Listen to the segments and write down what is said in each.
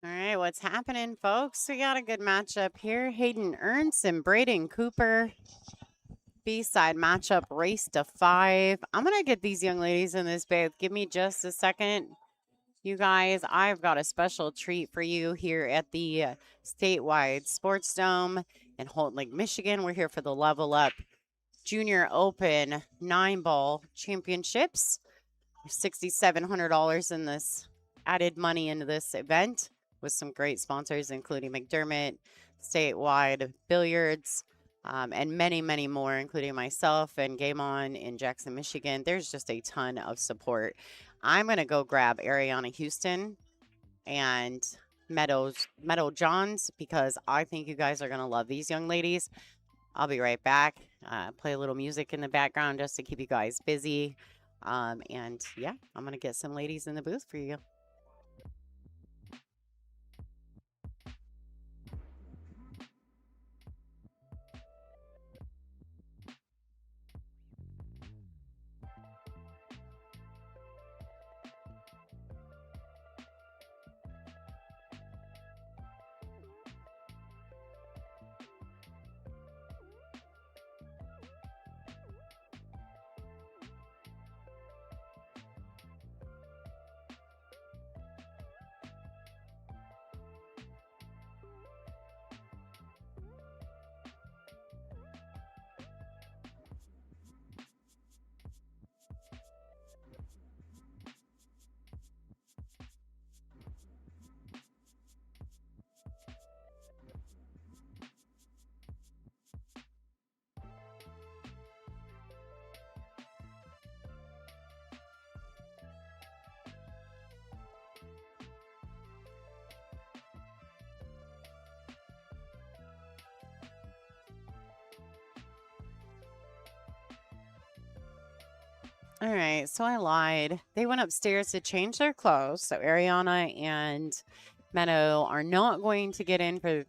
All right, what's happening, folks? We got a good matchup here. Hayden Ernst and Braden Cooper. B-side matchup, race to 5. I'm going to get these young ladies in this booth. Give me just a second. You guys, I've got a special treat for you here at the Statewide Sportsdome in Houghton Lake, Michigan. We're here for the Level Up Junior Open 9-ball championships. $6,700 in this added money into this event with some great sponsors, including McDermott, Statewide Billiards, and many, many more, including myself and Game On in Jackson, Michigan. There's just a ton of support. I'm going to go grab Ariana Houston and Meadow Johns because I think you guys are going to love these young ladies. I'll be right back. Play a little music in the background just to keep you guys busy. And yeah, I'm going to get some ladies in the booth for you. All right, so I lied. They went upstairs to change their clothes. So Ariana and Meadow are not going to get in for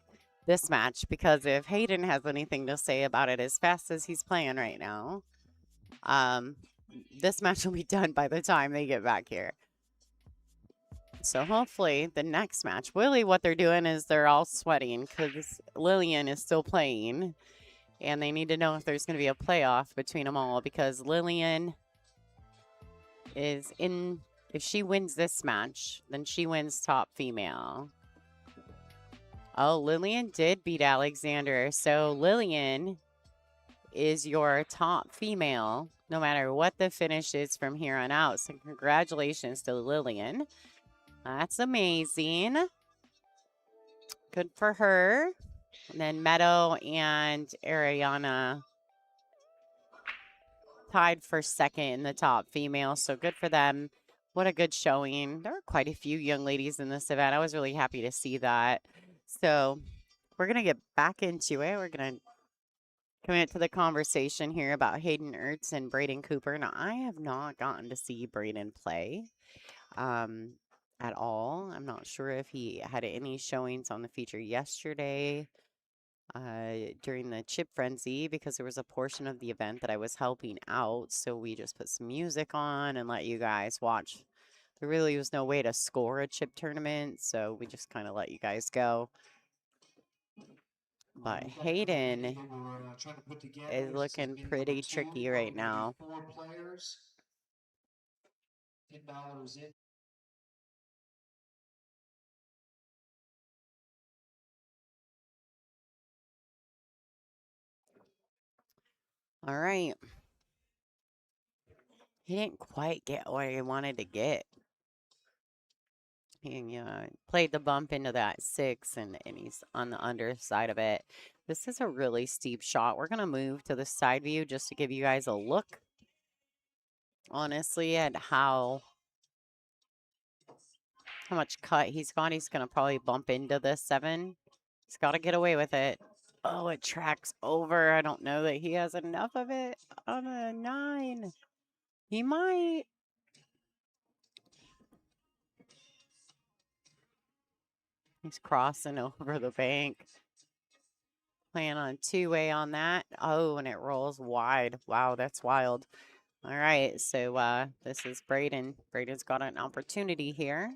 this match because if Hayden has anything to say about it as fast as he's playing right now, this match will be done by the time they get back here. So hopefully the next match, really what they're doing is they're all sweating because Lillian is still playing. And they need to know if there's going to be a playoff between them all because Lillian is in, if she wins this match, then she wins top female. Oh, Lillian did beat Alexander. So Lillian is your top female, no matter what the finish is from here on out. So congratulations to Lillian. That's amazing. Good for her. And then Meadow and Ariana tied for second in the top female, so good for them. What a good showing. There were quite a few young ladies in this event. I was really happy to see that. So we're going to get back into it. We're going to commit to the conversation here about Hayden Ertz and Braden Cooper. Now, I have not gotten to see Braden play at all. I'm not sure if he had any showings on the feature yesterday during the chip frenzy because there was a portion of the event that I was helping out. So we just put some music on and let you guys watch. There really was no way to score a chip tournament, so we just kind of let you guys go. But Hayden is looking pretty tricky right now. All right. He didn't quite get what he wanted to get. He played the bump into that 6, and he's on the underside of it. This is a really steep shot. We're going to move to the side view just to give you guys a look, honestly, at how much cut he's got. He's going to probably bump into the 7. He's got to get away with it. Oh, it tracks over. I don't know that he has enough of it on a 9. He might. He's crossing over the bank. Playing on 2-way on that. Oh, and it rolls wide. Wow, that's wild. All right, so this is Braden. Braden's got an opportunity here.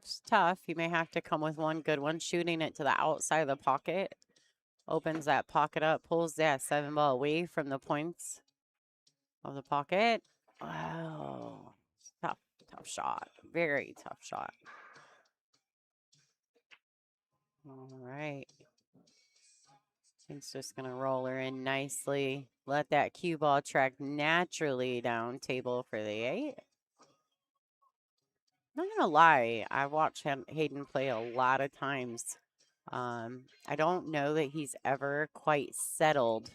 It's tough. You may have to come with one good one. Shooting it to the outside of the pocket. Opens that pocket up. Pulls that 7 ball away from the points of the pocket. Wow. Tough shot. Very tough shot. All right. He's just going to roll her in nicely. Let that cue ball track naturally down table for the 8. Not going to lie. I watched Hayden play a lot of times. I don't know that he's ever quite settled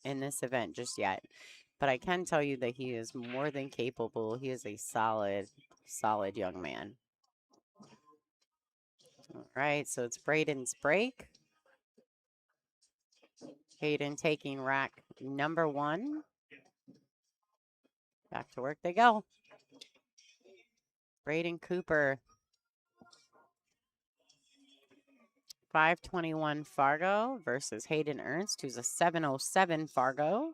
in this event just yet. But I can tell you that he is more than capable. He is a solid young man. All right, so it's Braden's break. Hayden taking rack number 1. Back to work they go. Braden Cooper. 521 Fargo versus Hayden Ernst, who's a 707 Fargo.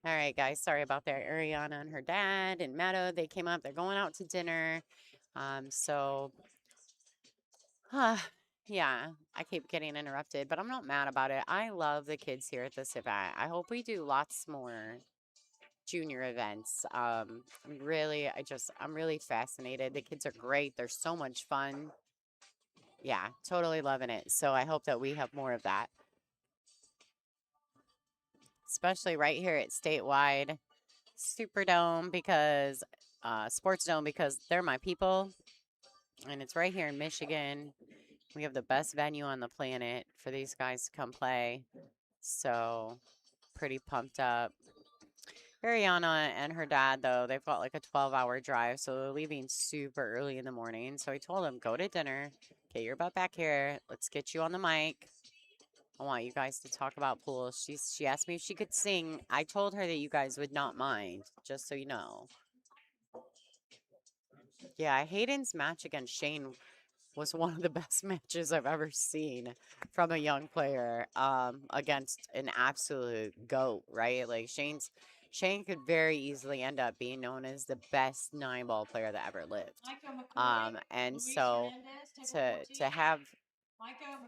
All right, guys. Sorry about that. Ariana and her dad and Meadow, they came up. They're going out to dinner. So, yeah, I keep getting interrupted, but I'm not mad about it. I love the kids here at this event. I hope we do lots more junior events. I'm really fascinated. The kids are great. They're so much fun. Yeah, totally loving it. So I hope that we have more of that, especially right here at Statewide Superdome because Sportsdome because they're my people, and it's right here in Michigan. We have the best venue on the planet for these guys to come play. So pretty pumped up. Ariana and her dad, though, they've got like a 12-hour drive, so they're leaving super early in the morning. So I told them, go to dinner, get your butt back here. Let's get you on the mic. I want you guys to talk about pools. She asked me if she could sing. I told her that you guys would not mind, just so you know. Yeah, Hayden's match against Shane was one of the best matches I've ever seen from a young player against an absolute GOAT, right? Like Shane could very easily end up being known as the best 9-ball player that ever lived. And so to have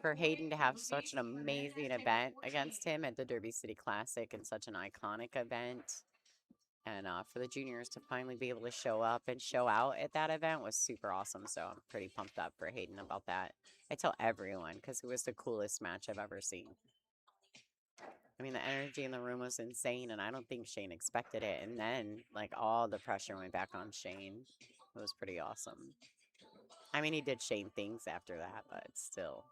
for Hayden to have such an amazing event against him at the Derby City Classic and such an iconic event. And for the juniors to finally be able to show up and show out at that event was super awesome. So I'm pretty pumped up for Hayden about that. I tell everyone because it was the coolest match I've ever seen. I mean, the energy in the room was insane, and I don't think Shane expected it. And then, like, all the pressure went back on Shane. It was pretty awesome. I mean, he did Shane things after that, but still.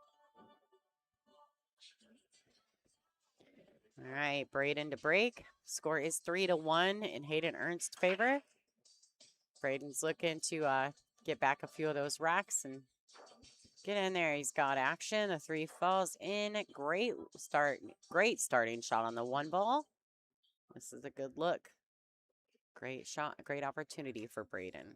All right, Braden to break. Score is 3-1 in Hayden Ernst's favor. Braden's looking to get back a few of those racks and get in there. He's got action. The 3 falls in. Great start. Great starting shot on the 1 ball. This is a good look. Great shot. Great opportunity for Braden.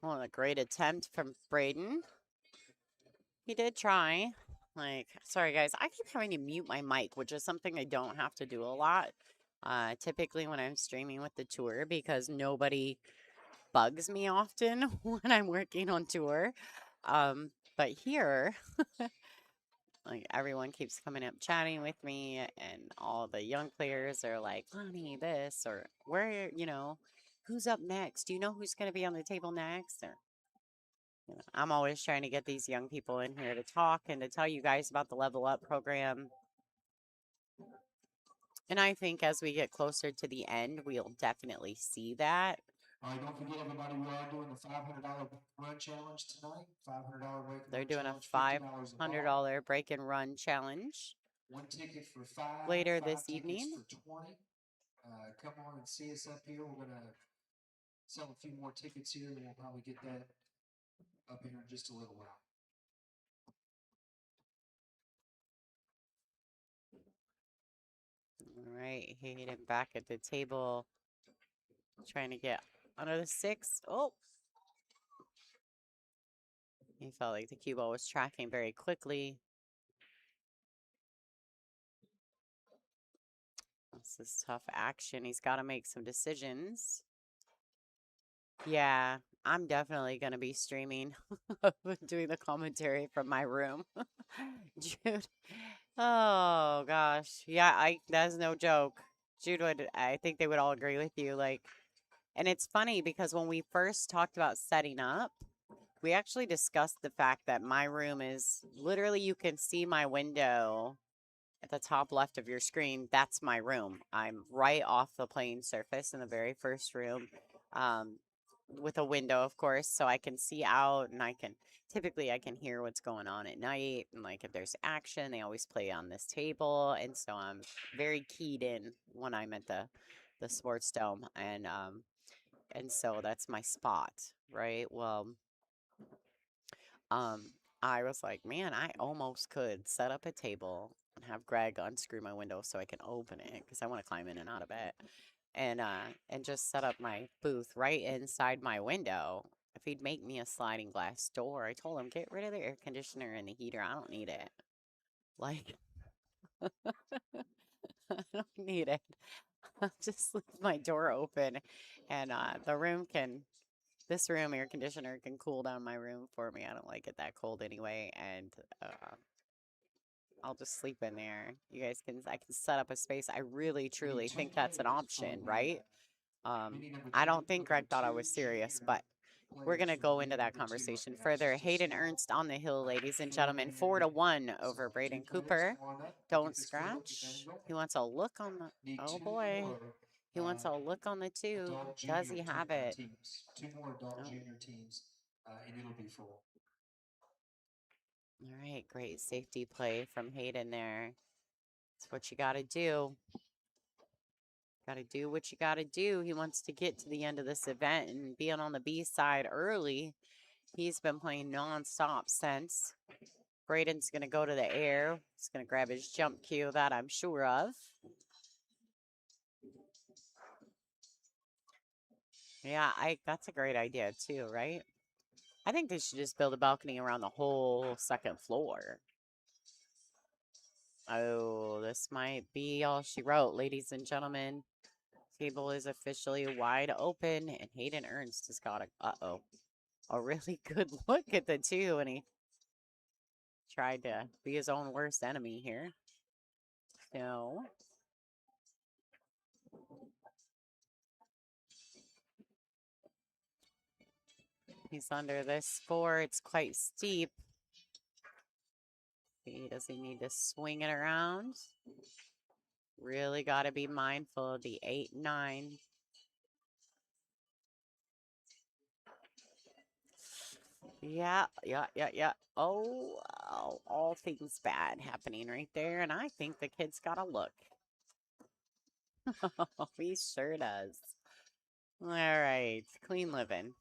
Well, a great attempt from Braden. He did try. Like, sorry guys, I keep having to mute my mic, which is something I don't have to do a lot. Typically when I'm streaming with the tour because nobody bugs me often when I'm working on tour. But here, like everyone keeps coming up chatting with me, and all the young players are like, Lonnie, this, or where, who's up next? Do you know who's going to be on the table next? Or, I'm always trying to get these young people in here to talk and to tell you guys about the Level Up program. And I think as we get closer to the end, we'll definitely see that. Don't forget, everybody, we are doing the $500 run challenge tonight. $500 break. They're doing a $500 break and run challenge. 1 ticket for 5. Later 5 this evening. For 20. Come on and see us up here. We're gonna sell a few more tickets here, and we'll probably get that up here in just a little while. All right, Hayden back at the table, trying to get Under the 6. Oh, he felt like the cue ball was tracking very quickly. This is tough action. He's got to make some decisions. Yeah, I'm definitely going to be streaming, doing the commentary from my room. Jude. Oh, gosh. Yeah, that's no joke. Jude I think they would all agree with you. Like, and it's funny because when we first talked about setting up, we actually discussed the fact that my room is literally, you can see my window at the top left of your screen. That's my room. I'm right off the playing surface in the very first room, um, with a window, of course, so I can see out, and typically I can hear what's going on at night. And like if there's action, they always play on this table. And so I'm very keyed in when I'm at the sports dome. And so that's my spot, right? Well, um, I was like, man, I almost could set up a table and have Greg unscrew my window so I can open it because I want to climb in and out of it, and just set up my booth right inside my window. If he'd make me a sliding glass door, I told him, get rid of the air conditioner and the heater. I don't need it. Like, I don't need it. I'll just leave my door open, and this room air conditioner can cool down my room for me. I don't like it that cold anyway, and I'll just sleep in there. I can set up a space. I really, truly think that's an option, right? I don't think Greg thought I was serious, but we're going to go into that conversation further. Hayden Ernst on the hill, ladies and gentlemen, 4-1 over Braden Cooper. Don't scratch. He wants a look on the, oh boy. He wants a look on the 2. Does he have it? Two more adult Oh. junior teams, and it'll be full. All right, great safety play from Hayden there. That's what you got to do. Got to do what you got to do. He wants to get to the end of this event and being on the B side early. He's been playing nonstop since. Braden's going to go to the air. He's going to grab his jump cue, that I'm sure of. Yeah, that's a great idea too, right? I think they should just build a balcony around the whole second floor. Oh, this might be all she wrote, ladies and gentlemen. Table is officially wide open, and Hayden Ernst has got a really good look at the 2, and he tried to be his own worst enemy here. So he's under this 4. It's quite steep. Does he need to swing it around? Really got to be mindful of the 8-9. Yeah. Oh, all things bad happening right there, and I think the kid's got a look. He sure does. All right, clean living.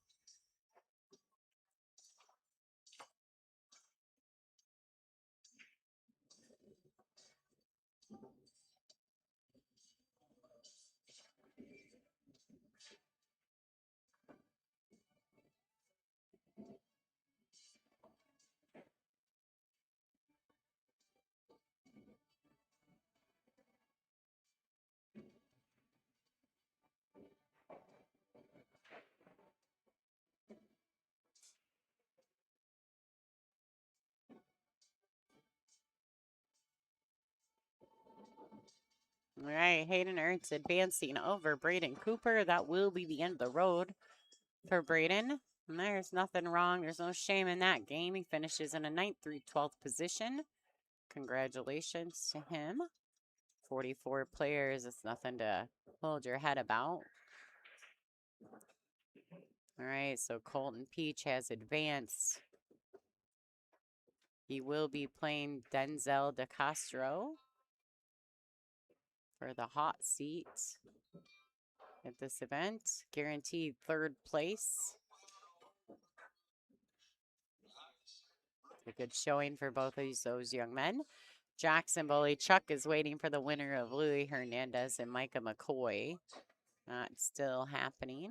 All right, Hayden Ernst advancing over Braden Cooper. That will be the end of the road for Braden. And there's nothing wrong. There's no shame in that game. He finishes in a 9th through 12th position. Congratulations to him. 44 players. It's nothing to hold your head about. All right, so Colton Peach has advanced. He will be playing Denzel DeCastro for the hot seat at this event. Guaranteed 3rd place. A good showing for both of those young men. Jackson Bully Chuck is waiting for the winner of Louis Hernandez and Micah McCoy. Not still happening.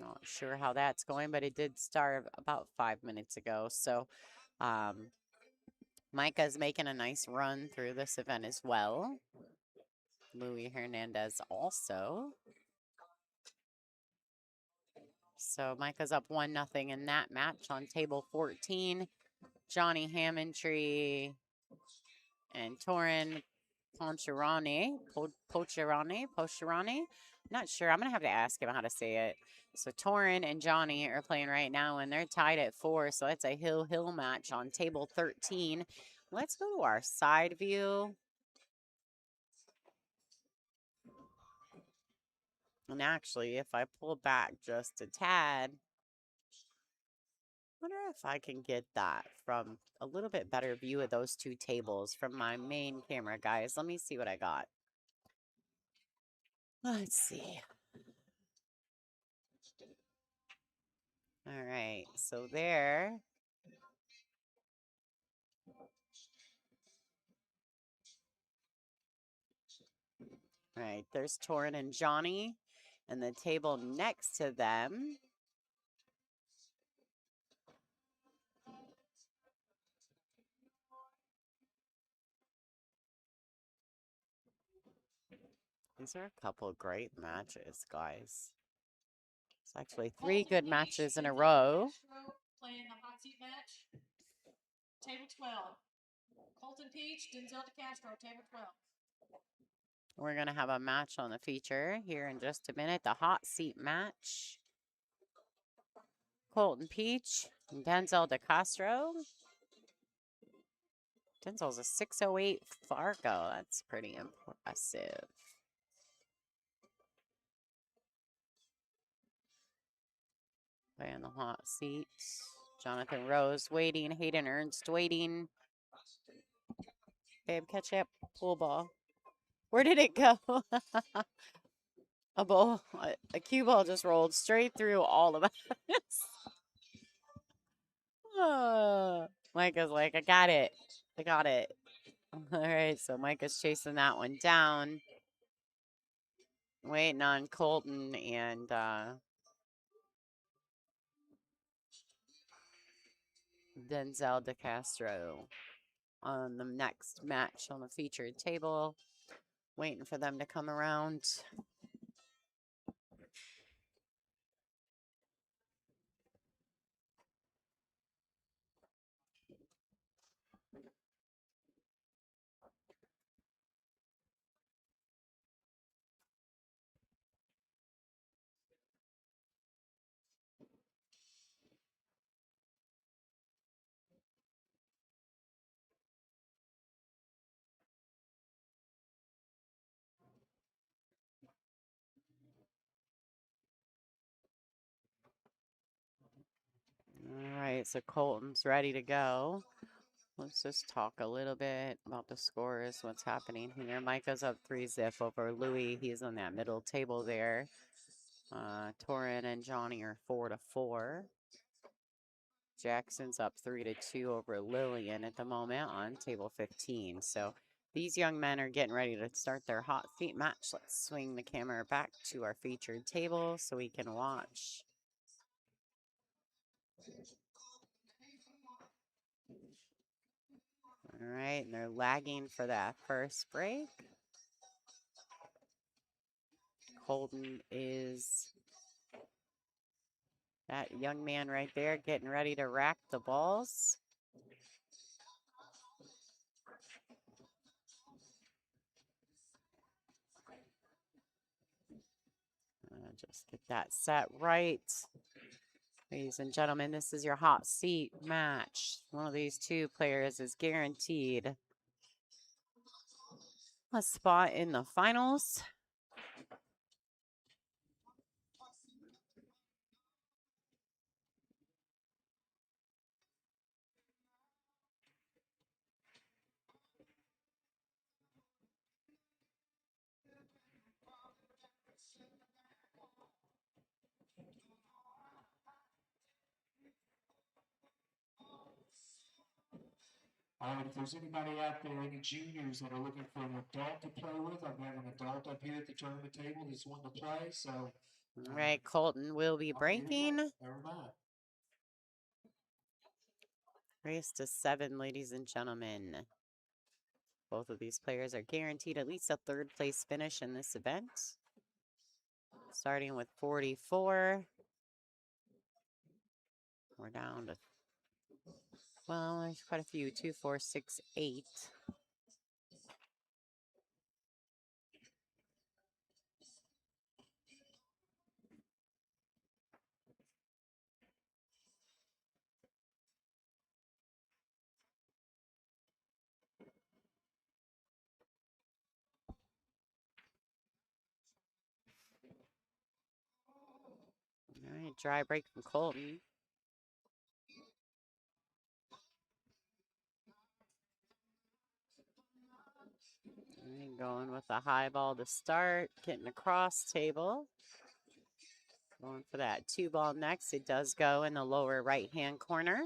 Not sure how that's going, but it did start about 5 minutes ago. So Micah's making a nice run through this event as well. Louis Hernandez also. So Micah's up 1-0 in that match on table 14. Johnny Hammondtree and Torin Pocherani. Not sure. I'm going to have to ask him how to say it. So Torin and Johnny are playing right now, and they're tied at 4. So it's a hill-hill match on table 13. Let's go to our side view. And actually, if I pull back just a tad, I wonder if I can get that from a little bit better view of those two tables from my main camera, guys. Let me see what I got. Let's see. All right, so there. All right, there's Torin and Johnny, and the table next to them. These are a couple of great matches, guys. It's actually 3 good matches in a row. Playing the hot seat match. Table 12. Colton Peach, Denzel DeCastro, table 12. We're going to have a match on the feature here in just a minute. The hot seat match. Colton Peach and Denzel DeCastro. Denzel's a 608 Fargo. That's pretty impressive. Playing the hot seats. Jonathan Rose waiting. Hayden Ernst waiting. Babe, catch up. Pool ball. Where did it go? A cue ball just rolled straight through all of us. Micah's like, I got it. I got it. All right, so Micah's chasing that one down. Waiting on Colton and Denzel DeCastro on the next match on the featured table. Waiting for them to come around. All right, so Colton's ready to go. Let's just talk a little bit about the scores, what's happening here. Micah's up 3-0 over Louis. He's on that middle table there. Torin and Johnny are 4-4. Jackson's up 3-2 over Lillian at the moment on table 15. So these young men are getting ready to start their hot seat match. Let's swing the camera back to our featured table so we can watch. All right, and they're lagging for that first break. Colton is that young man right there getting ready to rack the balls. Just get that set right. Ladies and gentlemen, this is your hot seat match. One of these two players is guaranteed a spot in the finals. All right, if there's anybody out there, any juniors that are looking for an adult to play with, I've got an adult up here at the tournament table that's wanting to play. So All right, Colton will be breaking. Never mind. Race to 7, ladies and gentlemen. Both of these players are guaranteed at least a 3rd place finish in this event. Starting with 44. We're down to, well, there's quite a few. 2, 4, 6, 8. All right, dry break from Colton. All right, going with a high ball to start, getting across table. Going for that 2-ball next. It does go in the lower right-hand corner.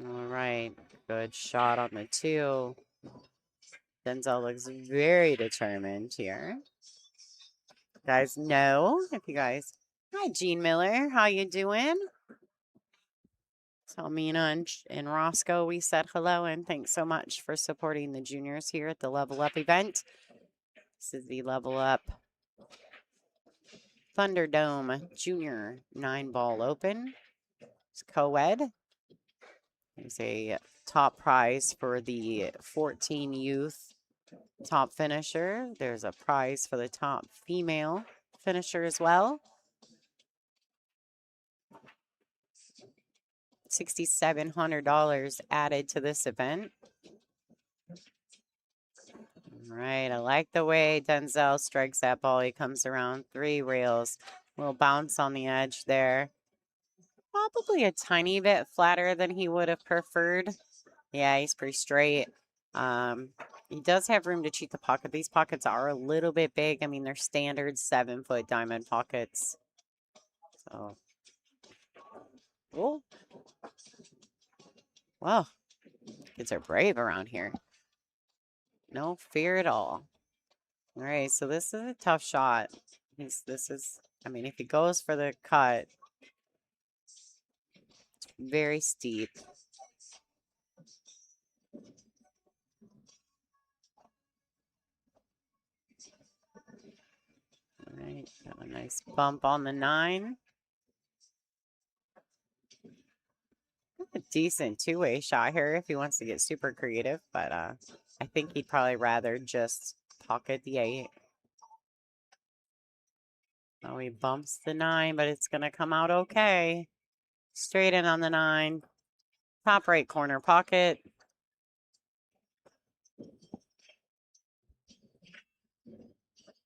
All right, good shot on the 2. Denzel looks very determined here. Guys know, if you guys, hi Gene Miller, how you doing? Tell Mina and Roscoe we said hello and thanks so much for supporting the juniors here at the Level Up event. This is the Level Up Thunderdome Junior 9-ball open. It's co-ed. There's a top prize for the 14 youth top finisher. There's a prize for the top female finisher as well. $6,700 added to this event. All right, I like the way Denzel strikes that ball. He comes around 3 rails. Little bounce on the edge there. Probably a tiny bit flatter than he would have preferred. Yeah, he's pretty straight. He does have room to cheat the pocket. These pockets are a little bit big. I mean, they're standard 7-foot diamond pockets. So, oh, well, kids are brave around here. No fear at all. All right, so this is a tough shot. I mean, if he goes for the cut, it's very steep. All right, got a nice bump on the 9. A decent 2-way shot here if he wants to get super creative, but I think he'd probably rather just pocket the 8. Oh, he bumps the 9, but it's going to come out okay. Straight in on the 9. Top right corner pocket.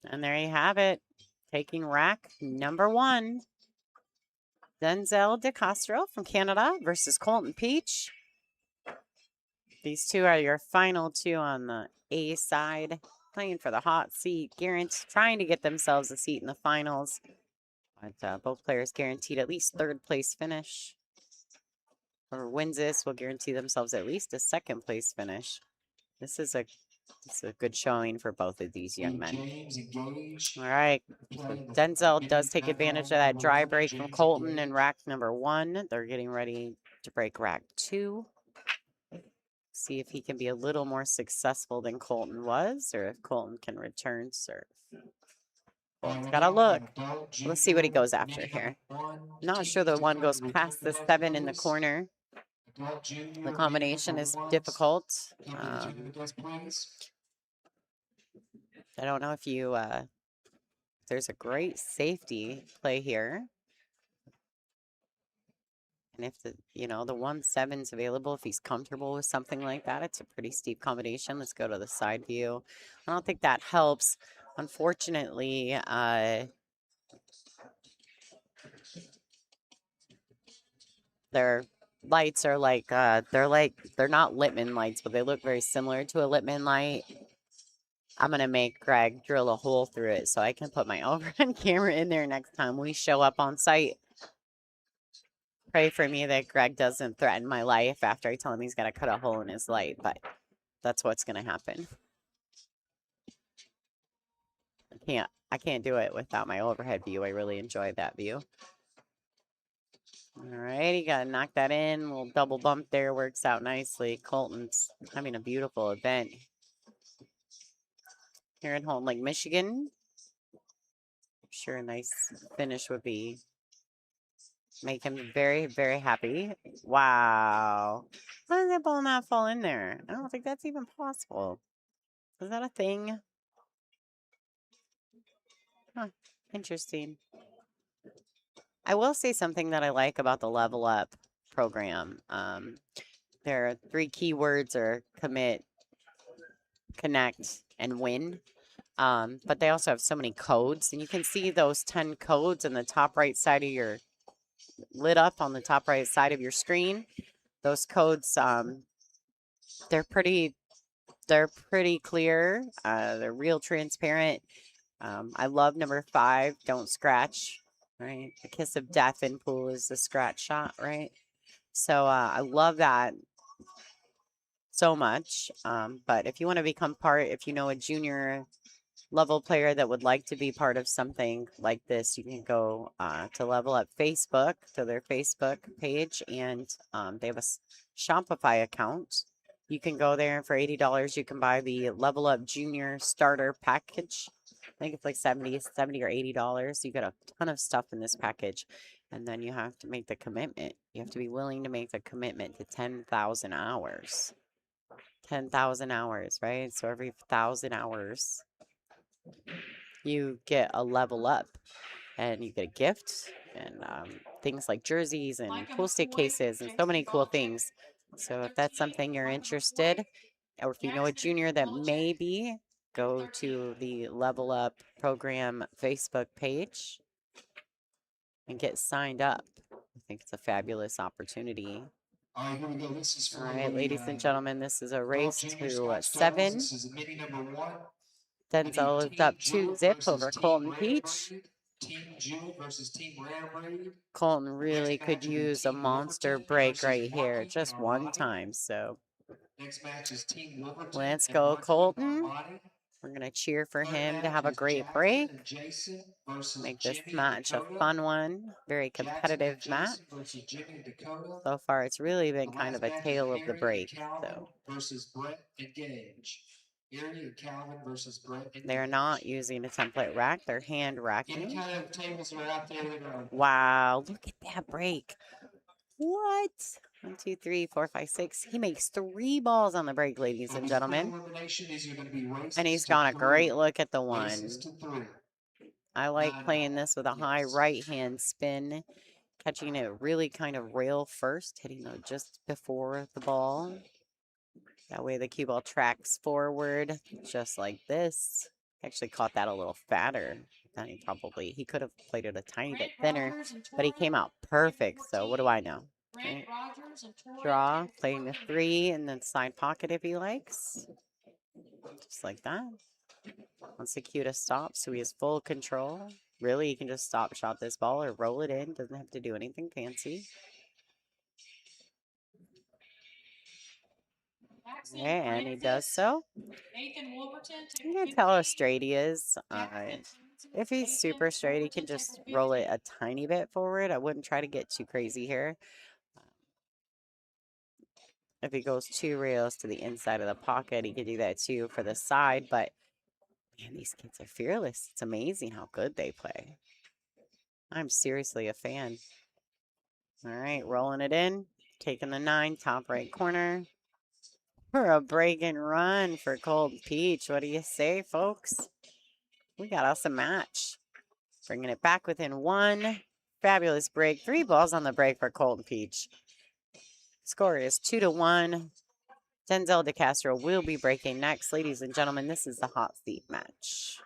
And there you have it. Taking rack number 1. Denzel DeCastro from Canada versus Colton Peach. These two are your final 2 on the A side. Playing for the hot seat. Trying to get themselves a seat in the finals. But both players guaranteed at least 3rd place finish. Whoever wins this will guarantee themselves at least a 2nd place finish. This is a good showing for both of these young men. All right. So Denzel does take advantage of that dry break from Colton in rack number 1. They're getting ready to break rack 2. See if he can be a little more successful than Colton was, or if Colton can return serve. Colton's got to look. Let's see what he goes after here. Not sure the one goes past the 7 in the corner. The combination is difficult. I don't know if you, there's a great safety play here. And if the 1-7's available, if he's comfortable with something like that, it's a pretty steep combination. Let's go to the side view. I don't think that helps. Unfortunately, their lights are they're not Littman lights, but they look very similar to a Littman light. I'm going to make Greg drill a hole through it so I can put my overhead camera in there next time we show up on site. Pray for me that Greg doesn't threaten my life after I tell him he's going to cut a hole in his light, but that's what's going to happen. I can't do it without my overhead view. I really enjoy that view. All right, you got to knock that in. A little double bump there works out nicely. Colton's having a beautiful event here in Houghton Lake, Michigan. I'm sure a nice finish would be make him very, very happy. Wow. How did that ball not fall in there? I don't think that's even possible. Is that a thing? Huh. Interesting. I will say something that I like about the Level Up program. There are 3 keywords are commit, connect, and win. But they also have so many codes, and you can see those 10 codes in the top right side of your lit up on the top right side of your screen. Those codes, they're pretty clear. They're real transparent. I love number 5, don't scratch, right? The kiss of death in pool is the scratch shot, right? So I love that so much. But if you want to become part, if you know a junior level player that would like to be part of something like this, you can go to Level Up Facebook, to their Facebook page, and they have a Shopify account. You can go there, and for $80, you can buy the Level Up Junior Starter Package. I think it's like $70 or $80. You get a ton of stuff in this package, and then you have to make the commitment. You have to be willing to make the commitment to 10,000 hours. 10,000 hours, right? So every 1,000 hours, you get a level up, and you get a gift, and things like jerseys and pool stick cases and so many cool things. So if that's something you're interested, or if you know a junior that maybe, go to the Level Up program Facebook page and get signed up. I think it's a fabulous opportunity. All right, here we go. This is for All right, ladies and gentlemen, this is a Up race Juniors to Thunderdome. 7. This is mini number 1. Denzel is up 2-0 over Colton Peach. Team Jewel versus Team Rare Braid. Colton really could use a monster break right here, just and one Armani. time. So Next match is Team Wolverton. let's and go, Hunter Colton. Armani. We're going to cheer for Third him to match have a is great Jasmine break. and Jason versus Make this Jimmy and match a Dakota. fun one, very Jackson competitive and match. Jason versus Jimmy and Dakota. So far, it's really been The kind last of a match is tale of the Harry break. and Calvin So versus Brett and Gage. Harry and Calvin versus Brett and they're Gage. not using a template rack, they're hand Any racking. kind of tables that are out there that are Wow, look at that break. What? 1, 2, 3, 4, 5, 6. He makes 3 balls on the break, ladies and gentlemen. These are going to be races And he's to got a 3. great look at the Races one. to 3. I like 9 playing this with a high yes. right hand spin, catching it really kind of rail first, hitting it just before the ball. That way the cue ball tracks forward, just like this. Actually caught that a little fatter than he could have played it a tiny bit thinner, but he came out perfect. So what do I know? Right? Draw, playing the 3 and then side pocket if he likes. Just like that. Wants the cue to stop, so he has full control. Really, he can just stop shot this ball or roll it in. Doesn't have to do anything fancy. And he does so. You can tell how straight he is. If he's super straight, he can just roll it a tiny bit forward. I wouldn't try to get too crazy here. If he goes 2 rails to the inside of the pocket, he can do that too for the side. But, man, these kids are fearless. It's amazing how good they play. I'm seriously a fan. All right, rolling it in. Taking the 9, top right corner. For a break and run for Colton Peach. What do you say, folks? We got us a match. Bringing it back within 1. Fabulous break. 3 balls on the break for Colton Peach. Score is 2-1. Denzel DeCastro will be breaking next. Ladies and gentlemen, this is the hot seat match.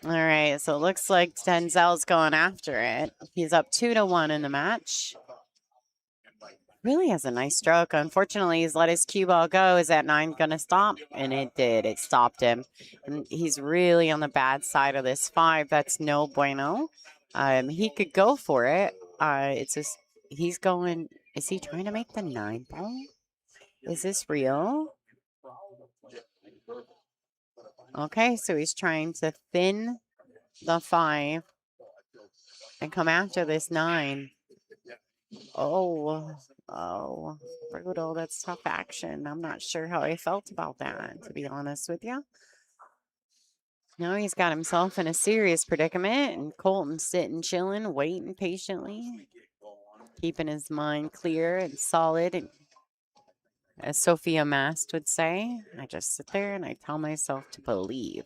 All right, so it looks like Denzel's going after it. He's up 2-1 in the match. Really has a nice stroke. Unfortunately, he's let his cue ball go. Is that 9 going to stop? And it did. It stopped him. And he's really on the bad side of this 5. That's no bueno. He could go for it. It's just, he's going, is he trying to make the 9 ball? Is this real? Okay, so he's trying to thin the 5 and come after this 9. Oh, brutal. That's tough action. I'm not sure how I felt about that, to be honest with you. Now he's got himself in a serious predicament, and Colton's sitting, chilling, waiting patiently, keeping his mind clear and solid. And as Sophia Mast would say, I just sit there and I tell myself to believe.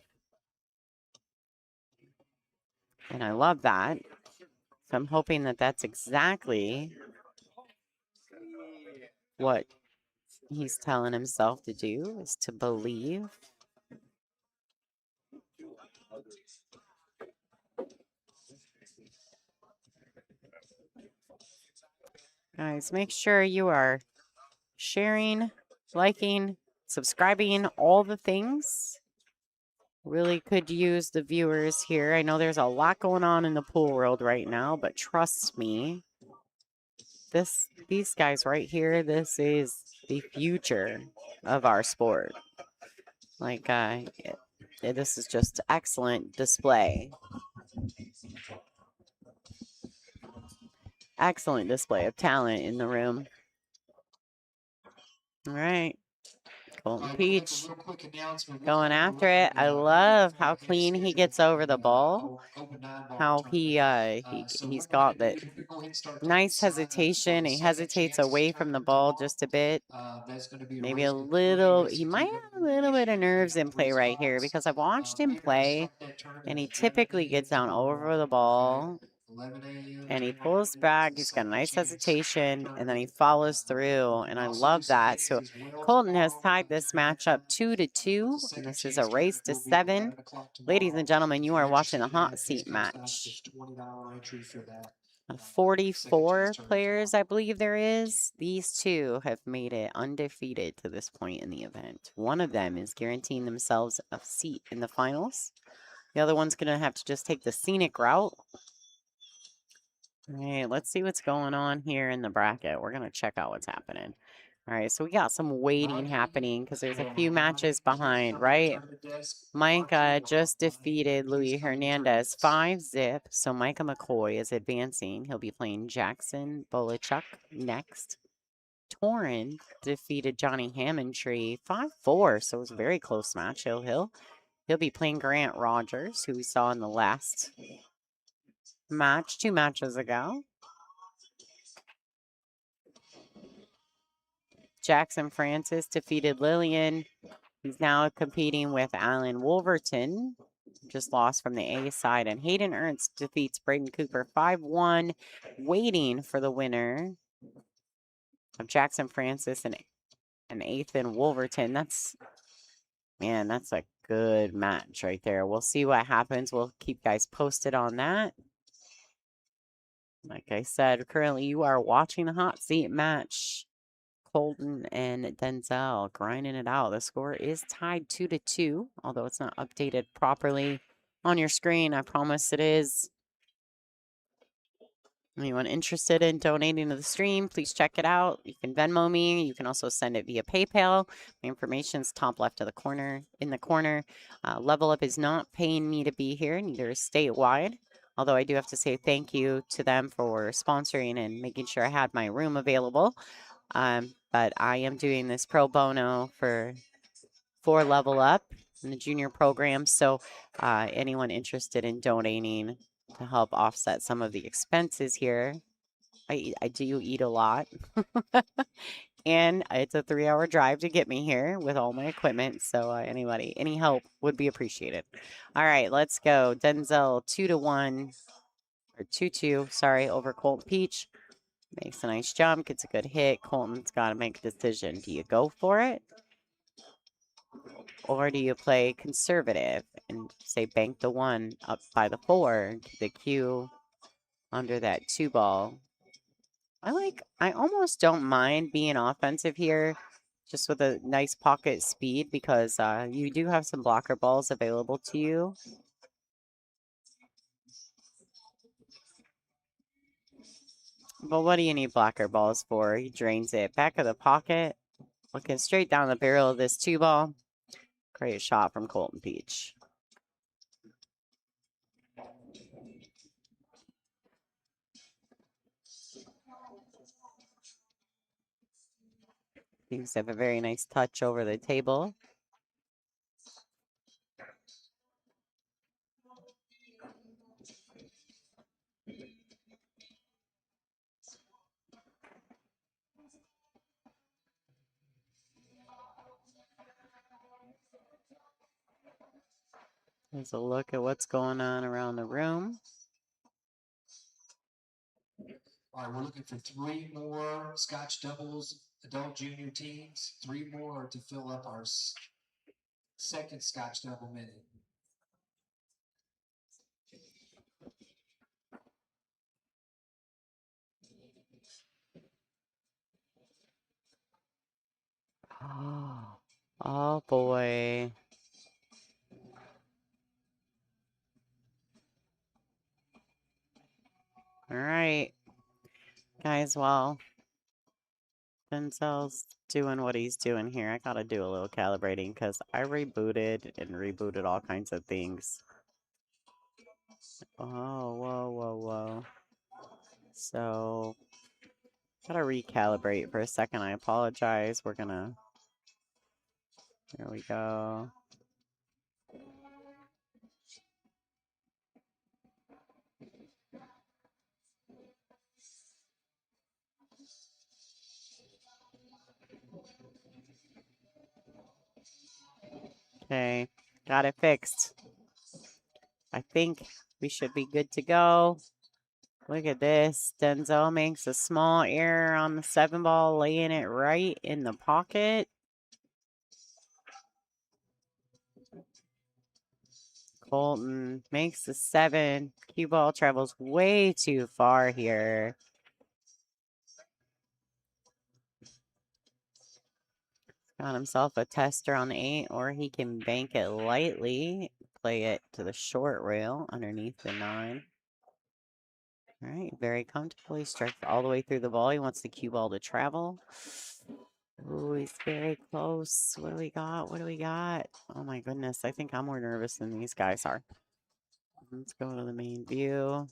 And I love that. So I'm hoping that that's exactly what he's telling himself to do, is to believe. Guys, make sure you are sharing, liking, subscribing, all the things. Really could use the viewers here. I know there's a lot going on in the pool world right now, but trust me, these guys right here, this is the future of our sport. Like, this is just excellent display. Excellent display of talent in the room. All right. Colton Peach going after it. I love how clean he gets over the ball. How he's got that nice hesitation. He hesitates away from the ball just a bit. Maybe a little. He might have a little bit of nerves in play right here, because I've watched him play, and he typically gets down over the ball. And he pulls back. He's got a nice hesitation, and then he follows through, and I love that. So Colton has tied this matchup 2-2, and this is a race to 7. Ladies and gentlemen, you are watching the hot seat match. 44 players, I believe there is. These two have made it undefeated to this point in the event. One of them is guaranteeing themselves a seat in the finals. The other one's going to have to just take the scenic route. All right, let's see what's going on here in the bracket. We're going to check out what's happening. All right, so we got some waiting happening because there's a few matches behind, right? Micah just defeated Louis Hernandez 5-zip. So Micah McCoy is advancing. He'll be playing Jackson Bolichuk next. Torrin defeated Johnny Hammondtree 5-4. So it was a very close match. He'll be playing Grant Rogers, who we saw in the last match 2 matches ago. Jackson Francis defeated Lillian. He's now competing with Alan Wolverton. Just lost from the A side. And Hayden Ernst defeats Braden Cooper 5-1. Waiting for the winner of Jackson Francis and Ethan Wolverton. That's a good match right there. We'll see what happens. We'll keep guys posted on that. Like I said, currently you are watching the hot seat match. Colton and Denzel grinding it out. The score is tied 2-2, although it's not updated properly on your screen. I promise it is. Anyone interested in donating to the stream, please check it out. You can Venmo me. You can also send it via PayPal. My information's top left of the corner. In the corner, Level Up is not paying me to be here, neither is Statewide. Although I do have to say thank you to them for sponsoring and making sure I had my room available. But I am doing this pro bono for Level Up in the junior program. So anyone interested in donating to help offset some of the expenses here, I do eat a lot. And it's a 3-hour drive to get me here with all my equipment. So any help would be appreciated. All right, let's go. Denzel 2-1 or 2-2, sorry, over Colton Peach. Makes a nice jump, gets a good hit. Colton's got to make a decision. Do you go for it? Or do you play conservative and say bank the 1 up by the 4 to the Q under that 2 ball? I almost don't mind being offensive here, just with a nice pocket speed, because you do have some blocker balls available to you. But what do you need blocker balls for? He drains it. Back of the pocket. Looking straight down the barrel of this 2 ball. Great shot from Colton Peach. Seems to have a very nice touch over the table. Here's a look at what's going on around the room. All right, we're looking for 3 more Scotch doubles, adult junior teams, 3 more to fill up our second Scotch double minute. Oh boy. All right. Guys, well, Denzel's doing what he's doing here. I gotta do a little calibrating because I rebooted all kinds of things. Oh, whoa. So, gotta recalibrate for a second. I apologize. There we go. Okay, got it fixed. I think we should be good to go. Look at this. Denzel makes a small error on the 7 ball, laying it right in the pocket. Colton makes the 7. Cue ball travels way too far here. Got himself a tester on the 8, or he can bank it lightly, play it to the short rail underneath the 9. All right, very comfortably strikes all the way through the ball. He wants the cue ball to travel. Ooh, he's very close. What do we got? What do we got? Oh my goodness, I think I'm more nervous than these guys are. Let's go to the main view.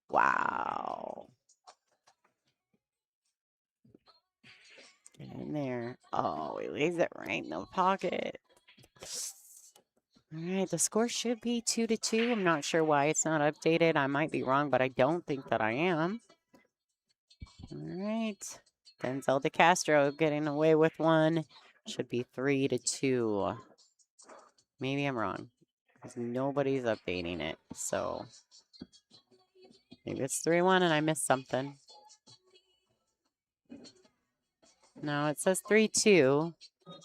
Wow. Get in there. Oh, he lays it right in the pocket. All right, the score should be 2-2. I'm not sure why it's not updated. I might be wrong, but I don't think that I am. All right. Denzel DeCastro getting away with one. Should be 3-2. Maybe I'm wrong, because nobody's updating it. So maybe it's 3-1 and I missed something. No, it says 3-2.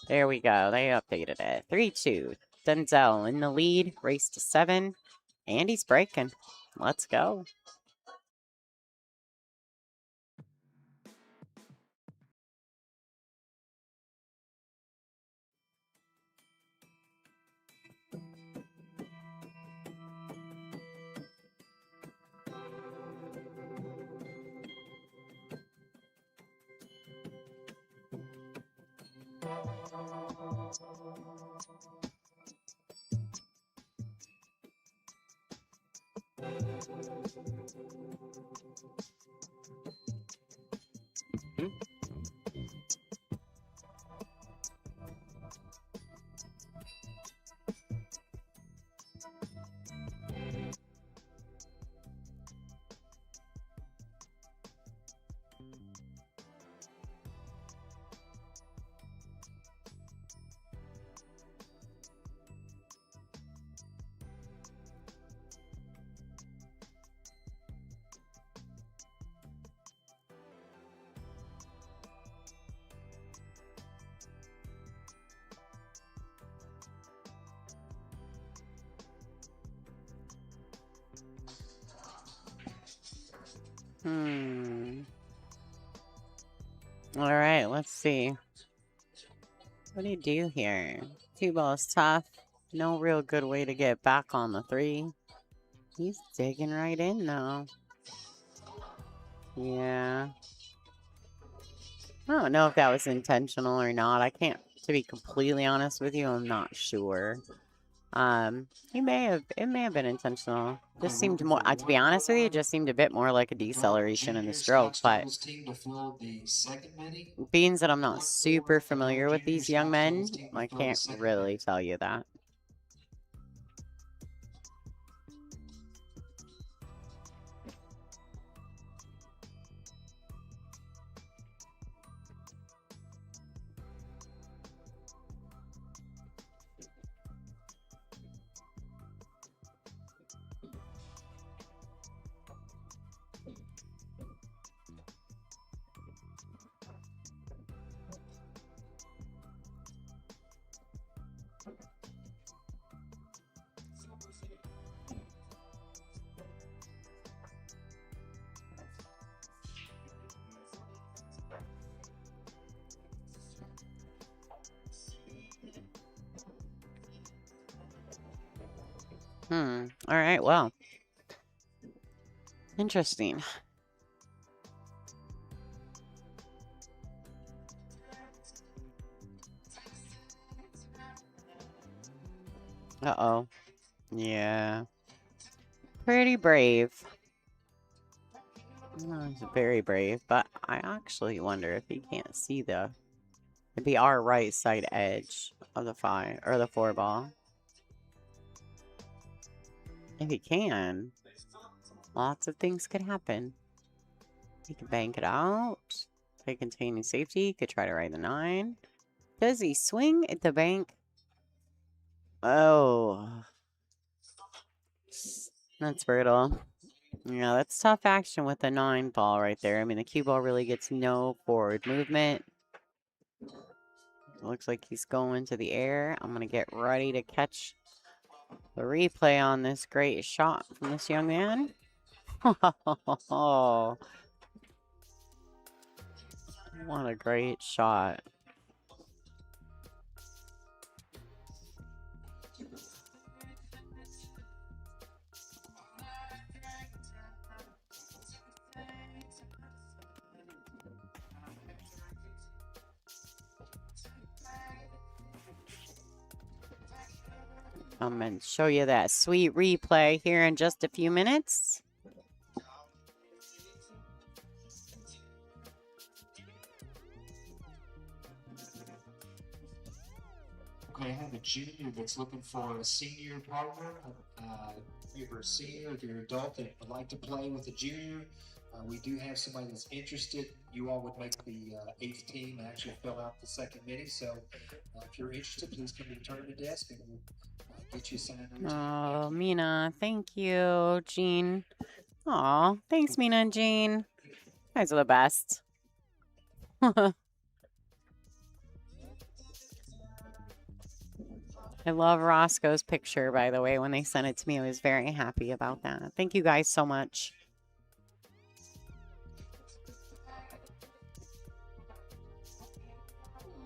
There we go. They updated it. 3-2. Denzel in the lead. Race to 7. And he's breaking. Let's go. All right, let's see. What do you do here? Two ball is tough. No real good way to get back on the 3. He's digging right in, though. Yeah. I don't know if that was intentional or not. I can't, to be completely honest with you, I'm not sure. It may have been intentional. Just seemed more, to be honest with you, it just seemed a bit more like a deceleration in the stroke, but being that I'm not super familiar with these young men, I can't really tell you that. All right, well. Interesting. Uh-oh. Yeah. Pretty brave. He's very brave, but I actually wonder if he can't see it'd be our right side edge of the 5 or the 4 ball. If he can, lots of things could happen. He could bank it out. Play containing safety. He could try to ride the 9. Does he swing at the bank? Oh. That's brutal. Yeah, that's tough action with the 9 ball right there. I mean, the cue ball really gets no forward movement. Looks like he's going to the air. I'm going to get ready to catch the replay on this great shot from this young man. Oh, what a great shot. I'm going to show you that sweet replay here in just a few minutes. Okay, I have a junior that's looking for a senior partner. If you're a senior, if you're an adult that would like to play with a junior, we do have somebody that's interested. You all would make the 8th team and actually fill out the second committee. So if you're interested, please come to the tournament desk and we'll get you assigned. Oh, Mina, thank you, Jean. Aw, thanks, Mina and Jean. You guys are the best. I love Roscoe's picture, by the way. When they sent it to me, I was very happy about that. Thank you guys so much.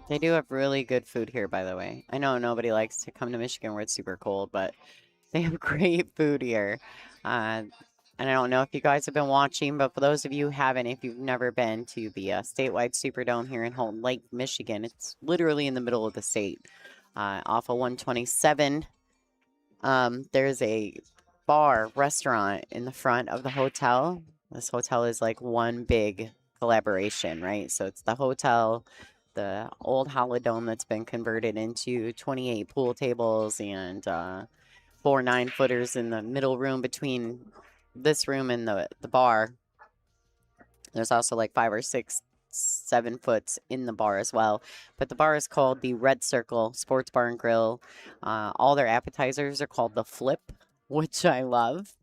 They do have really good food here, by the way. I know nobody likes to come to Michigan where it's super cold, but they have great food here. And I don't know if you guys have been watching, but for those of you who haven't, if you've never been to the Statewide Superdome here in Houghton Lake, Michigan, it's literally in the middle of the state. Off of 127, there's a bar, restaurant in the front of the hotel. This hotel is like one big collaboration, right? So it's the hotel, the old Holodome that's been converted into 28 pool tables and 4 9-footers in the middle room between this room and the bar. There's also like 5 or 6 7-foots in the bar as well. But the bar is called the Red Circle Sports Bar and Grill. All their appetizers are called the Flip, which I love.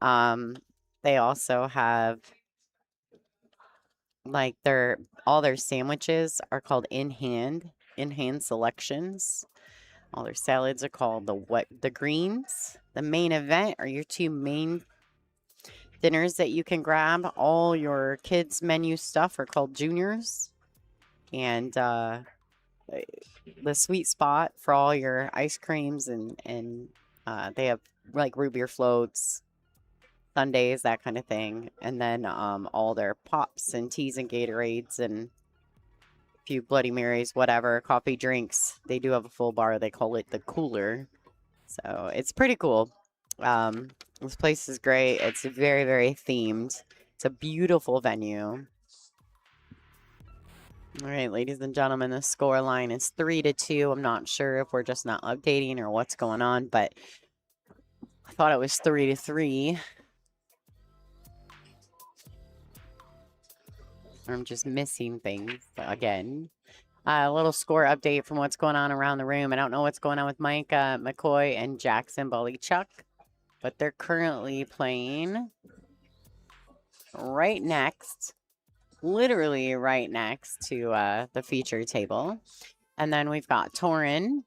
They also have like all their sandwiches are called in hand selections. All their salads are called the greens. The main event are your 2 main dinners that you can grab. All your kids' menu stuff are called Juniors. And the sweet spot for all your ice creams and they have like root beer floats, sundaes, that kind of thing. And then all their pops and teas and Gatorades and a few Bloody Marys, whatever, coffee, drinks. They do have a full bar. They call it the Cooler. So it's pretty cool. This place is great. It's very, very themed. It's a beautiful venue. All right, ladies and gentlemen, the score line is 3-2. I'm not sure if we're just not updating or what's going on, but I thought it was 3-3. I'm just missing things again. A little score update from what's going on around the room. I don't know what's going on with Mike McCoy and Jackson Chuck, but they're currently playing right next, literally right next to the feature table. And then we've got Torrin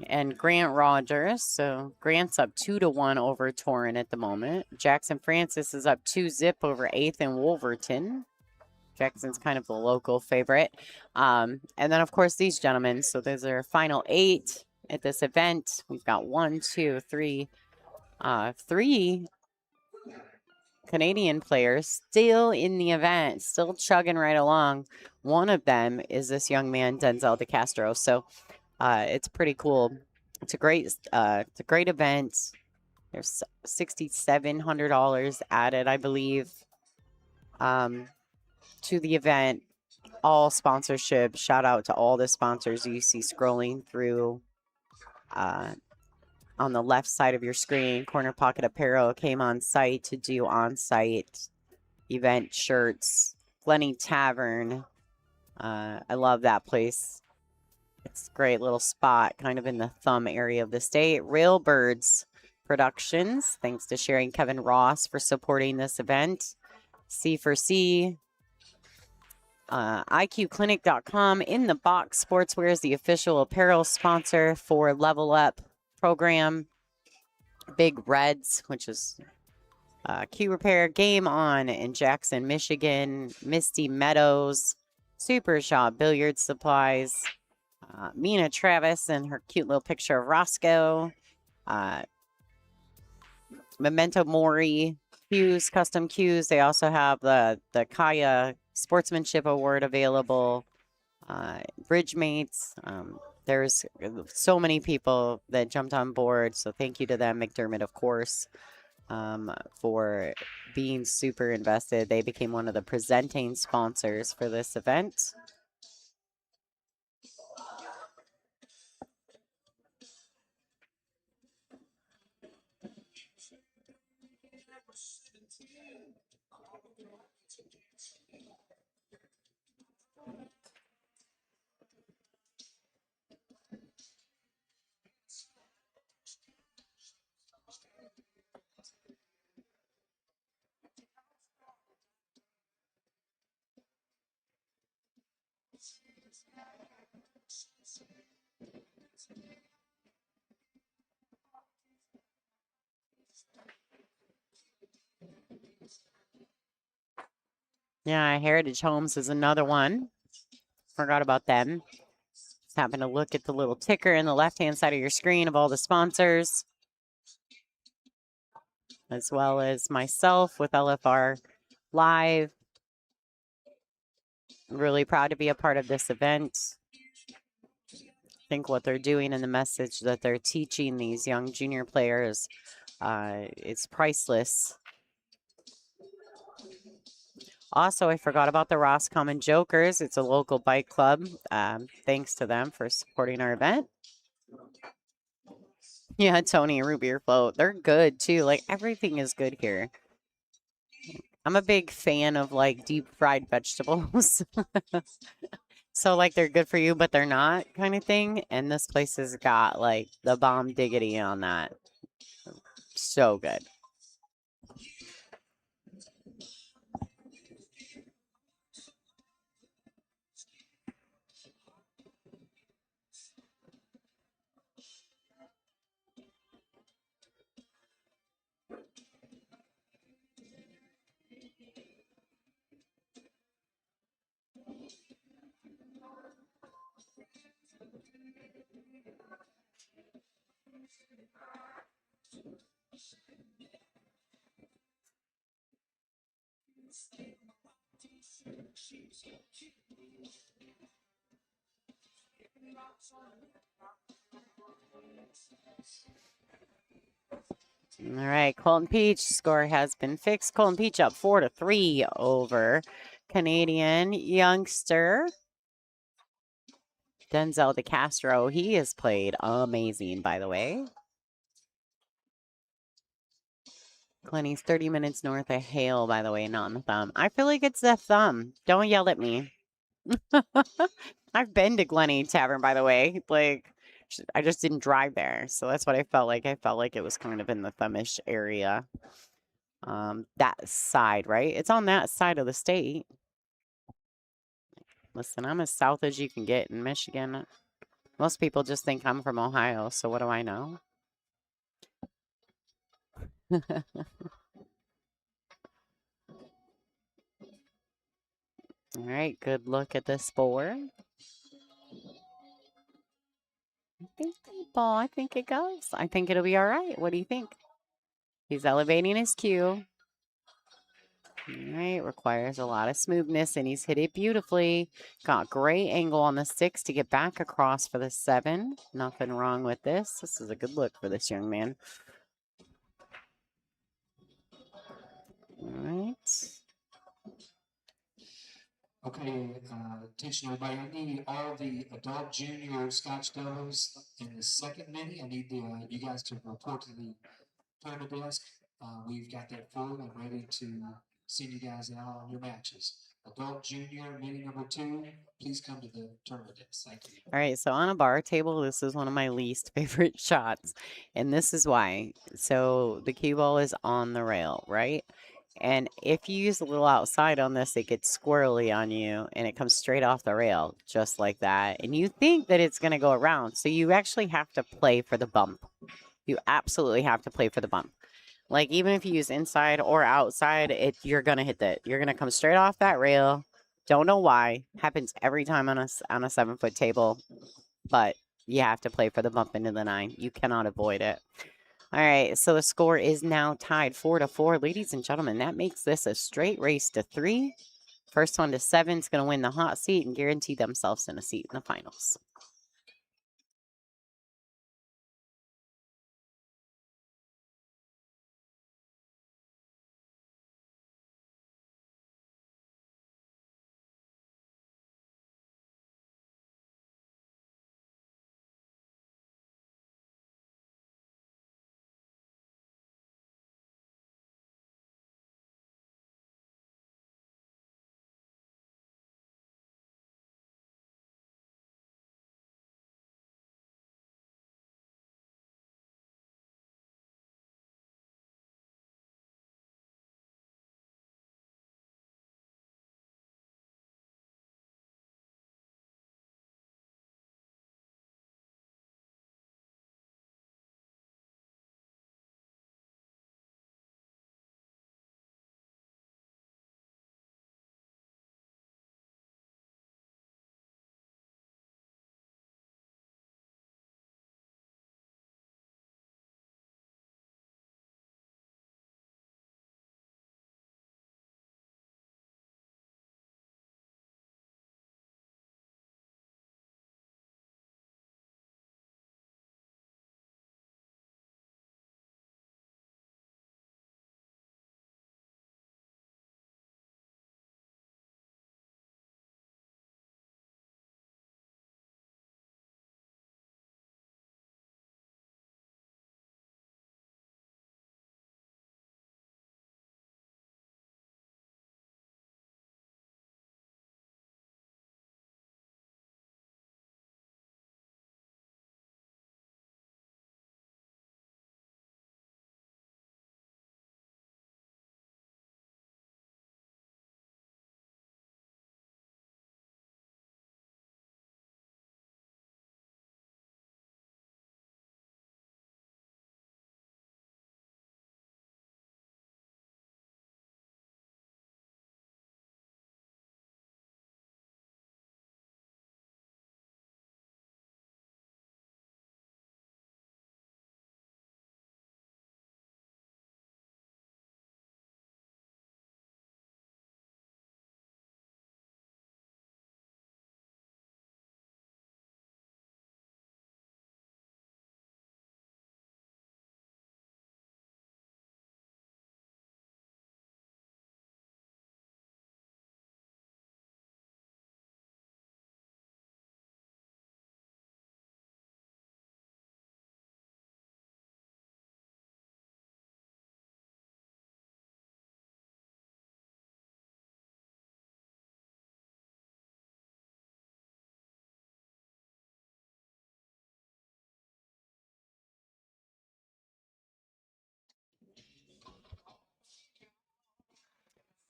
and Grant Rogers. So Grant's up 2-1 over Torrin at the moment. Jackson Francis is up 2-0 over 8th and Wolverton. Jackson's kind of the local favorite. And then, of course, these gentlemen. So those are final 8 at this event. We've got 3 Canadian players still in the event, still chugging right along. One of them is this young man, Denzel DeCastro. So it's pretty cool. It's a great event. There's $6,700 added, I believe, to the event. All sponsorship. Shout out to all the sponsors you see scrolling through on the left side of your screen. Corner Pocket Apparel came on site to do on-site event shirts. Glenny Tavern. I love that place. It's a great little spot, kind of in the thumb area of the state. Railbirds Productions. Thanks to Sherry and Kevin Ross for supporting this event. C4C. IQClinic.com. In the Box Sportswear is the official apparel sponsor for Level Up program. Big Reds, which is Q Repair. Game On in Jackson, Michigan. Misty Meadows. Super Shop Billiard Supplies. Mina Travis and her cute little picture of Roscoe. Memento Mori. Cues, custom cues. They also have the Kaya Sportsmanship Award available. Bridgemates. There's so many people that jumped on board, so thank you to them. McDermott, of course, for being super invested. They became one of the presenting sponsors for this event. Yeah, Heritage Homes is another one. Forgot about them. Just happen to look at the little ticker in the left-hand side of your screen of all the sponsors, as well as myself with LFR Live. Really proud to be a part of this event. I think what they're doing and the message that they're teaching these young junior players is priceless. Also, I forgot about the Roscommon Jokers. It's a local bike club. Thanks to them for supporting our event. Yeah, Tony and Root Beer Float. They're good, too. Like, everything is good here. I'm a big fan of, like, deep-fried vegetables. So, like, they're good for you, but they're not kind of thing. And this place has got, like, the bomb diggity on that. So good. All right, Colton Peach score has been fixed. Colton Peach up 4-3 over Canadian youngster Denzel DeCastro. He has played amazing, by the way. Glenny's 30 minutes north of Hale, by the way, not on the thumb. I feel like it's the thumb. Don't yell at me. I've been to Glenny Tavern, by the way. Like, I just didn't drive there. So that's what I felt like. I felt like it was kind of in the thumbish area. That side, right? It's on that side of the state. Listen, I'm as south as you can get in Michigan. Most people just think I'm from Ohio, so what do I know? All right, good look at this four. I think it goes. I think it'll be all right. What do you think? He's elevating his cue. All right, requires a lot of smoothness, and he's hit it beautifully. Got great angle on the 6 to get back across for the 7. Nothing wrong with this. This is a good look for this young man. All right. Okay, attention everybody. I need all the adult junior Scotch doubles in the second mini. I need you guys to report to the tournament desk. We've got that full and ready to send you guys out on your matches. Adult junior mini number 2, please come to the tournament desk. Thank you. All right, so on a bar table, this is one of my least favorite shots, and this is why. So the cue ball is on the rail, right? And if you use a little outside on this, it gets squirrely on you, and it comes straight off the rail, just like that. And you think that it's going to go around, so you actually have to play for the bump. You absolutely have to play for the bump. Like, even if you use inside or outside, you're going to hit that. You're going to come straight off that rail. Don't know why. Happens every time on a 7-foot table. But you have to play for the bump into the 9. You cannot avoid it. All right, so the score is now tied 4-4. Ladies and gentlemen, that makes this a straight race to 3. First one to 7 is going to win the hot seat and guarantee themselves in a seat in the finals.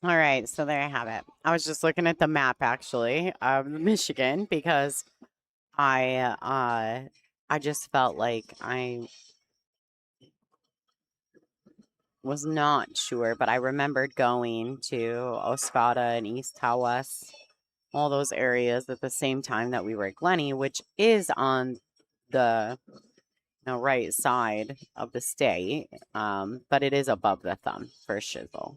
All right, so there I have it. I was just looking at the map actually of Michigan because I just felt like I was not sure, but I remembered going to Oscoda and East Tawas, all those areas at the same time that we were at Glenny, which is on the right side of the state, but it is above the thumb for shizzle.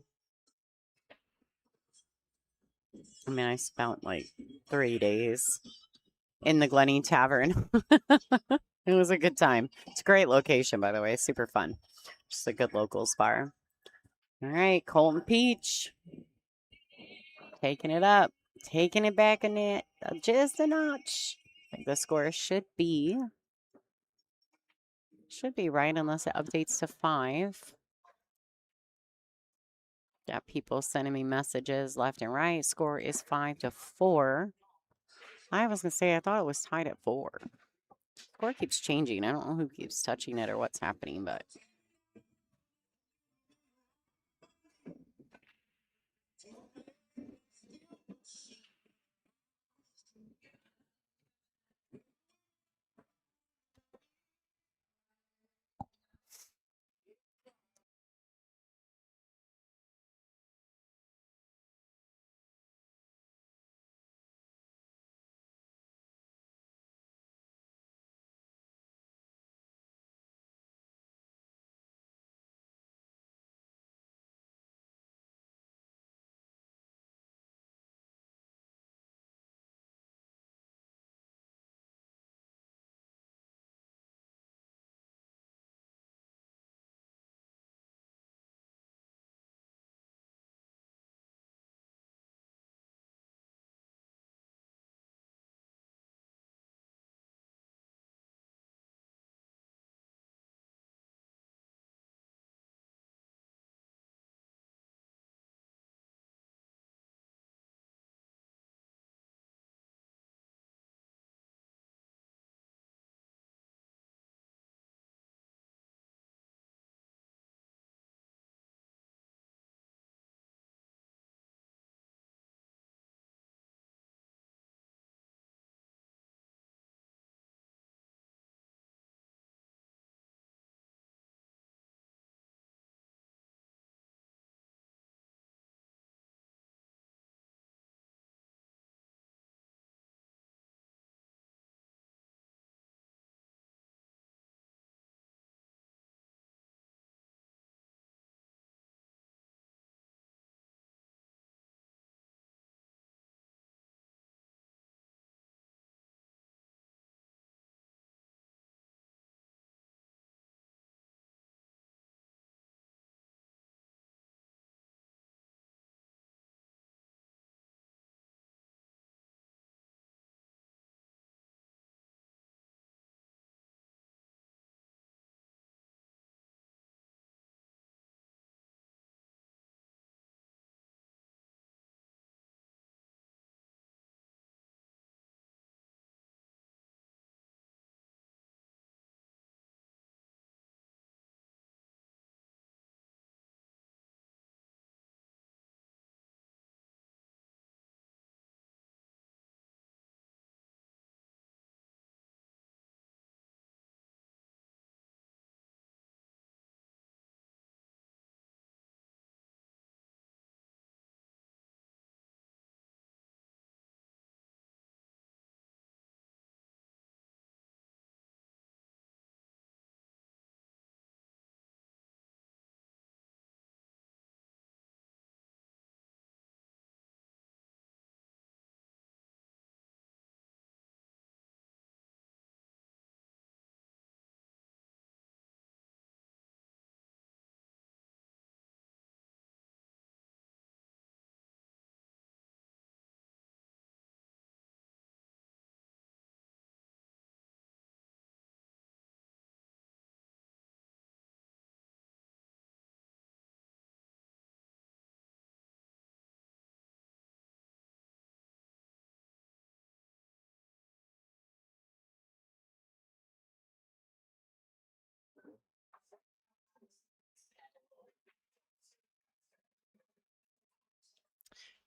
I mean, I spent like 3 days in the Glenny Tavern. It was a good time. It's a great location, by the way. Super fun. Just a good locals bar. All right, Colton Peach. Taking it up. Taking it back a net. Just a notch. I think the score should be right unless it updates to 5. Got people sending me messages left and right. Score is 5-4. I was going to say, I thought it was tied at 4. Score keeps changing. I don't know who keeps touching it or what's happening, but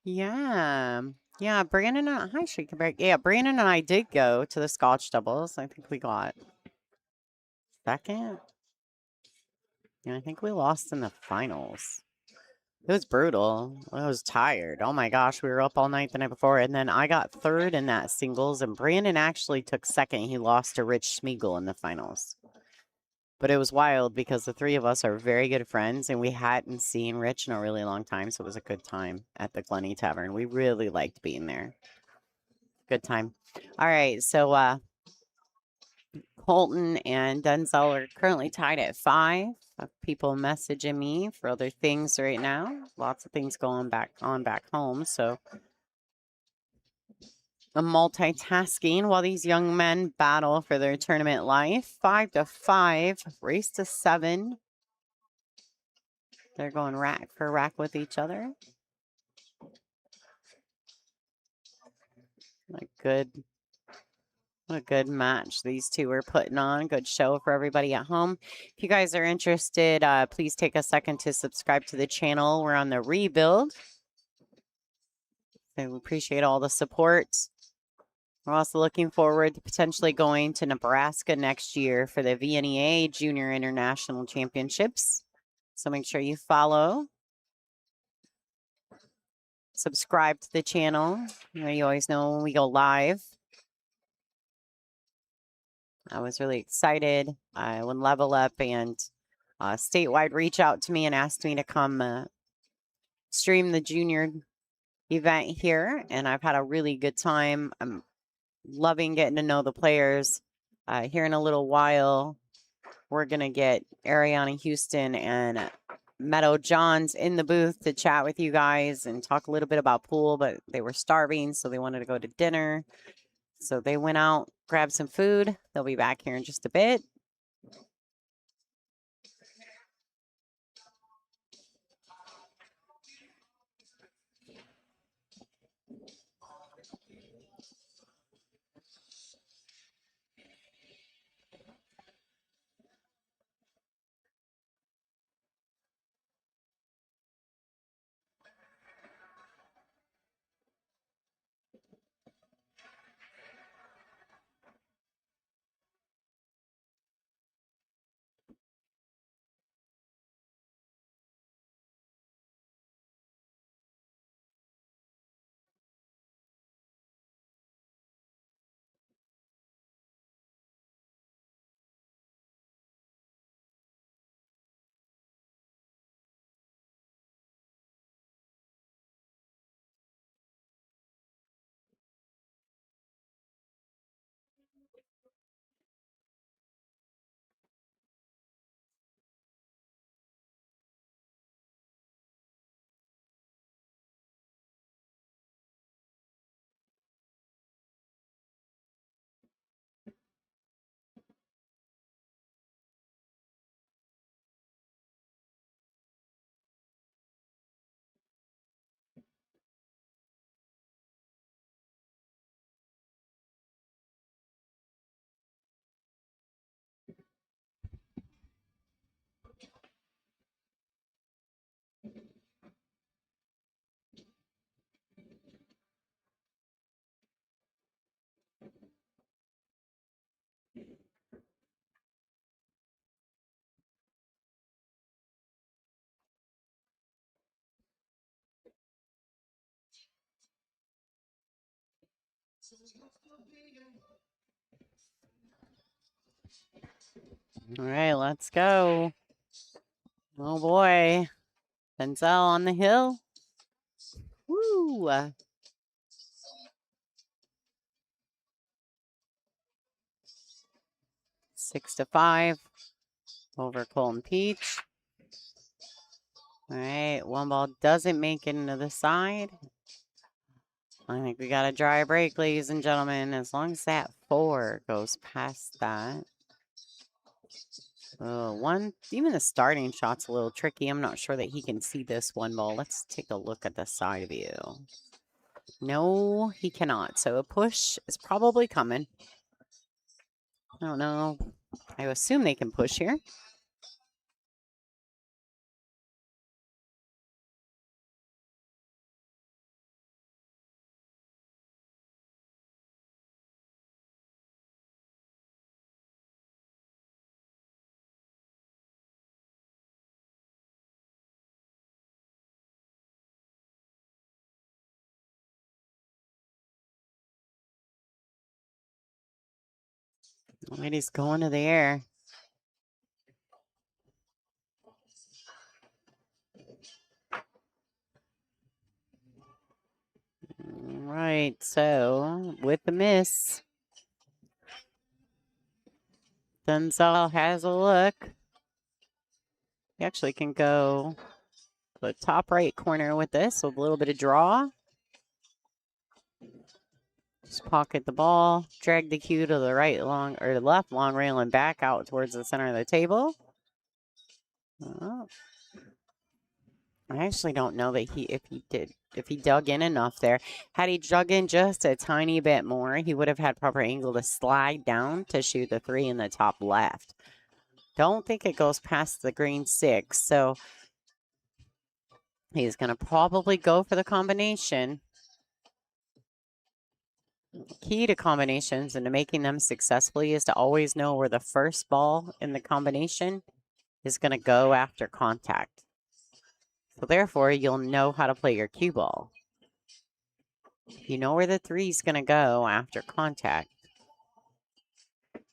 Yeah. Yeah, Brandon and hi, Shaky Break. Yeah, Brandon and I did go to the Scotch doubles. I think we got second. And I think we lost in the finals. It was brutal. I was tired. Oh my gosh, we were up all night the night before. And then I got third in that singles, and Brandon actually took second. He lost to Rich Schmiegel in the finals. But it was wild because the three of us are very good friends, and we hadn't seen Rich in a really long time, so it was a good time at the Glenny Tavern. We really liked being there. Good time. All right, so Colton and Denzel are currently tied at 5. People messaging me for other things right now. Lots of things going back home, so I'm multitasking while these young men battle for their tournament life. 5-5, race to 7. They're going rack for rack with each other. What a good match these two are putting on. Good show for everybody at home. If you guys are interested, please take a second to subscribe to the channel. We're on the rebuild. So we appreciate all the support. We're also looking forward to potentially going to Nebraska next year for the VNEA Junior International Championships. So make sure you follow. Subscribe to the channel. You always know when we go live. I was really excited when Level Up and Statewide reached out to me and asked me to come stream the junior event here, and I've had a really good time. I'm loving getting to know the players. Here in a little while, we're going to get Ariana Houston and Meadow Johns in the booth to chat with you guys and talk a little bit about pool, but they were starving, so they wanted to go to dinner. So they went out, grabbed some food. They'll be back here in just a bit. All right, let's go. Oh boy. Denzel on the hill. Woo. 6-5 over Colton Peach. All right, one ball doesn't make it into the side. I think we got a dry break, ladies and gentlemen. As long as that 4 goes past that. Even the starting shot's a little tricky. I'm not sure that he can see this one ball. Let's take a look at the side view. No, he cannot. So a push is probably coming. I don't know. I assume they can push here. Lady's going to the air. Right, so with the miss, Denzel has a look. He actually can go to the top right corner with this with a little bit of draw. Just pocket the ball, drag the cue to the right long or the left long rail and back out towards the center of the table. Oh. I actually don't know that if he dug in enough there. Had he dug in just a tiny bit more, he would have had proper angle to slide down to shoot the 3 in the top left. Don't think it goes past the green 6, so he's going to probably go for the combination. Key to combinations and to making them successfully is to always know where the first ball in the combination is going to go after contact. So therefore, you'll know how to play your cue ball. You know where the 3 is going to go after contact.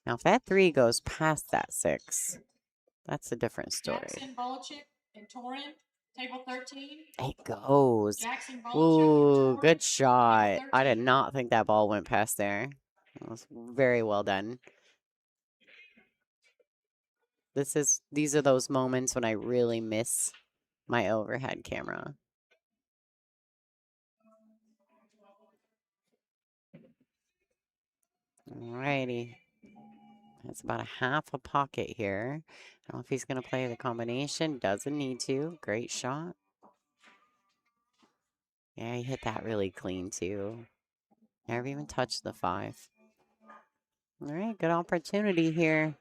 Now, if that 3 goes past that 6, that's a different story. Jackson, Bolichick, and Torin, table 13. It goes. Jackson, Bolichick, Ooh, and good Torin, shot. table I did 13. not think that ball went past there. It was very well done. These are those moments when I really miss my overhead camera. Alrighty. That's about a half a pocket here. I don't know if he's going to play the combination. Doesn't need to. Great shot. Yeah, he hit that really clean too. Never even touched the 5. All right, good opportunity here.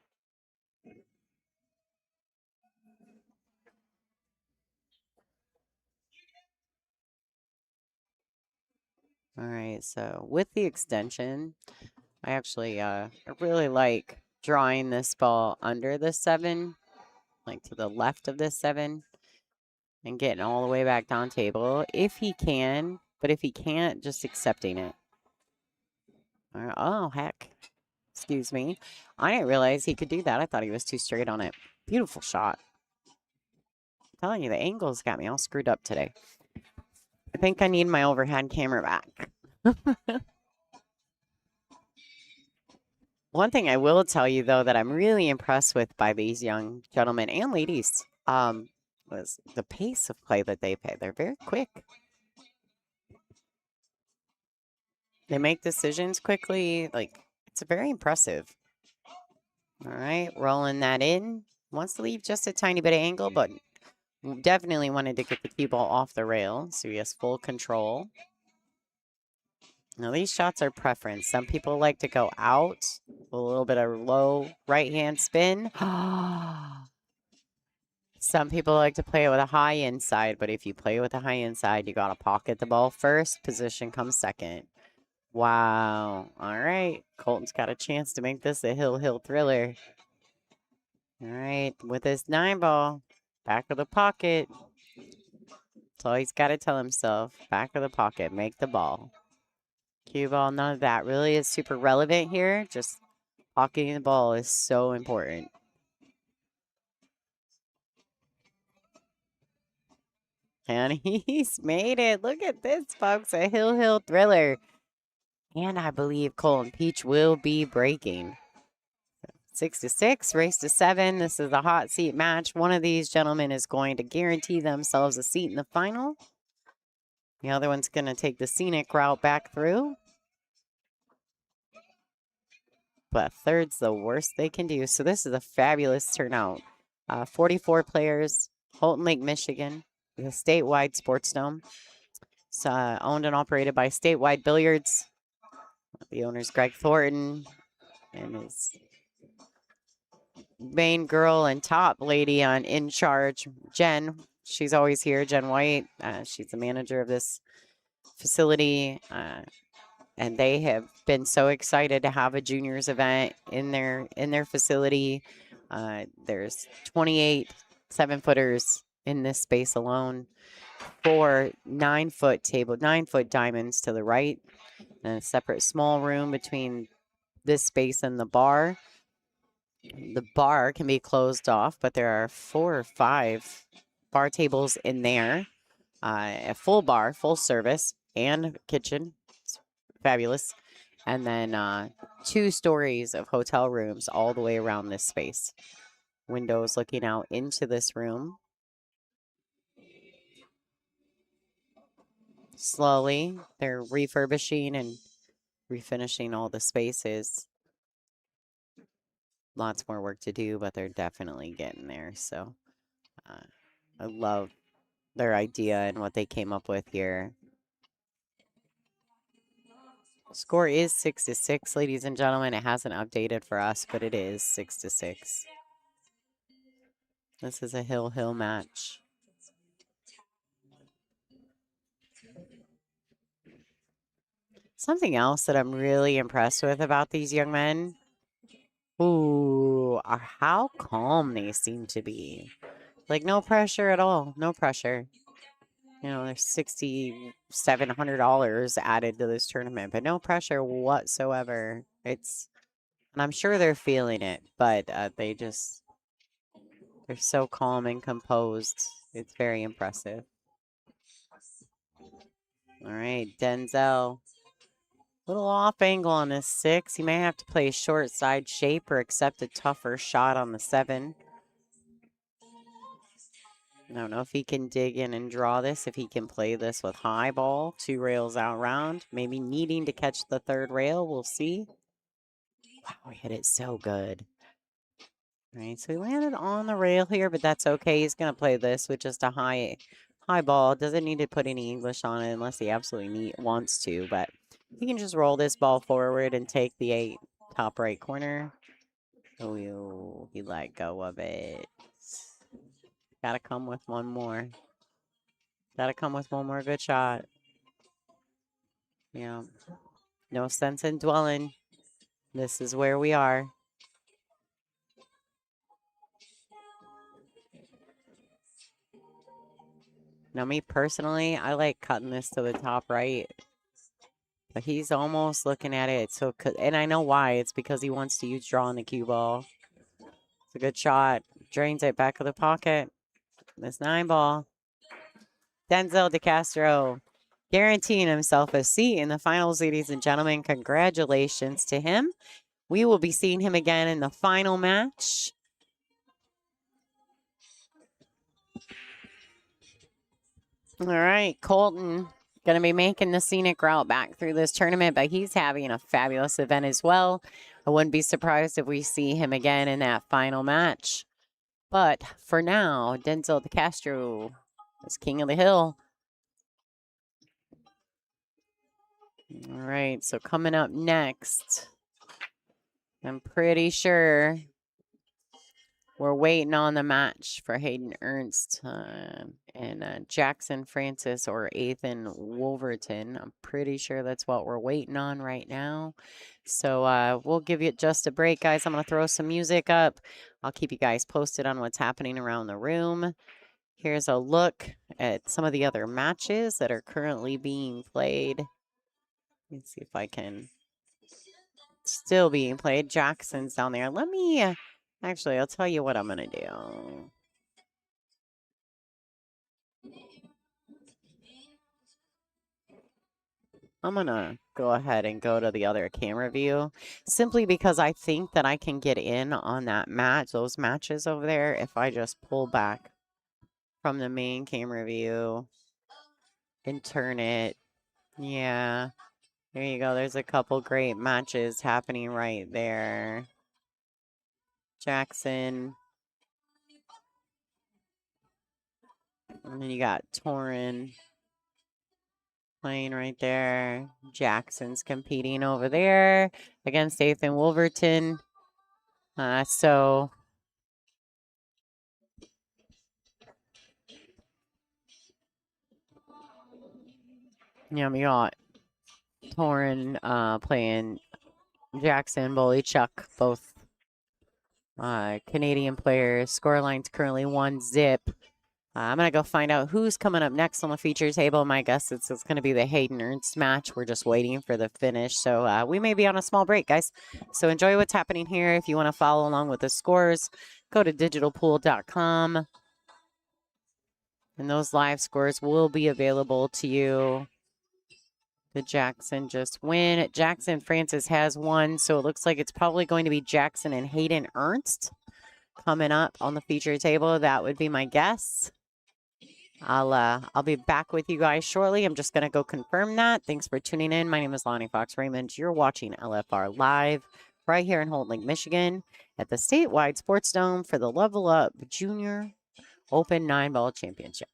All right, so with the extension, I actually I really like drawing this ball under the 7, like to the left of this 7, and getting all the way back down table if he can, but if he can't, just accepting it. Oh, heck. Excuse me. I didn't realize he could do that. I thought he was too straight on it. Beautiful shot. I'm telling you, the angles got me all screwed up today. I think I need my overhead camera back. One thing I will tell you, though, that I'm really impressed with by these young gentlemen and ladies was the pace of play that they play. They're very quick. They make decisions quickly. Like, it's very impressive. All right, rolling that in. Wants to leave just a tiny bit of angle, but definitely wanted to get the cue ball off the rail, so he has full control. Now, these shots are preference. Some people like to go out, a little bit of low right-hand spin. Some people like to play it with a high inside, but if you play with a high inside, you got to pocket the ball first. Position comes second. Wow. All right. Colton's got a chance to make this a hill thriller. All right. With his 9 ball, back of the pocket. That's all he's got to tell himself. Back of the pocket. Make the ball. Cue ball, none of that really is super relevant here. Just pocketing the ball is so important. And he's made it. Look at this, folks. A hill thriller. And I believe Colton Peach will be breaking. 6-6, race to 7. This is a hot seat match. One of these gentlemen is going to guarantee themselves a seat in the final. The other one's going to take the scenic route back through. But third's the worst they can do. So this is a fabulous turnout. 44 players, Houghton Lake, Michigan, the Statewide Sportsdome. It's owned and operated by Statewide Billiards. The owner's Greg Thornton and his main girl and top lady in charge, Jen. She's always here, Jen White. She's the manager of this facility. And they have been so excited to have a juniors event in their facility. There's 28 7-footers in this space alone. 4 9-foot diamonds to the right, and a separate small room between this space and the bar. The bar can be closed off, but there are 4 or 5 bar tables in there. A full bar, full service, and kitchen. It's fabulous. And then 2 stories of hotel rooms all the way around this space. Windows looking out into this room. Slowly, they're refurbishing and refinishing all the spaces. Lots more work to do, but they're definitely getting there. So I love their idea and what they came up with here. Score is 6-6, ladies and gentlemen. It hasn't updated for us, but it is 6-6. This is a hill match. Something else that I'm really impressed with about these young men, are how calm they seem to be. Like, no pressure at all. No pressure. You know, there's $6,700 added to this tournament, but no pressure whatsoever. And I'm sure they're feeling it, but they're so calm and composed. It's very impressive. All right, Denzel. Little off angle on this 6. He may have to play a short side shape or accept a tougher shot on the 7. I don't know if he can dig in and draw this, if he can play this with high ball, 2 rails out round, maybe needing to catch the 3rd rail. We'll see. Wow, he hit it so good. All right, so he landed on the rail here, but that's okay. He's going to play this with just a high ball. Doesn't need to put any English on it unless he absolutely wants to, but he can just roll this ball forward and take the 8 top right corner. Oh, he let go of it. Gotta come with one more. Gotta come with one more good shot. Yeah. No sense in dwelling. This is where we are. Now, me personally, I like cutting this to the top right. But he's almost looking at it. So, and I know why. It's because he wants to use drawing the cue ball. It's a good shot. Drains it back of the pocket. This 9 ball. Denzel DeCastro guaranteeing himself a seat in the finals, ladies and gentlemen. Congratulations to him. We will be seeing him again in the final match. All right, Colton going to be making the scenic route back through this tournament, but he's having a fabulous event as well. I wouldn't be surprised if we see him again in that final match. But for now, Denzel DeCastro is king of the hill. All right, so coming up next, I'm pretty sure we're waiting on the match for Hayden Ernst and Jackson Francis or Ethan Wolverton. I'm pretty sure that's what we're waiting on right now. So we'll give you just a break, guys. I'm going to throw some music up. I'll keep you guys posted on what's happening around the room. Here's a look at some of the other matches that are currently being played. Let's see if I can. Still being played. Jackson's down there. Let me, actually, I'll tell you what I'm going to do. I'm going to go ahead and go to the other camera view simply because I think that I can get in on that match, those matches over there, if I just pull back from the main camera view and turn it. Yeah. There you go. There's a couple great matches happening right there. Jackson. And then you got Torin playing right there. Jackson's competing over there against Ethan Wolverton. So yeah, we got Torin playing Jackson, Bolychuk, both Canadian players. Scoreline's currently 1-0 I'm going to go find out who's coming up next on the feature table. My guess it's going to be the Hayden Ernst match. We're just waiting for the finish. So we may be on a small break, guys. So enjoy what's happening here. If you want to follow along with the scores, go to digitalpool.com. And those live scores will be available to you. The Jackson just win. Jackson Francis has won. So it looks like it's probably going to be Jackson and Hayden Ernst coming up on the feature table. That would be my guess. I'll be back with you guys shortly. I'm just going to go confirm that. Thanks for tuning in. My name is Lonnie Fox Raymond. You're watching LFR Live right here in Houghton Lake, Michigan at the Statewide Sportsdome for the Level Up Junior Open 9-Ball Championship.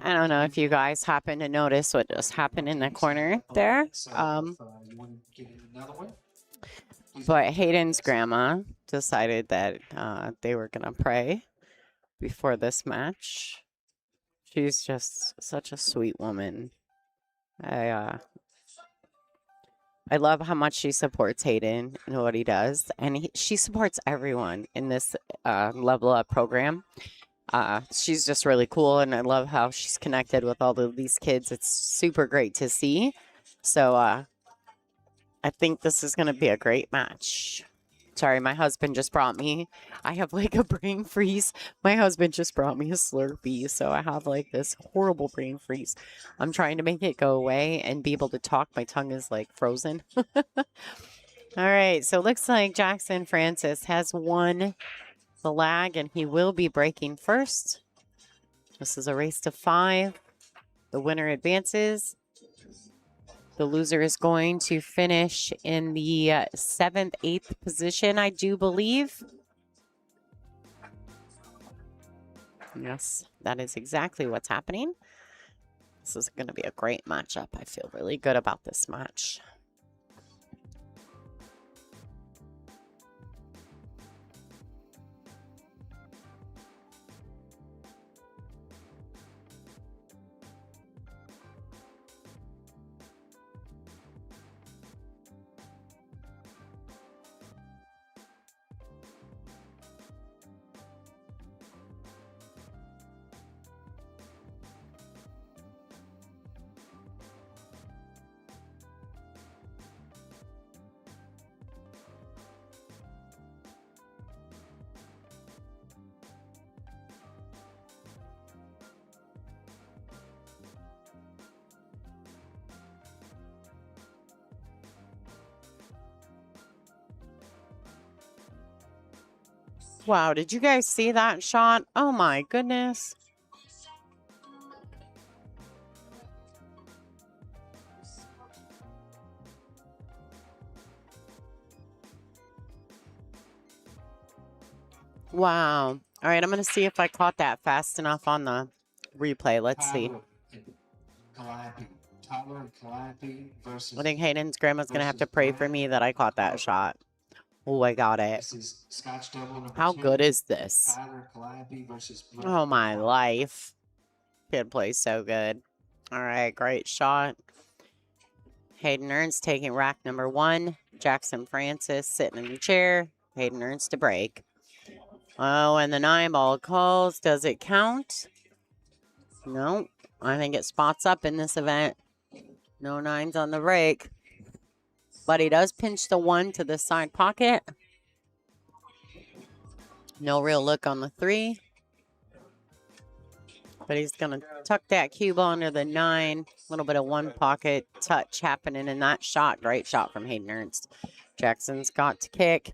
I don't know if you guys happen to notice what just happened in the corner there. But Hayden's grandma decided that they were going to pray before this match. She's just such a sweet woman. I love how much she supports Hayden and what he does. And she supports everyone in this Level Up program. She's just really cool, and I love how she's connected with all of these kids. It's super great to see. So I think this is going to be a great match. Sorry, my husband just brought me, I have like a brain freeze. My husband just brought me a Slurpee, so I have like this horrible brain freeze. I'm trying to make it go away and be able to talk. My tongue is like frozen. All right, so it looks like Jackson Francis has won the lag, and he will be breaking first. This is a race to 5. The winner advances. The loser is going to finish in the 7th, 8th position, I do believe. Yes, that is exactly what's happening. This is going to be a great matchup. I feel really good about this match. Wow, did you guys see that shot? Oh my goodness. Wow. All right, I'm going to see if I caught that fast enough on the replay. Let's see. Tyler and Calliope versus. I think Hayden's grandma's going to have to pray for me that I caught that shot. Oh, I got it. This is Scotch double number How 2. good is this? Tyler Calliope versus. Oh my life. Kid plays so good. All right, great shot. Hayden Ernst taking rack number 1. Jackson Francis sitting in the chair. Hayden Ernst to break. Oh, and the 9-ball calls. Does it count? No. I think it spots up in this event. No 9s on the break. But he does pinch the 1 to the side pocket. No real look on the 3. But he's going to tuck that cue ball under the 9. A little bit of one pocket touch happening in that shot. Great shot from Hayden Ernst. Jackson's got to kick.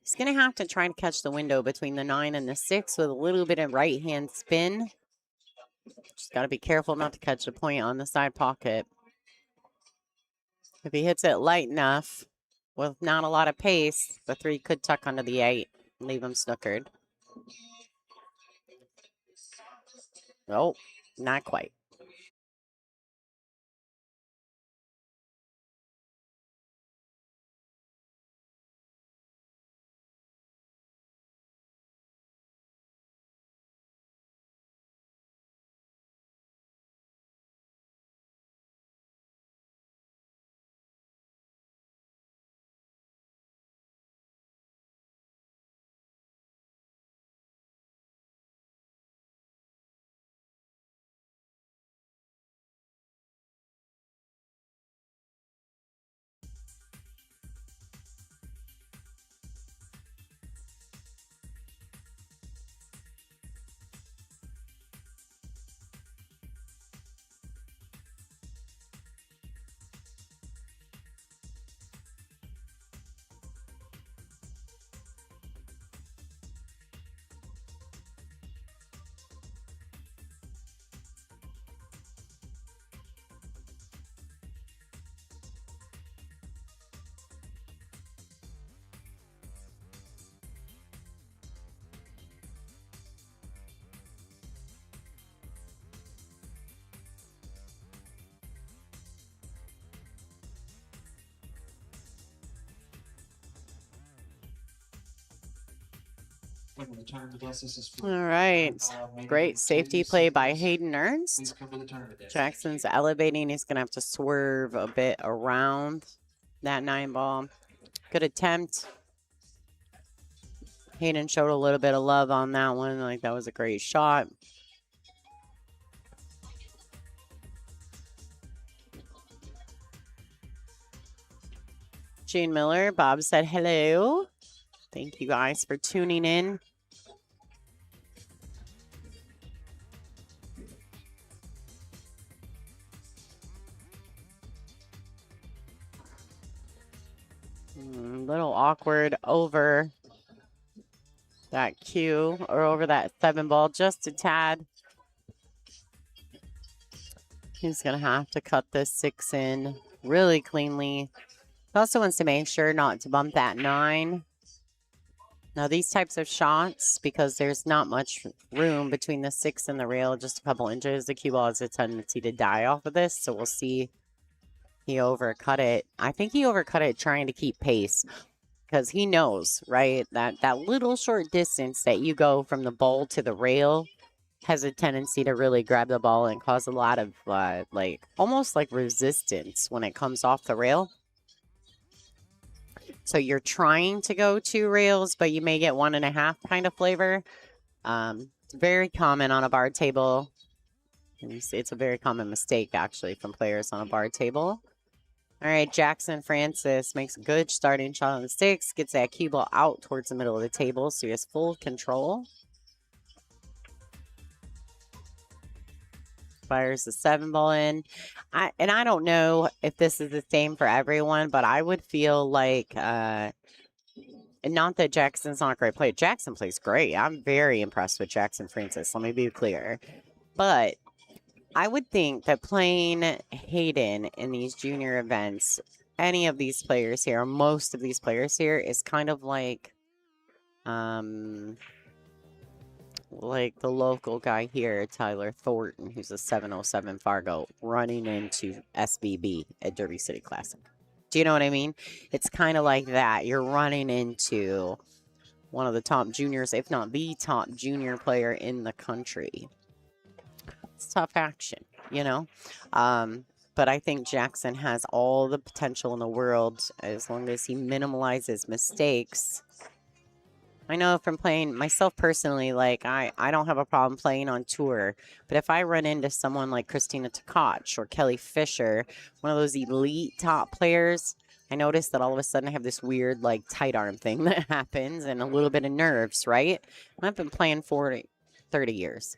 He's going to have to try and catch the window between the 9 and the 6 with a little bit of right-hand spin. Just got to be careful not to catch the point on the side pocket. If he hits it light enough with not a lot of pace, the 3 could tuck under the 8 and leave him snookered. Oh, not quite. All right. Great safety play by Hayden Ernst. Jackson's elevating. He's going to have to swerve a bit around that 9-ball. Good attempt. Hayden showed a little bit of love on that one. Like, that was a great shot. Gene Miller, Bob said hello. Thank you guys for tuning in. A little awkward over that cue or over that 7-ball just a tad. He's going to have to cut this 6 in really cleanly. He also wants to make sure not to bump that 9. Now these types of shots, because there's not much room between the 6 and the rail, just a couple inches, the cue ball has a tendency to die off of this. So we'll see. He overcut it. I think he overcut it trying to keep pace because he knows, right, that that little short distance that you go from the ball to the rail has a tendency to really grab the ball and cause a lot of like almost like resistance when it comes off the rail. So you're trying to go 2 rails, but you may get 1.5 kind of flavor. It's very common on a bar table. It's a very common mistake, actually, from players on a bar table. All right, Jackson Francis makes a good starting shot on the sticks, gets that cue ball out towards the middle of the table, so he has full control. Fires the 7 ball in. I don't know if this is the same for everyone, but I would feel like, and not that Jackson's not a great player. Jackson plays great. I'm very impressed with Jackson Francis. Let me be clear. But I would think that playing Hayden in these junior events, any of these players here, or most of these players here, is kind of like the local guy here, Tyler Thornton, who's a 707 Fargo, running into SBB at Derby City Classic. Do you know what I mean? It's kind of like that. You're running into one of the top juniors, if not the top junior player in the country. It's tough action, you know? But I think Jackson has all the potential in the world as long as he minimalizes mistakes. I know from playing myself personally, like I don't have a problem playing on tour, but if I run into someone like Christina Tkach or Kelly Fisher, one of those elite top players, I notice that all of a sudden I have this weird like tight arm thing that happens and a little bit of nerves, right? I've been playing for 30 years.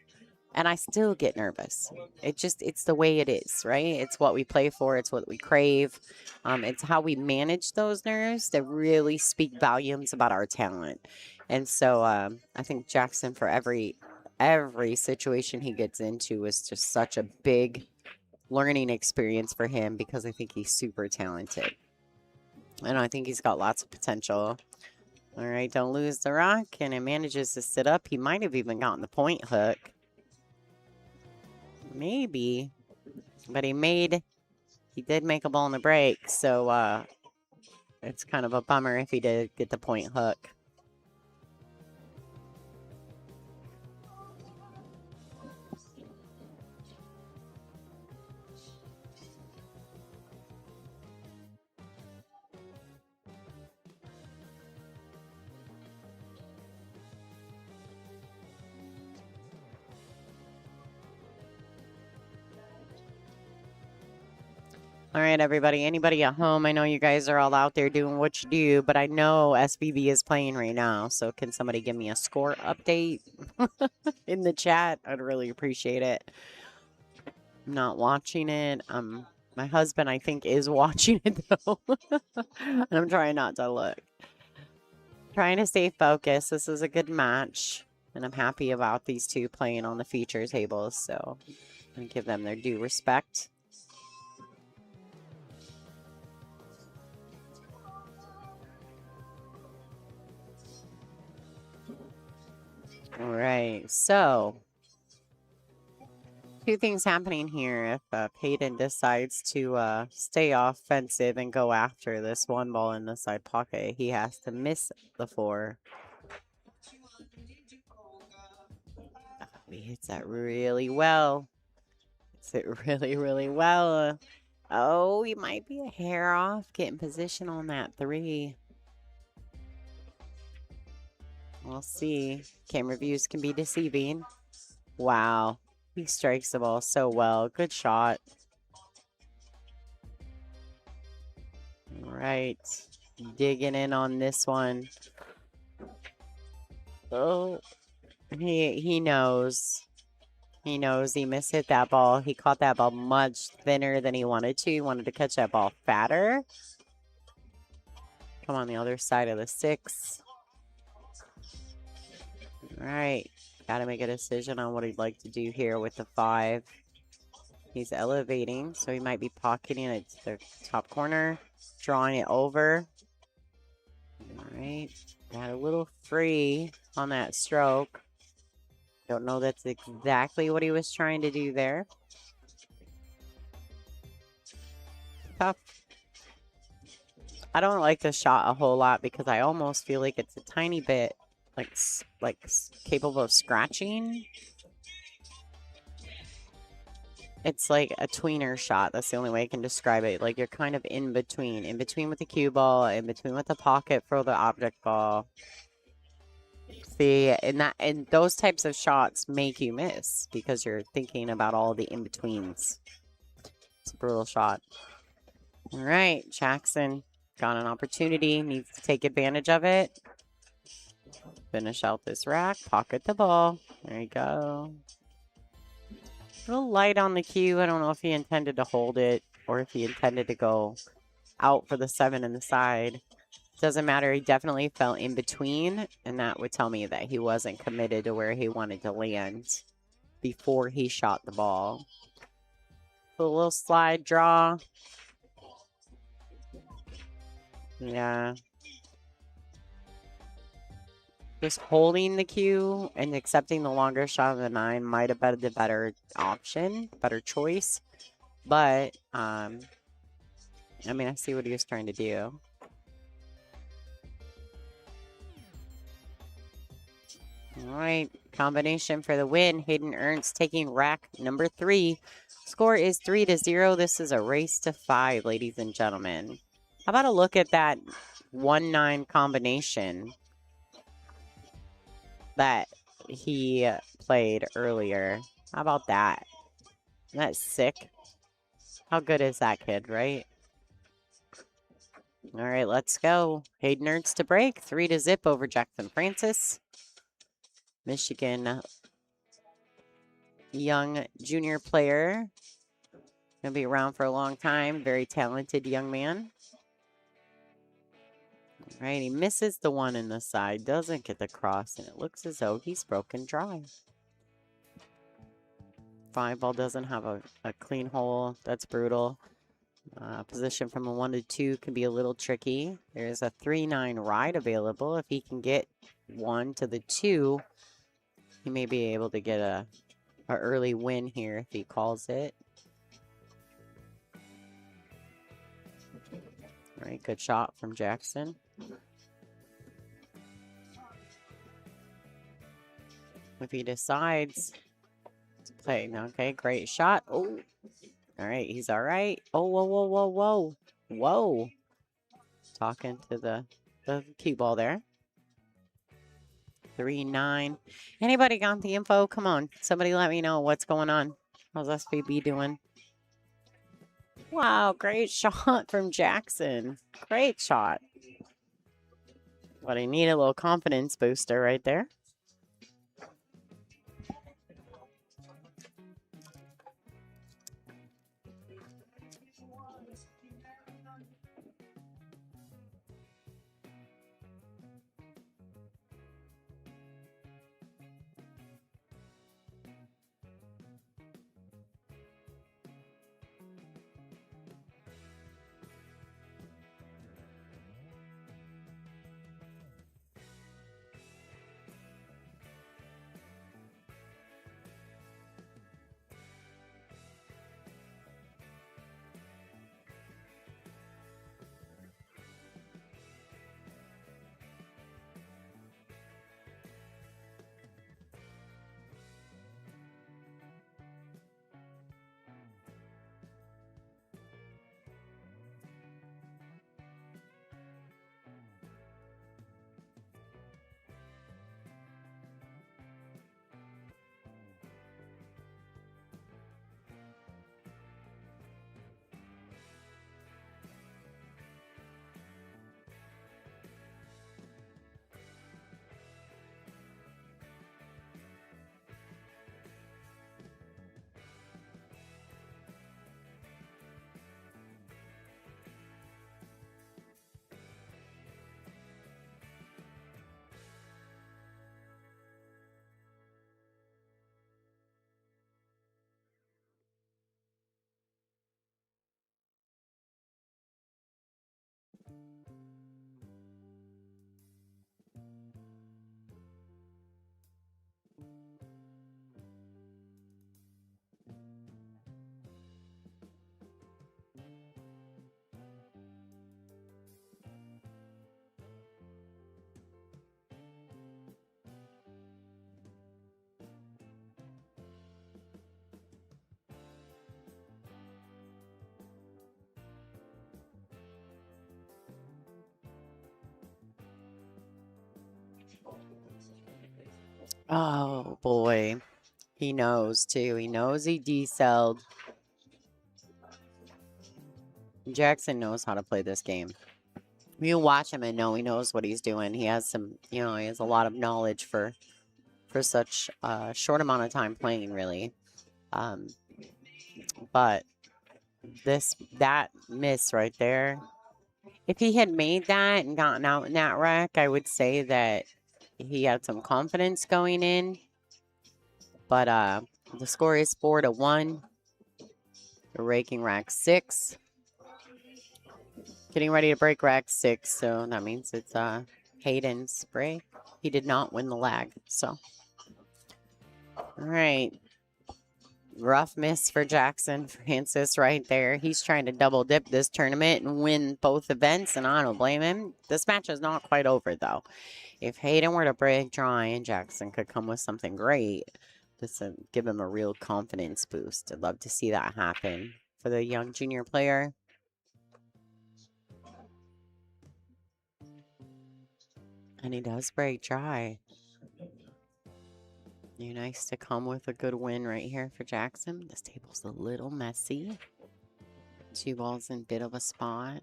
And I still get nervous. It's the way it is, right? It's what we play for. It's what we crave. It's how we manage those nerves that really speak volumes about our talent. And so I think Jackson, for every situation he gets into, is just such a big learning experience for him because I think he's super talented. And I think he's got lots of potential. All right, don't lose the rock. And it manages to sit up. He might have even gotten the point hook. Maybe, but he did make a ball in the break, so it's kind of a bummer if he did get the point hook. All right, everybody. Anybody at home? I know you guys are all out there doing what you do, but I know SBB is playing right now. So can somebody give me a score update in the chat? I'd really appreciate it. I'm not watching it. My husband, I think, is watching it, though. And I'm trying not to look. Trying to stay focused. This is a good match. And I'm happy about these two playing on the feature tables. So I'm going to give them their due respect. All right, so 2 things happening here. If Hayden decides to stay offensive and go after this 1 ball in the side pocket, he has to miss the 4. Oh, he hits that really well. Hits it really, really well. Oh, he might be a hair off. Getting position on that 3. We'll see. Camera views can be deceiving. Wow. He strikes the ball so well. Good shot. All right. Digging in on this one. Oh. He knows. He knows he mishit that ball. He caught that ball much thinner than he wanted to. He wanted to catch that ball fatter. Come on the other side of the 6. All right. Got to make a decision on what he'd like to do here with the 5. He's elevating, so he might be pocketing it to the top corner, drawing it over. All right. Got a little free on that stroke. Don't know that's exactly what he was trying to do there. Tough. I don't like this shot a whole lot because I almost feel like it's a tiny bit like capable of scratching. It's like a tweener shot. That's the only way I can describe it. Like you're kind of in between with the cue ball, in between with the pocket for the object ball. See, and those types of shots make you miss because you're thinking about all the in-betweens. It's a brutal shot. All right, Jackson got an opportunity, needs to take advantage of it. Finish out this rack, pocket the ball. There you go. A little light on the cue. I don't know if he intended to hold it or if he intended to go out for the 7 in the side. Doesn't matter. He definitely fell in between, and that would tell me that he wasn't committed to where he wanted to land before he shot the ball. Put a little slide draw. Yeah. Just holding the cue and accepting the longer shot of the 9 might have been the better option, better choice. But, I mean, I see what he was trying to do. All right, combination for the win. Hayden Ernst taking rack number 3. Score is 3-0. This is a race to 5, ladies and gentlemen. How about a look at that 1-9 combination that he played earlier? How about that? Isn't that sick? How good is that kid, right? All right, let's go. Hayden Ernst to break. 3-0 over Jackson Francis. Michigan young junior player. Gonna be around for a long time. Very talented young man. All right, he misses the 1 in the side. Doesn't get the cross, and it looks as though he's broken dry. 5 ball doesn't have a clean hole. That's brutal. Position from a 1 to 2 can be a little tricky. There's a 3-9 ride available. If he can get 1 to the 2, he may be able to get a early win here if he calls it. All right, good shot from Jackson. If he decides to play, okay, great shot. Oh, all right, he's all right. Oh, whoa, whoa, whoa, whoa, whoa. Talking to the cue ball there. 3-9. Anybody got the info? Come on, somebody let me know what's going on. How's SVB doing? Wow, great shot from Jackson. Great shot. But I need a little confidence booster right there. Oh, boy. He knows, too. He knows he decelled. Jackson knows how to play this game. You watch him and know he knows what he's doing. He has some, he has a lot of knowledge for such a short amount of time playing, really. But that miss right there, if he had made that and gotten out in that rack, I would say that he had some confidence going in. But the score is 4-1. We're raking rack 6. Getting ready to break rack 6, so that means it's Hayden's break. He did not win the lag, so. All right. Rough miss for Jackson Francis right there. He's trying to double dip this tournament and win both events, and I don't blame him. This match is not quite over, though. If Hayden were to break dry and Jackson could come with something great, just to give him a real confidence boost. I'd love to see that happen for the young junior player. And he does break dry. Nice to come with a good win right here for Jackson. This table's a little messy. 2 balls in a bit of a spot.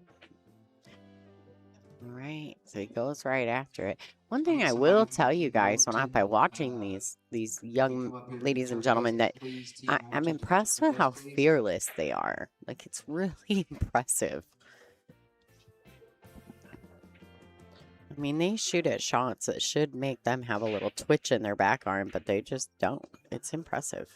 All right, so he goes right after it. One thing I will tell you guys by watching these young ladies and gentlemen, that I'm impressed with how fearless they are. Like, it's really impressive. I mean, they shoot at shots that should make them have a little twitch in their back arm, but they just don't. It's impressive.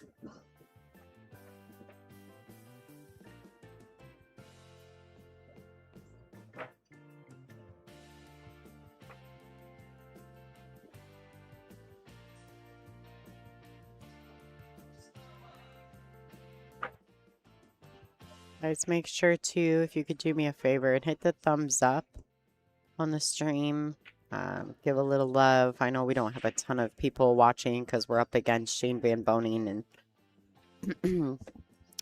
Guys, make sure to, if you could do me a favor and hit the thumbs up on the stream. Give a little love. I know we don't have a ton of people watching because we're up against Shane Van Boning and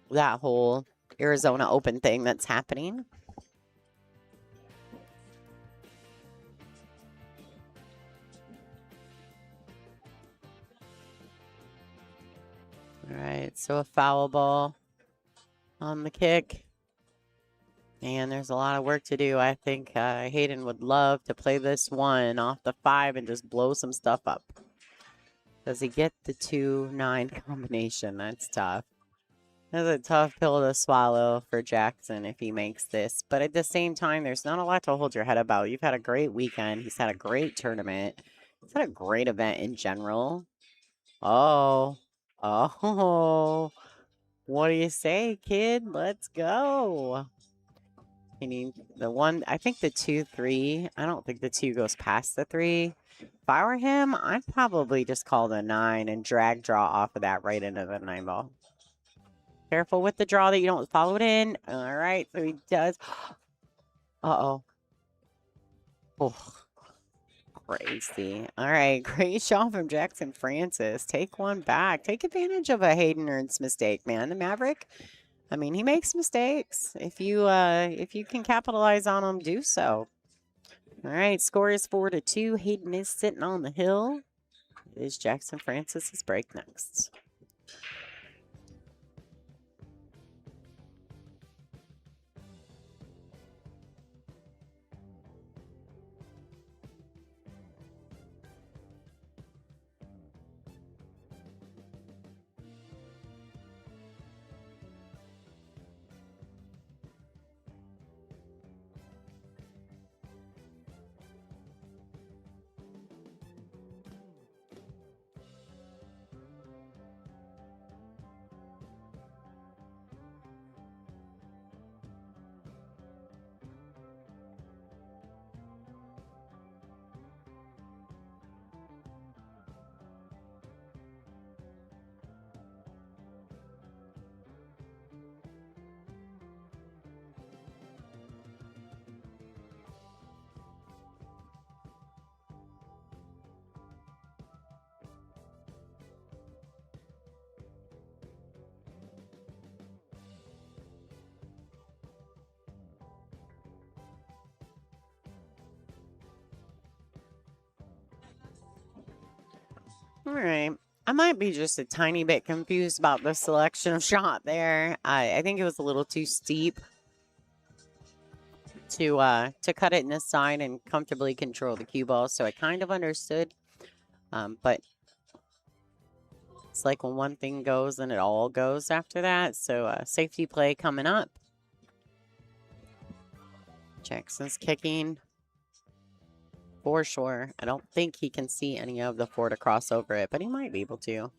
that whole Arizona Open thing that's happening. All right, so a foul ball on the kick. And there's a lot of work to do. I think Hayden would love to play this one off the 5 and just blow some stuff up. Does he get the 2-9 combination? That's tough. That's a tough pill to swallow for Jackson if he makes this. But at the same time, there's not a lot to hold your head about. You've had a great weekend. He's had a great tournament. He's had a great event in general. Oh. Oh. What do you say, kid? Let's go. I mean, I think the 2-3, I don't think the 2 goes past the 3. If I were him, I'd probably just call the 9 and drag draw off of that right into the 9 ball. Careful with the draw that you don't follow it in. All right, so he does. Uh-oh. Oh, crazy. All right, great shot from Jackson Francis. Take one back. Take advantage of a Hayden Ernst mistake, man. The Maverick, I mean, he makes mistakes. If you can capitalize on them, do so. All right, score is 4-2. Hayden is sitting on the hill. It is Jackson Francis's break next. All right. I might be just a tiny bit confused about the selection of shot there. I think it was a little too steep to cut it in the side and comfortably control the cue ball. So I kind of understood. But it's like when one thing goes, and it all goes after that. So safety play coming up. Jackson's kicking for sure. I don't think he can see any of the four to cross over it, but he might be able to.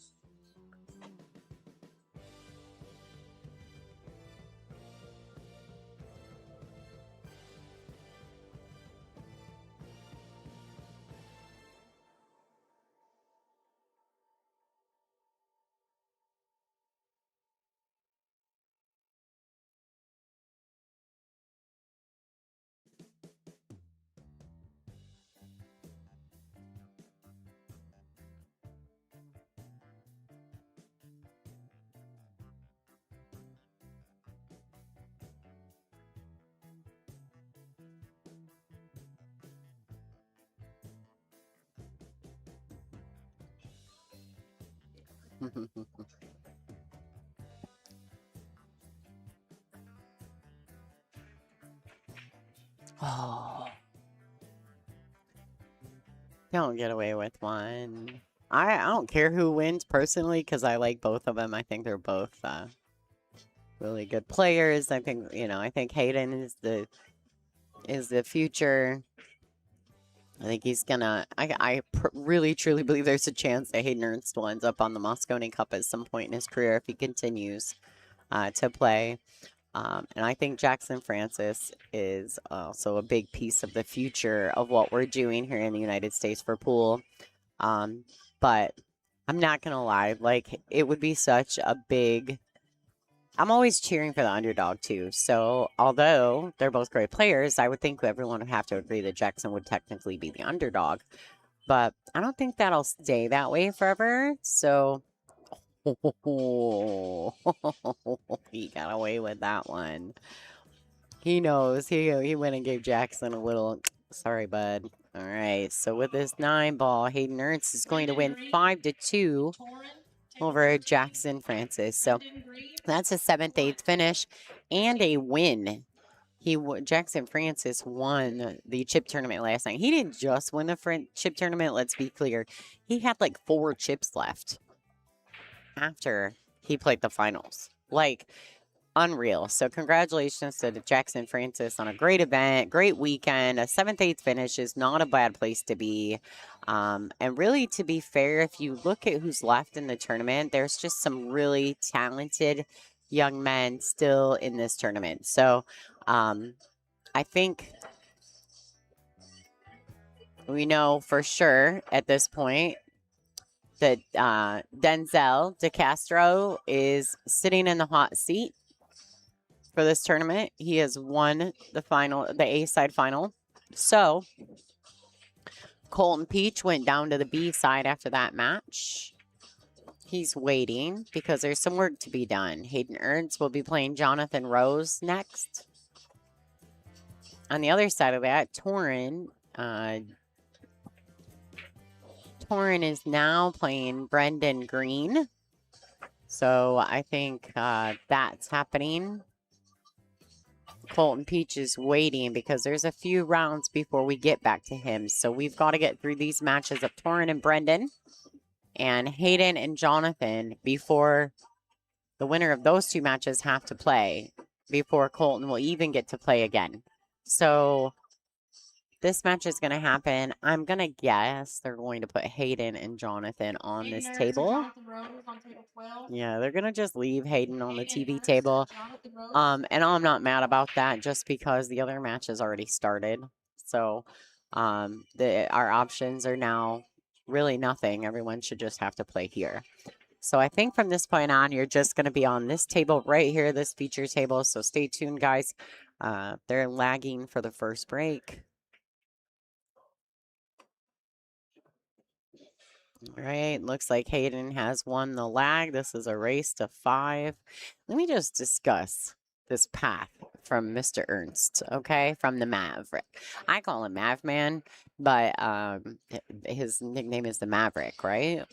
Oh. Don't get away with one. I don't care who wins personally because I like both of them. I think they're both really good players. I think, I think Houghton is the future. I think he's gonna. I really truly believe there's a chance that Hayden Ernst will end up on the Moscone Cup at some point in his career if he continues to play. And I think Jackson Francis is also a big piece of the future of what we're doing here in the United States for pool. But I'm not gonna lie, like it would be such a big. I'm always cheering for the underdog too. So although they're both great players, I would think everyone would have to agree that Jackson would technically be the underdog. But I don't think that'll stay that way forever. So he got away with that one. He knows. He went and gave Jackson a little, sorry, bud. All right. So with this 9 ball, Hayden Ernst is going to win 5-2 over Jackson Francis. So that's a 7th-8th finish and a win. Jackson Francis won the chip tournament last night. He didn't just win the chip tournament. Let's be clear. He had like 4 chips left after he played the finals. Like, unreal. So congratulations to Jackson Francis on a great event, great weekend. A 7th-8th finish is not a bad place to be. And really, to be fair, if you look at who's left in the tournament, there's just some really talented young men still in this tournament. So I think we know for sure at this point that Denzel DeCastro is sitting in the hot seat for this tournament. He has won the A-side final. So Colton Peach went down to the B side after that match. He's waiting because there's some work to be done. Hayden Ernst will be playing Jonathan Rose next. On the other side of that, Torrin is now playing Brendan Green. So I think that's happening. Colton Peach is waiting because there's a few rounds before we get back to him. So we've got to get through these matches of Torrin and Brendan and Hayden and Jonathan before the winner of those 2 matches have to play, before Colton will even get to play again. So this match is going to happen. I'm going to guess they're going to put Hayden and Jonathan on this table. Yeah, they're going to just leave Hayden on the TV table. And I'm not mad about that just because the other match has already started. So our options are now really nothing. Everyone should just have to play here. So I think from this point on, you're just going to be on this table right here, this feature table. So stay tuned, guys. They're lagging for the first break. All right, looks like Hayden has won the lag. This is a race to 5. Let me just discuss this path from Mr. Ernst, okay, from the Maverick. I call him Mavman, but his nickname is the Maverick, right?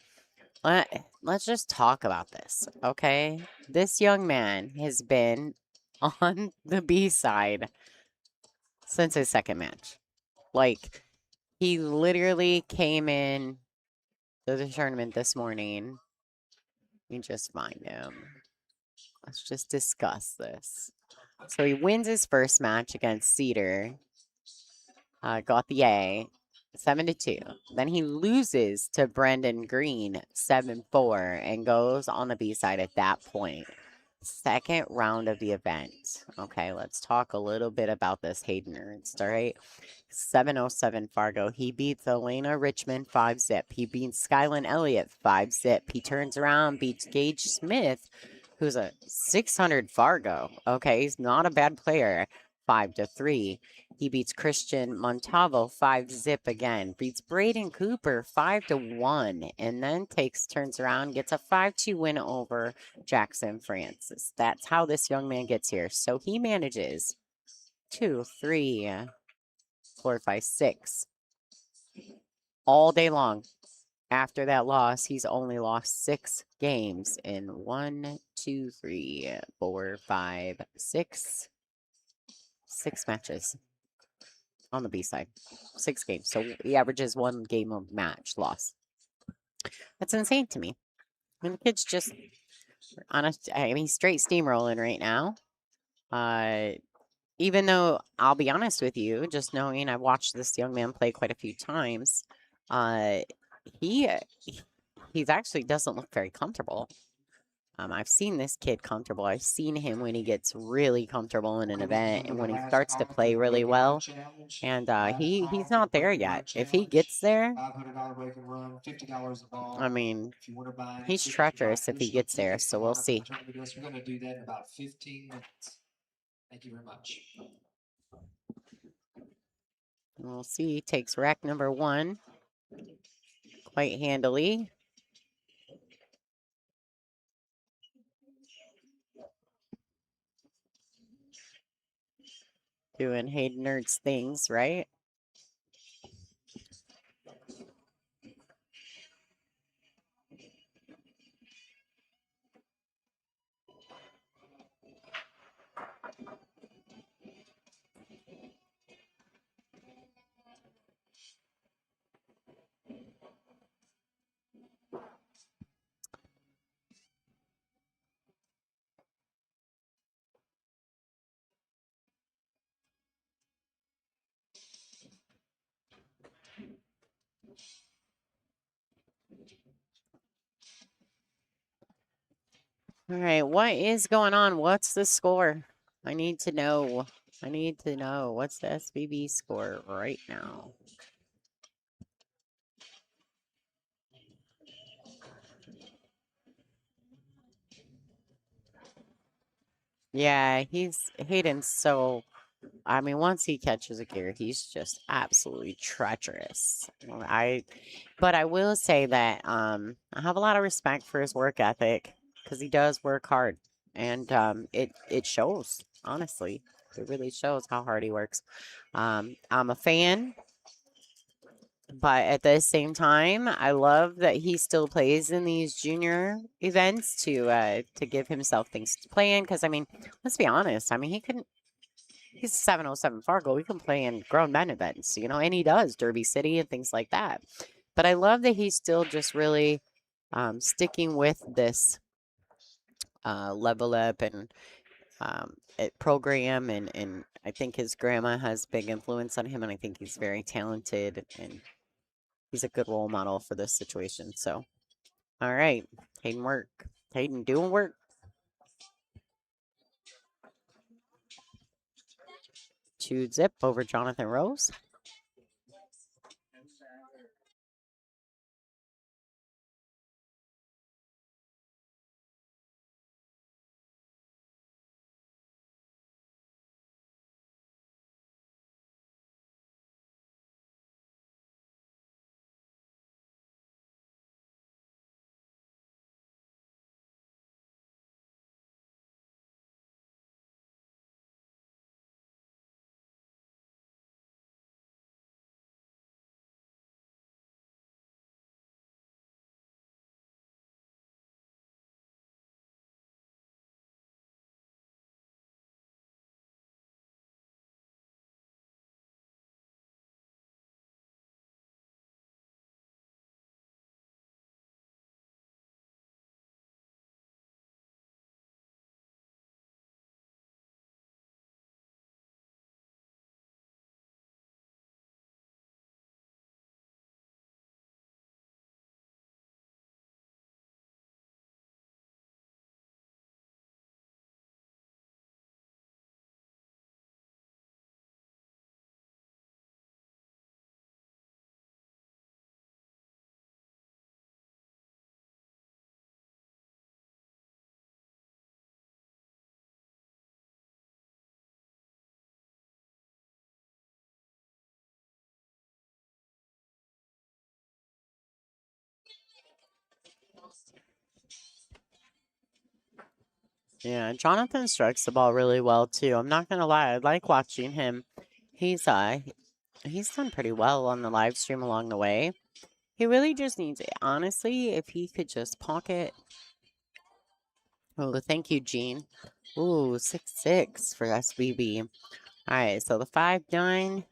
let's just talk about this, okay? This young man has been on the B side since his second match. Like, he literally came in to the tournament this morning. Let me just find him. Let's just discuss this. So he wins his first match against Cedar. Got the A, 7-2. Then he loses to Brendan Green, 7-4, and goes on the B side at that point. Second round of the event. Okay, let's talk a little bit about this Hayden Ernst, all right? 707 Fargo. He beats Elena Richmond 5-zip. He beats Skylin Elliott 5-zip. He turns around, beats Gage Smith, who's a 600 Fargo. Okay, he's not a bad player. 5-3. He beats Christian Montalvo 5-zip again. Beats Braden Cooper 5-1. And then turns around, gets a 5-2 win over Jackson Francis. That's how this young man gets here. So he manages 2, 3, 4, 5, 6 all day long. After that loss, he's only lost 6 games in 1, 2, 3, 4, 5, 6 matches on the B side. 6 games. So he averages 1 game a match loss. That's insane to me. I mean, the kid's just on straight steamrolling right now. Even though I'll be honest with you, just knowing I've watched this young man play quite a few times, he's actually doesn't look very comfortable. I've seen this kid comfortable. I've seen him when he gets really comfortable in an event and when he starts to play really well. And he's not there yet. If he gets there, I mean, he's treacherous if he gets there. So we'll see. We're going to do that in about 15 minutes. Thank you very much. We'll see. Takes rack number 1 quite handily. Doing Hayden Ernst things, right? All right, what is going on? What's the score? I need to know. I need to know. What's the SBB score right now? Yeah, Hayden's so, I mean, once he catches a gear, he's just absolutely treacherous. But I will say that I have a lot of respect for his work ethic because he does work hard, and it shows. Honestly, it really shows how hard he works. I'm a fan, but at the same time, I love that he still plays in these junior events to give himself things to play in. Because I mean, let's be honest. I mean, he's 707 Fargo. He can play in grown men events, and he does Derby City and things like that. But I love that he's still just really sticking with this level up and program. And I think his grandma has big influence on him. And I think he's very talented and he's a good role model for this situation. So, all right, Hayden doing work. 2-zip over Jonathan Rose. Yeah, Jonathan strikes the ball really well too. I'm not gonna lie, I like watching him. He's done pretty well on the live stream along the way. He really just needs it. Honestly, if he could just pocket. Oh, thank you, Gene. Ooh, 6-6 for SBB. All right, so the 5-9.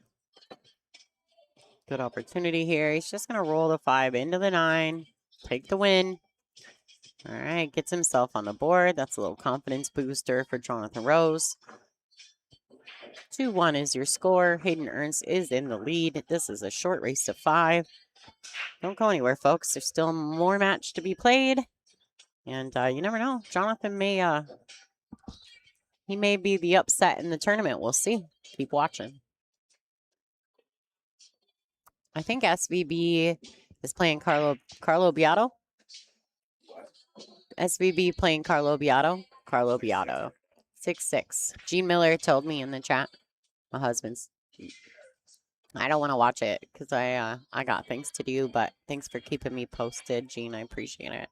Good opportunity here. He's just gonna roll the 5 into the 9, take the win. All right, gets himself on the board. That's a little confidence booster for Jonathan Rose. 2-1 is your score. Hayden Ernst is in the lead. This is a short race to 5. Don't go anywhere, folks. There's still more match to be played. And you never know. Jonathan he may be the upset in the tournament. We'll see. Keep watching. I think SVB is playing Carlo Beato. SVB playing Carlo Beato. Carlo Beato. 6-6. Gene Miller told me in the chat. My husband's. I don't want to watch it because I got things to do, but thanks for keeping me posted, Gene. I appreciate it.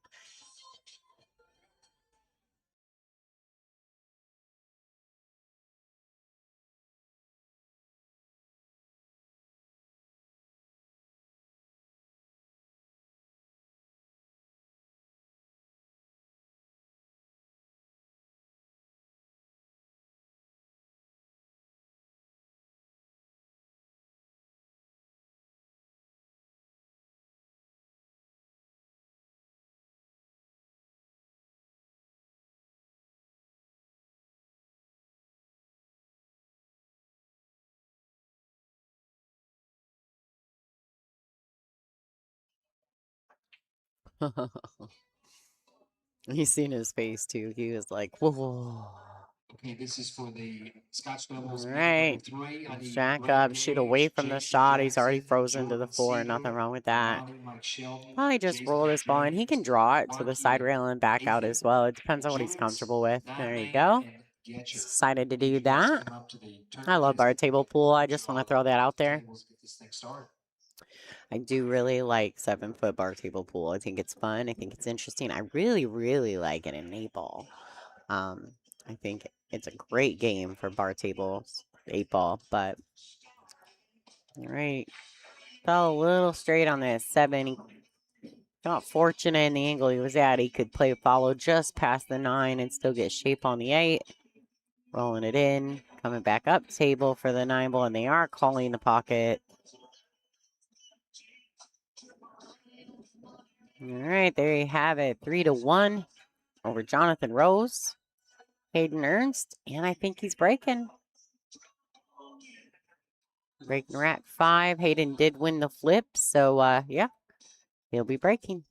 He's seen his face too. He was like, whoa. Okay, this is for the Scotch Doubles. All right. Jack up, shoot away from the shot. He's already frozen to the 4. Nothing wrong with that. Probably just roll this ball, and he can draw it to the side rail and back out as well. It depends on what he's comfortable with. There you go. Just decided to do that. I love bar table pool. I just want to throw that out there. I do really like 7-foot bar table pool. I think it's fun. I think it's interesting. I really, really like it in 8-ball. I think it's a great game for bar tables, 8-ball, but all right. Fell a little straight on that 7. He got fortunate in the angle he was at. He could play follow just past the 9 and still get shape on the 8. Rolling it in, coming back up table for the 9-ball, and they are calling the pocket. All right, there you have it. 3-1 over Jonathan Rose. Hayden Ernst, and I think he's breaking. Breaking rack 5. Hayden did win the flip, so yeah, he'll be breaking.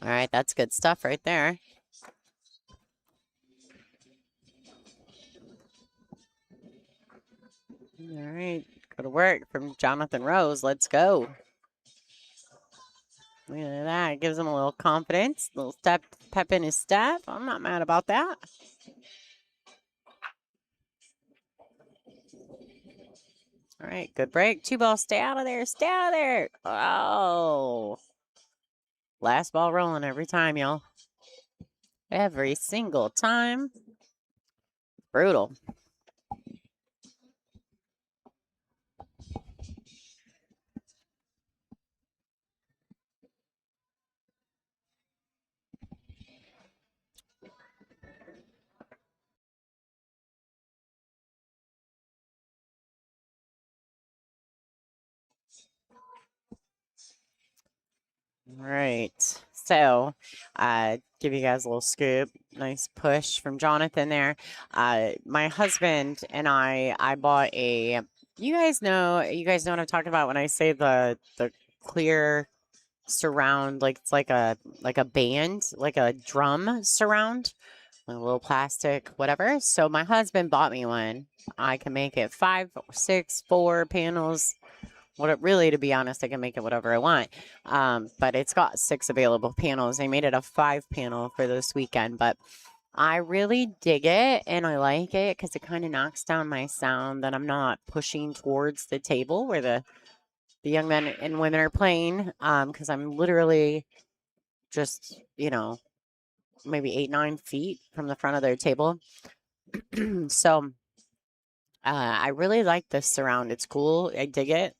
All right, that's good stuff right there. All right, go to work from Jonathan Rose. Let's go. Look at that. Gives him a little confidence, a little pep in his step. I'm not mad about that. All right, good break. 2 ball, stay out of there. Stay out of there. Oh. Last ball rolling every time, y'all. Every single time. Brutal. All right. So, give you guys a little scoop. Nice push from Jonathan there. My husband and I bought a. You guys know what I'm talking about when I say the clear surround, like it's like a band, like a drum surround, a little plastic, whatever. So my husband bought me one. I can make it 5, 6, 4 panels. Really, to be honest, I can make it whatever I want. But it's got 6 available panels. I made it a 5 panel for this weekend, but I really dig it and I like it because it kind of knocks down my sound that I'm not pushing towards the table where the young men and women are playing. Because I'm literally just, maybe 8, 9 feet from the front of their table. So I really like this surround. It's cool. I dig it.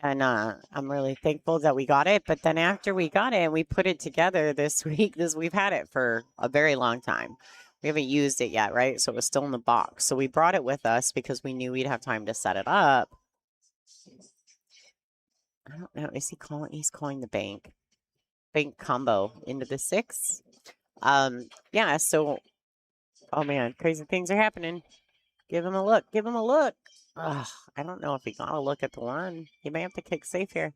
And I'm really thankful that we got it. But then after we got it, we put it together this week. We've had it for a very long time. We haven't used it yet, right? So it was still in the box. So we brought it with us because we knew we'd have time to set it up. I don't know. Is he calling? He's calling the bank combo into the 6. Yeah. So, oh man, crazy things are happening. Give him a look. Give him a look. Ugh, I don't know if he got a look at the one. He may have to kick safe here.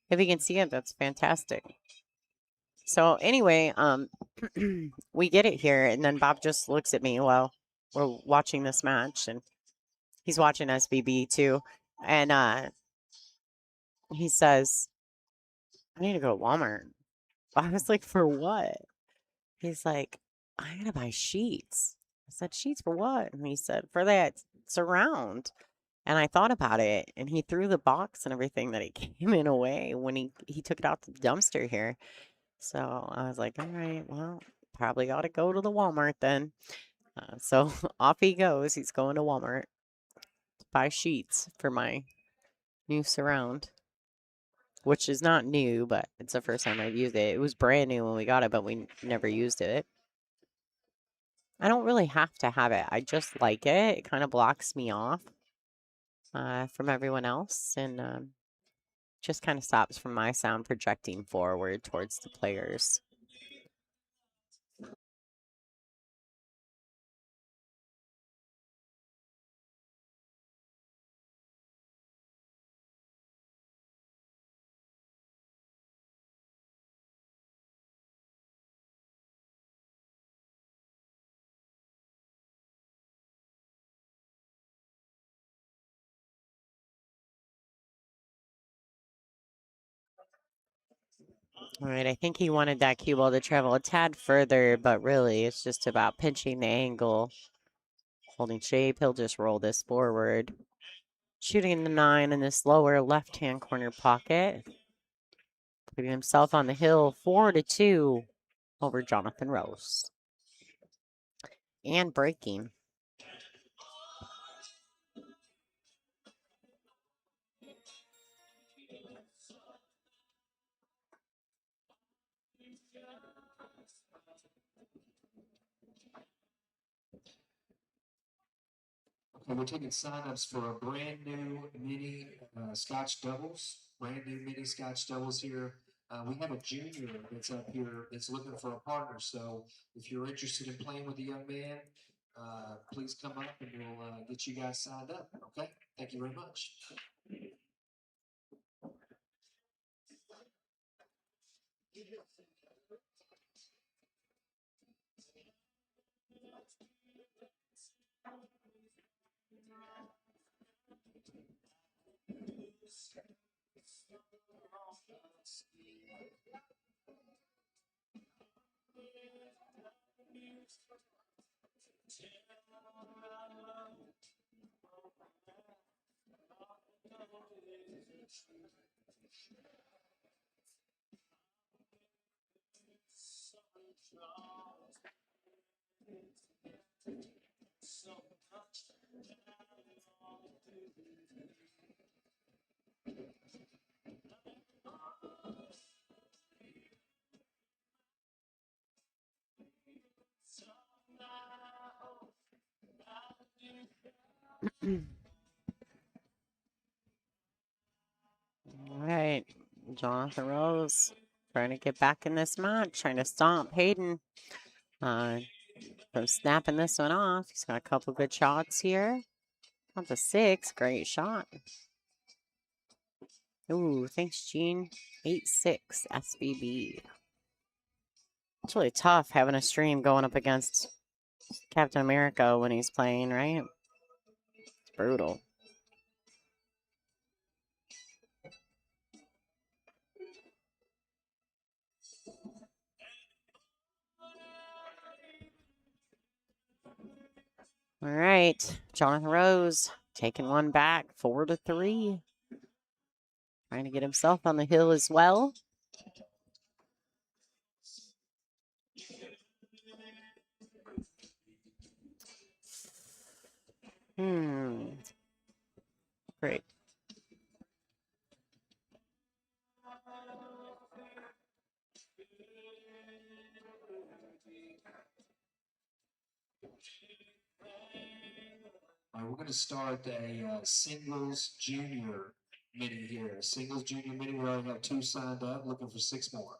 If he can see it, that's fantastic. So anyway, we get it here, and then Bob just looks at me while we're watching this match, and he's watching SBB too, and he says, "I need to go to Walmart." I was like, "For what?" He's like, "I gotta buy sheets." I said, "Sheets for what?" And he said, "For that surround." And I thought about it, and he threw the box and everything that it came in away when he took it out the dumpster here. So I was like, all right, well, probably ought to go to the Walmart then. So off he goes. He's going to Walmart to buy sheets for my new surround, which is not new, but it's the first time I've used it. It was brand new when we got it, but we never used it. I don't really have to have it. I just like it. It kind of blocks me off from everyone else, and just kind of stops from my sound projecting forward towards the players. All right, I think he wanted that cue ball to travel a tad further, but really it's just about pinching the angle, holding shape. He'll just roll this forward. Shooting the 9 in this lower left-hand corner pocket. Putting himself on the hill 4-2 over Jonathan Rose. And breaking. Okay, we're taking signups for a brand new mini Scotch doubles. Brand new mini Scotch doubles here. We have a junior that's up here that's looking for a partner. So if you're interested in playing with a young man, please come up and we'll get you guys signed up. Okay, thank you very much. All right, Jonathan Rose trying to get back in this match, trying to stomp Hayden from snapping this one off. He's got a couple good shots here. On the 6, great shot. Ooh, thanks, Gene. 8-6 SBB. It's really tough having a stream going up against Captain America when he's playing, right? It's brutal. All right, Jonathan Rose taking one back, 4-3. Trying to get himself on the hill as well. Great. All right, we're going to start a singles junior mini here. A singles junior mini. We already have 2 signed up, looking for 6 more.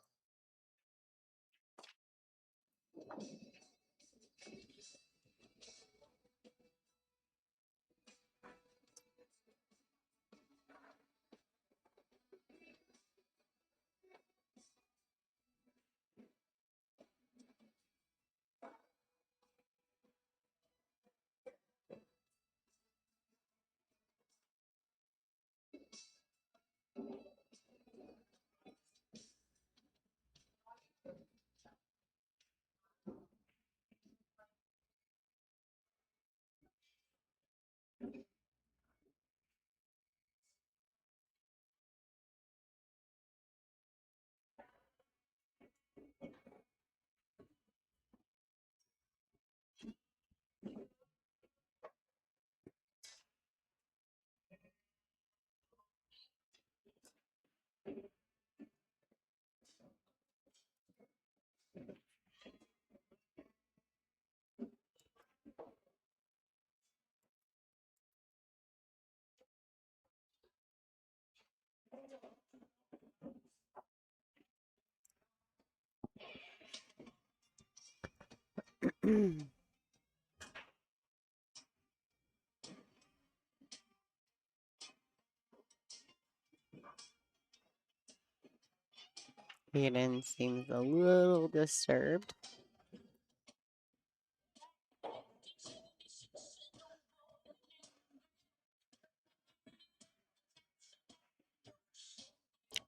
Hayden seems a little disturbed.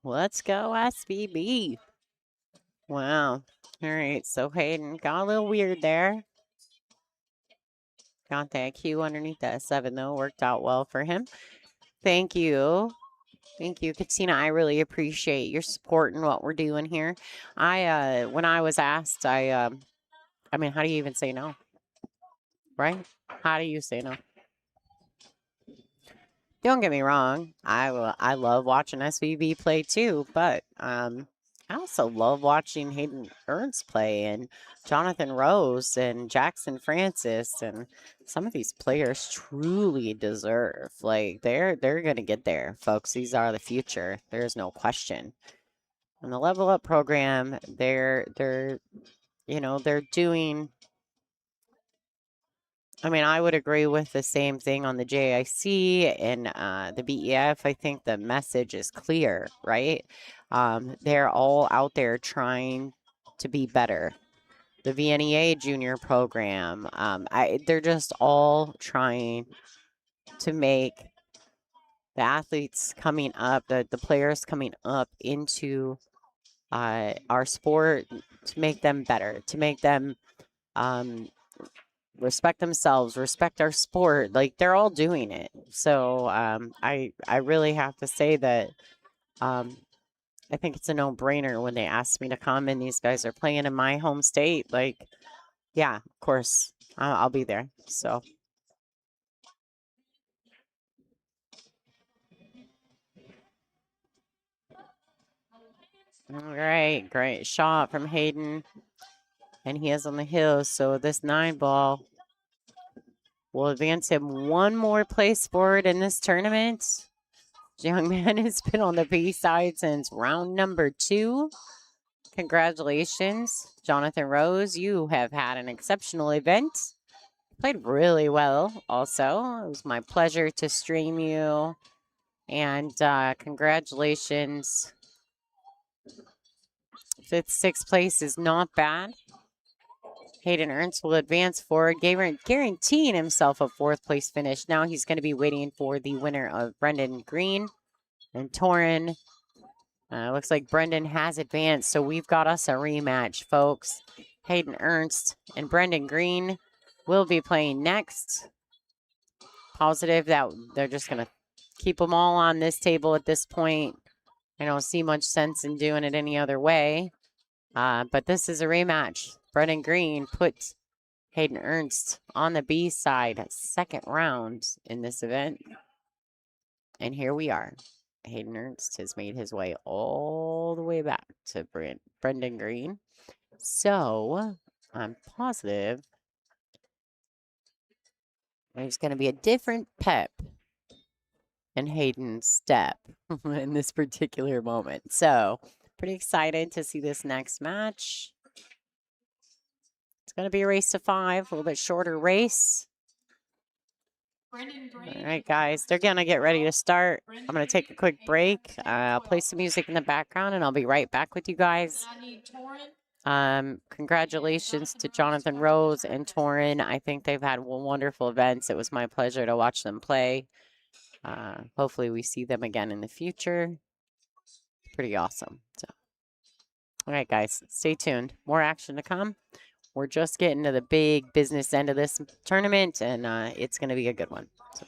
Let's go, SBB. Wow. All right, so Hayden got a little weird there. Got that Q underneath that 7, though. Worked out well for him. Thank you. Thank you, Katina. I really appreciate your support in what we're doing here. When I was asked, I mean, how do you even say no? Right? How do you say no? Don't get me wrong. I love watching SVB play too, but I also love watching Hayden Ernst play and Jonathan Rose and Jackson Francis, and some of these players truly deserve. Like they're gonna get there, folks. These are the future. There's no question. And the Level Up program, they're doing. I mean, I would agree with the same thing on the JIC and the BEF. I think the message is clear, right? They're all out there trying to be better. the VNEA junior program. They're just all trying to make the athletes coming up, the players coming up into our sport, to make them better, to make them respect themselves, respect our sport. Like, they're all doing it. So I really have to say that I think it's a no-brainer when they asked me to come, and these guys are playing in my home state. Like, yeah, of course, I'll be there. So. All right, great shot from Hayden. And he is on the hill, so this 9 ball will advance him one more place forward in this tournament. This young man has been on the B side since round number 2. Congratulations, Jonathan Rose. You have had an exceptional event. Played really well also. It was my pleasure to stream you. And congratulations. 5th, 6th place is not bad. Hayden Ernst will advance forward, guaranteeing himself a 4th place finish. Now he's going to be waiting for the winner of Brendan Green and Torin. Looks like Brendan has advanced, so we've got us a rematch, folks. Hayden Ernst and Brendan Green will be playing next. Positive that they're just going to keep them all on this table at this point. I don't see much sense in doing it any other way. But this is a rematch. Brendan Green put Hayden Ernst on the B side, 2nd round in this event. And here we are. Hayden Ernst has made his way all the way back to Brendan Green. So I'm positive there's going to be a different pep in Hayden's step in this particular moment. So pretty excited to see this next match. It's going to be a race to 5, a little bit shorter race. All right, guys, they're going to get ready to start. I'm going to take a quick break. I'll play some music in the background, and I'll be right back with you guys. Congratulations to Jonathan Rose and Torin. I think they've had wonderful events. It was my pleasure to watch them play. Hopefully we see them again in the future. Pretty awesome. So, all right, guys, stay tuned. More action to come. We're just getting to the big business end of this tournament, and it's going to be a good one. So.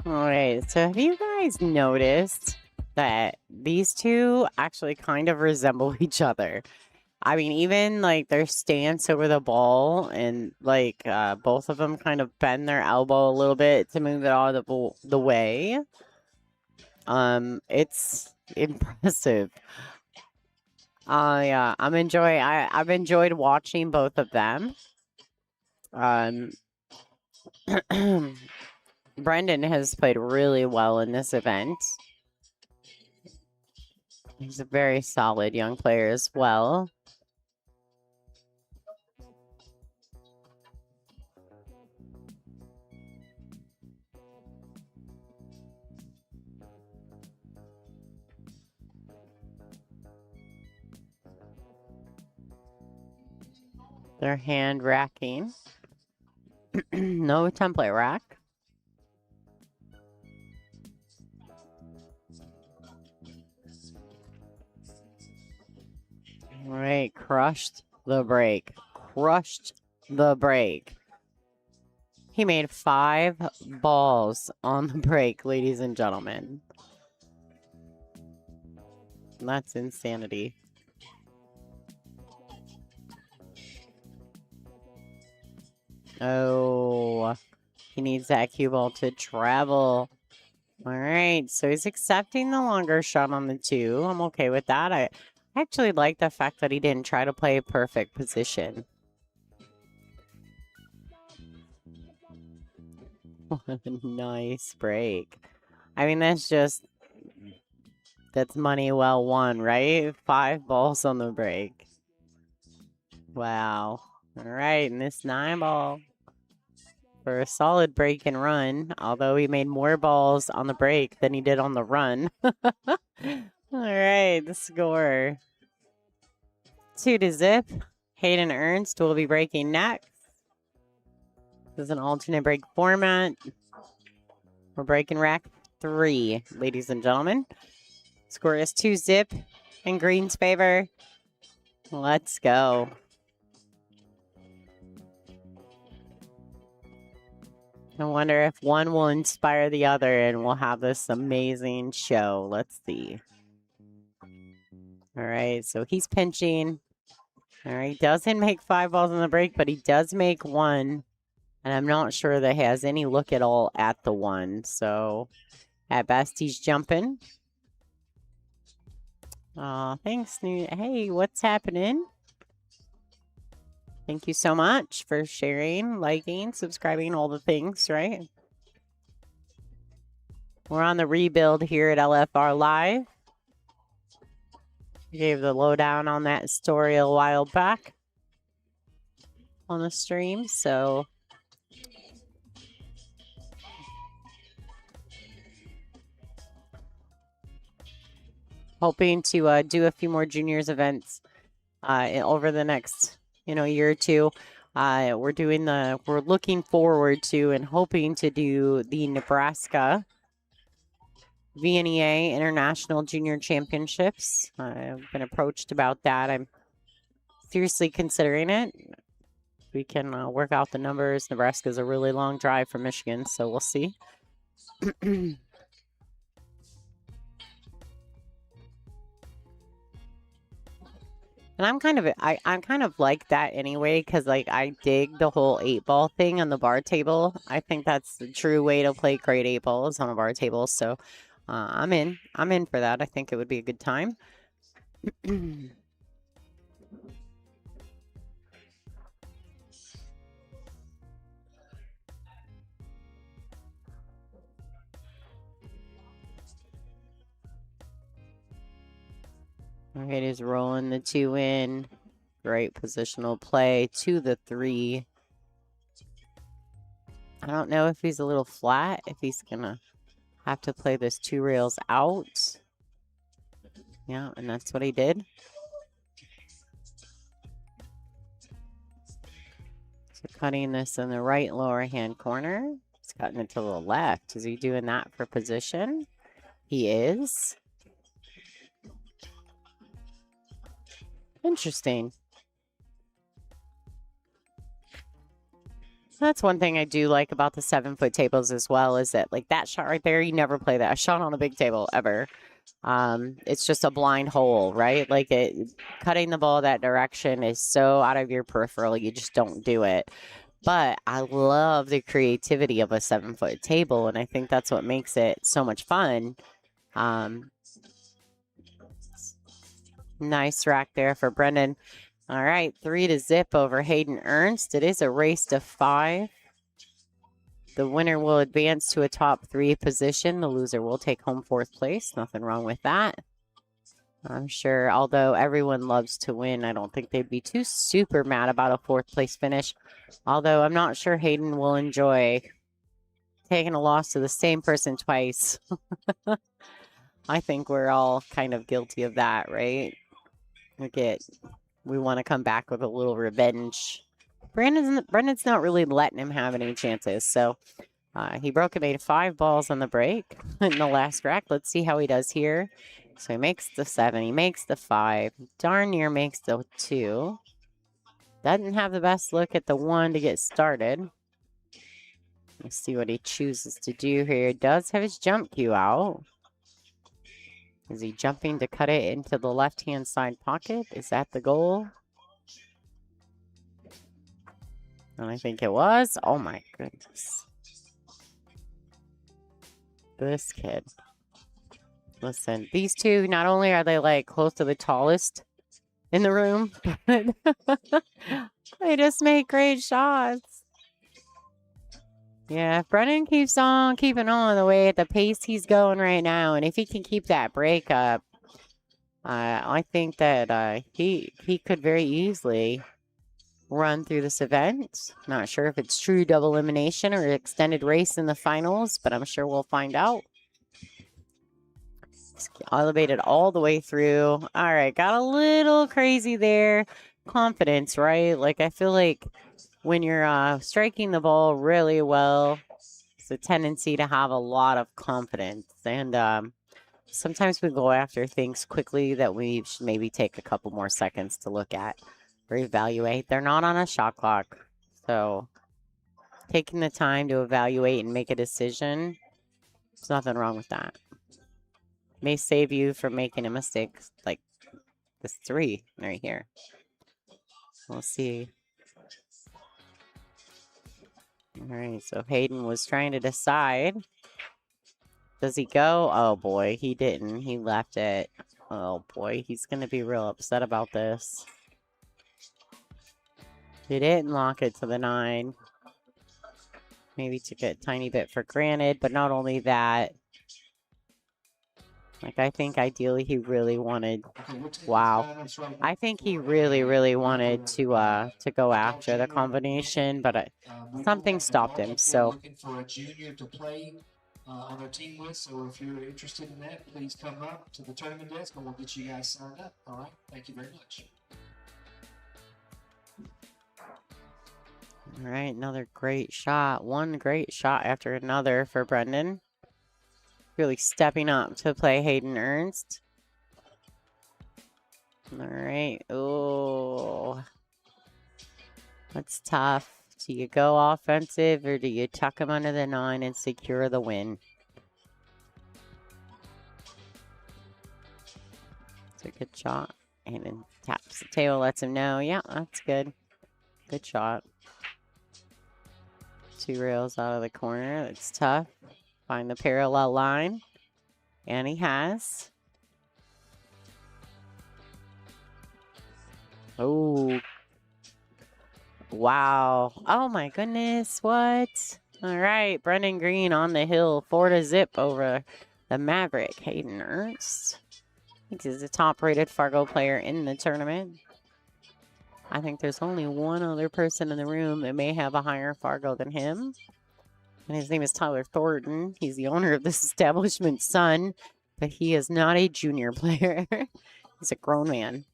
All right, so have you guys noticed that these two actually kind of resemble each other? I mean, even like their stance over the ball and like both of them kind of bend their elbow a little bit to move it out of the way. It's impressive. Yeah, I've enjoyed watching both of them. Brendan has played really well in this event. He's a very solid young player as well. They're hand racking. No template rack. All right, crushed the break. Crushed the break. He made 5 balls on the break, ladies and gentlemen. That's insanity. Oh, he needs that cue ball to travel. All right, so he's accepting the longer shot on the 2. I'm okay with that. I actually like the fact that he didn't try to play a perfect position. What a nice break. I mean, that's money well won, right? 5 balls on the break. Wow. All right, and this 9 ball for a solid break and run, although he made more balls on the break than he did on the run. All right, the score. 2-0. Hayden Ernst will be breaking next. This is an alternate break format. We're breaking rack 3, ladies and gentlemen. Score is 2-0 in green's favor. Let's go. I wonder if one will inspire the other and we'll have this amazing show. Let's see. All right, so he's pinching. All right, doesn't make 5 balls on the break, but he does make 1. And I'm not sure that he has any look at all at the 1. So at best, he's jumping. Thanks. Hey, what's happening? Thank you so much for sharing, liking, subscribing, all the things, right? We're on the rebuild here at LFR Live. Gave the lowdown on that story a while back on the stream, so hoping to do a few more juniors events over the next year or two. We're looking forward to and hoping to do the Nebraska VNEA International Junior Championships. I've been approached about that. I'm seriously considering it. We can work out the numbers. Nebraska's a really long drive from Michigan, so we'll see. And I'm kind of like that anyway, because like I dig the whole 8-ball thing on the bar table. I think that's the true way to play great 8 balls on a bar table. So I'm in for that. I think it would be a good time. Okay, he's rolling the 2 in. Great positional play to the 3. I don't know if he's a little flat, if he's gonna have to play this 2 rails out. Yeah, and that's what he did. So cutting this in the right lower hand corner. He's cutting it to the left. Is he doing that for position? He is. Interesting. That's one thing I do like about the 7-foot tables as well, is that like that shot right there, you never play that shot on a big table ever. It's just a blind hole, right? Like cutting the ball that direction is so out of your peripheral, you just don't do it. But I love the creativity of a 7-foot table, and I think that's what makes it so much fun. Nice rack there for Brendan. All right, 3-0 over Hayden Ernst. It is a race to 5. The winner will advance to a top 3 position. The loser will take home 4th place. Nothing wrong with that. I'm sure, although everyone loves to win, I don't think they'd be too super mad about a 4th place finish. Although I'm not sure Hayden will enjoy taking a loss to the same person twice. I think we're all kind of guilty of that, right? We want to come back with a little revenge. Brendan's not really letting him have any chances, so he made 5 balls on the break in the last rack. Let's see how he does here. So he makes the 7. He makes the 5. Darn near makes the 2. Doesn't have the best look at the 1 to get started. Let's see what he chooses to do here. He does have his jump cue out. Is he jumping to cut it into the left-hand side pocket? Is that the goal? And I think it was. Oh my goodness. This kid. Listen, these two, not only are they like close to the tallest in the room, but they just make great shots. Yeah, if Brennan keeps on keeping on the way at the pace he's going right now, and if he can keep that break up, I think that he could very easily run through this event. Not sure if it's true double elimination or extended race in the finals, but I'm sure we'll find out. Elevated all the way through. All right, got a little crazy there. Confidence, right? Like, I feel like when you're striking the ball really well, it's a tendency to have a lot of confidence. And sometimes we go after things quickly that we should maybe take a couple more seconds to look at or evaluate. They're not on a shot clock. So taking the time to evaluate and make a decision, there's nothing wrong with that. May save you from making a mistake like this 3 right here. We'll see. All right, so Hayden was trying to decide. Does he go? Oh boy, he didn't. He left it. Oh boy, he's going to be real upset about this. He didn't lock it to the 9. Maybe took it a tiny bit for granted, but not only that. Like, I think ideally he really wanted, wow. I think he really, really wanted to go after the combination, but something stopped him, so. Looking for a junior to play on our team with, so if you're interested in that, please come up to the tournament desk and we'll get you guys signed up. All right, thank you very much. All right, another great shot. One great shot after another for Brendan. Really stepping up to play Hayden Ernst. All right. Oh, that's tough. Do you go offensive or do you tuck him under the 9 and secure the win? It's a good shot. And then taps the table, lets him know. Yeah, that's good. Good shot. 2 rails out of the corner. That's tough. Find the parallel line. And he has. Oh. Wow. Oh my goodness. What? All right. Brendan Green on the hill. 4-0 over the Maverick. Hayden Ernst. I think he's the top rated Fargo player in the tournament. I think there's only one other person in the room that may have a higher Fargo than him. And his name is Tyler Thornton. He's the owner of this establishment's son, but he is not a junior player. He's a grown man.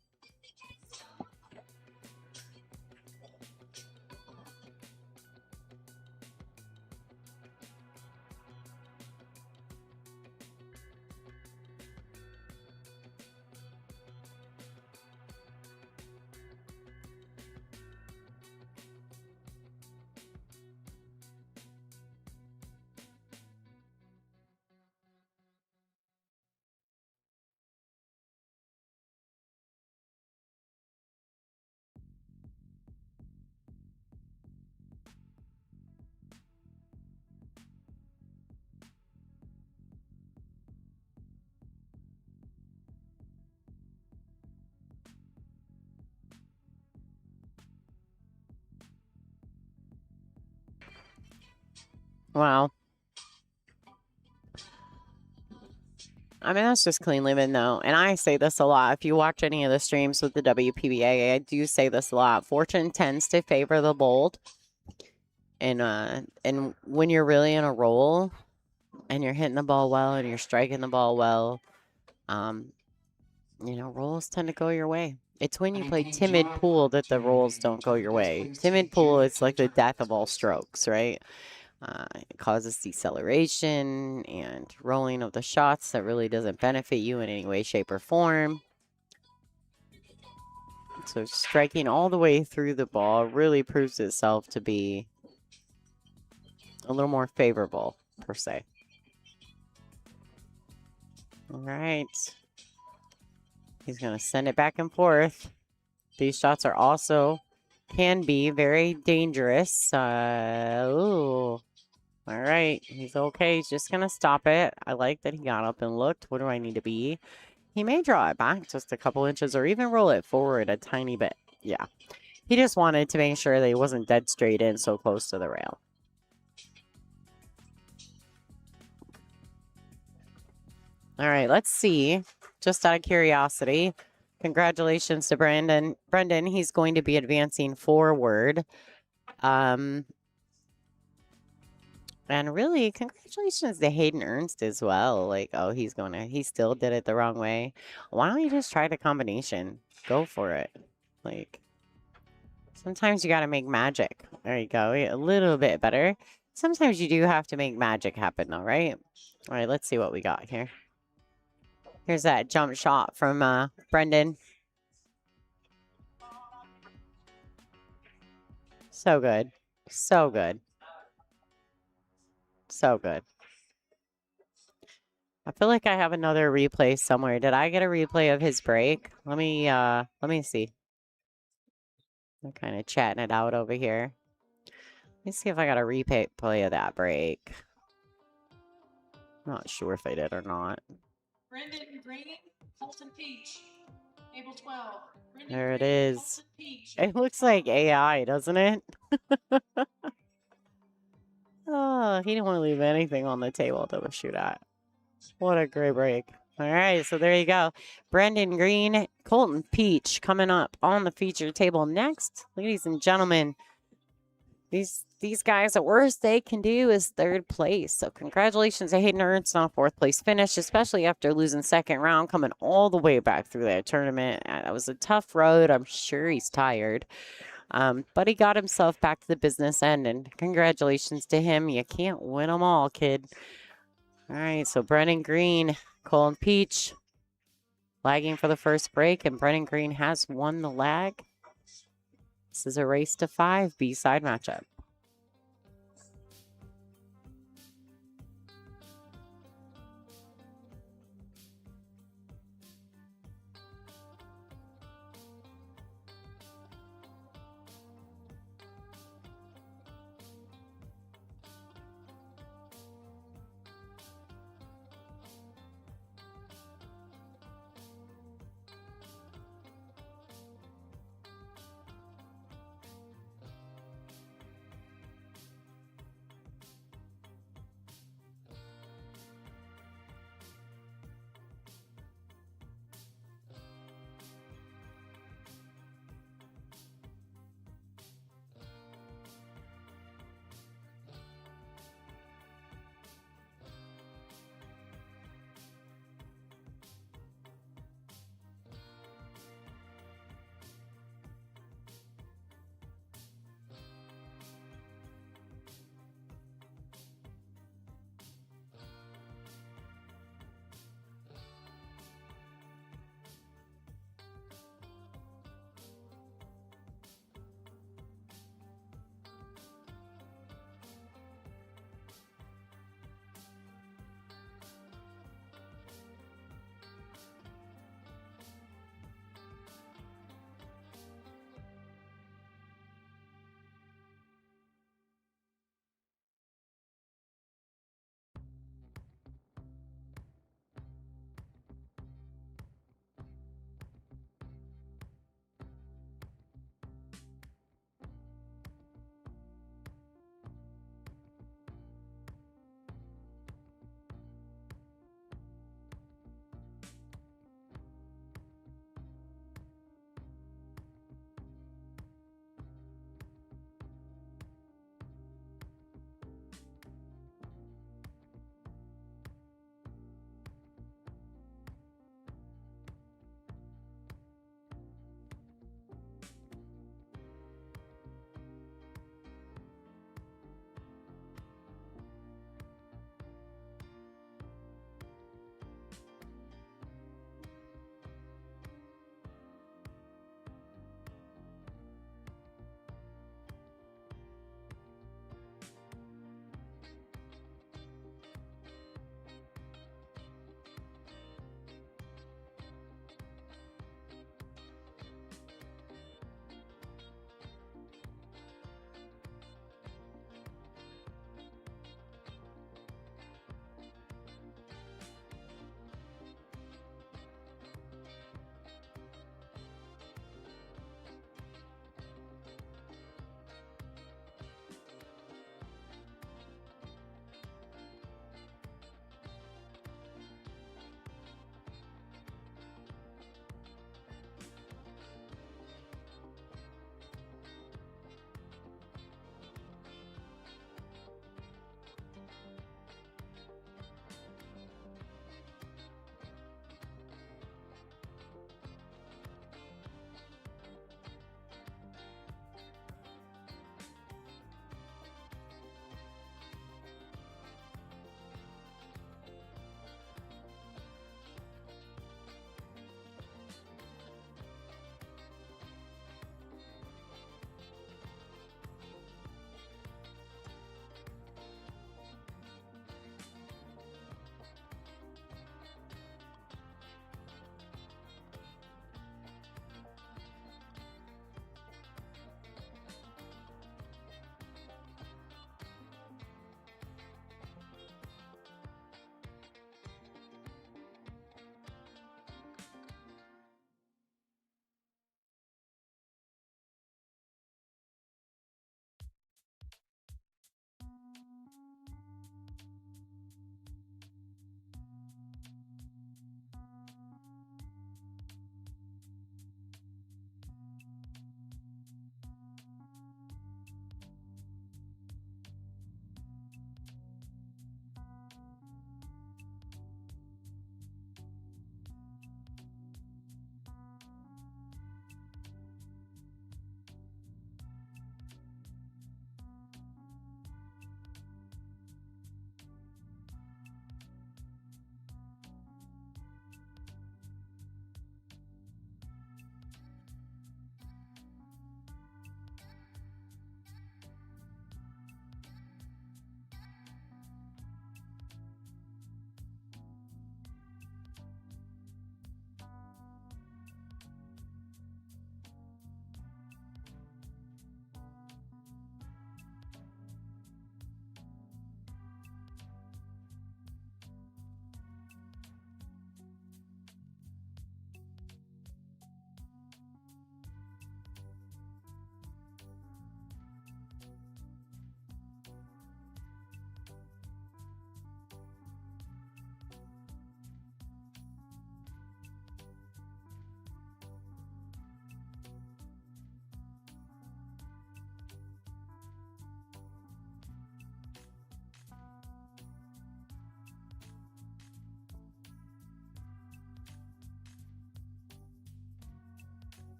Well, I mean, that's just clean living, though. And I say this a lot. If you watch any of the streams with the WPBA, I do say this a lot. Fortune tends to favor the bold. And when you're really in a roll and you're hitting the ball well and you're striking the ball well, rolls tend to go your way. It's when you play timid pool that the rolls don't go your way. Timid pool, it's like the death of all strokes, right? It causes deceleration and rolling of the shots that really doesn't benefit you in any way, shape, or form. So striking all the way through the ball really proves itself to be a little more favorable, per se. All right. He's going to send it back and forth. These shots are also, can be very dangerous. Ooh. All right. He's okay. He's just going to stop it. I like that he got up and looked. What do I need to be? He may draw it back just a couple inches or even roll it forward a tiny bit. Yeah. He just wanted to make sure that he wasn't dead straight in so close to the rail. All right, let's see. Just out of curiosity, congratulations to Brendan. Brendan, he's going to be advancing forward. And really, congratulations to Hayden Ernst as well. Like, oh, he still did it the wrong way. Why don't you just try the combination? Go for it. Like, sometimes you got to make magic. There you go. A little bit better. Sometimes you do have to make magic happen, though, right? All right, let's see what we got here. Here's that jump shot from Brendan. So good. So good. So good. I feel like I have another replay somewhere. Did I get a replay of his break? Let me see. I'm kind of chatting it out over here. Let me see if I got a replay of that break. Not sure if I did or not. Brendan Green, Colton Peach, table 12. Brendan There it Green, is. Colton Peach, It looks like AI, doesn't it? Oh, he didn't want to leave anything on the table to shoot at. What a great break. All right, so there you go. Brendan Green, Colton Peach coming up on the feature table next. Ladies and gentlemen, these guys, the worst they can do is third place. So congratulations to Hayden Ernst on a fourth place finish, especially after losing second round, coming all the way back through that tournament. That was a tough road. I'm sure he's tired. But he got himself back to the business end, and congratulations to him. You can't win them all, kid. All right, so Brendan Green, Colton Peach lagging for the first break, and Brendan Green has won the lag. This is a race to 5 B-side matchup.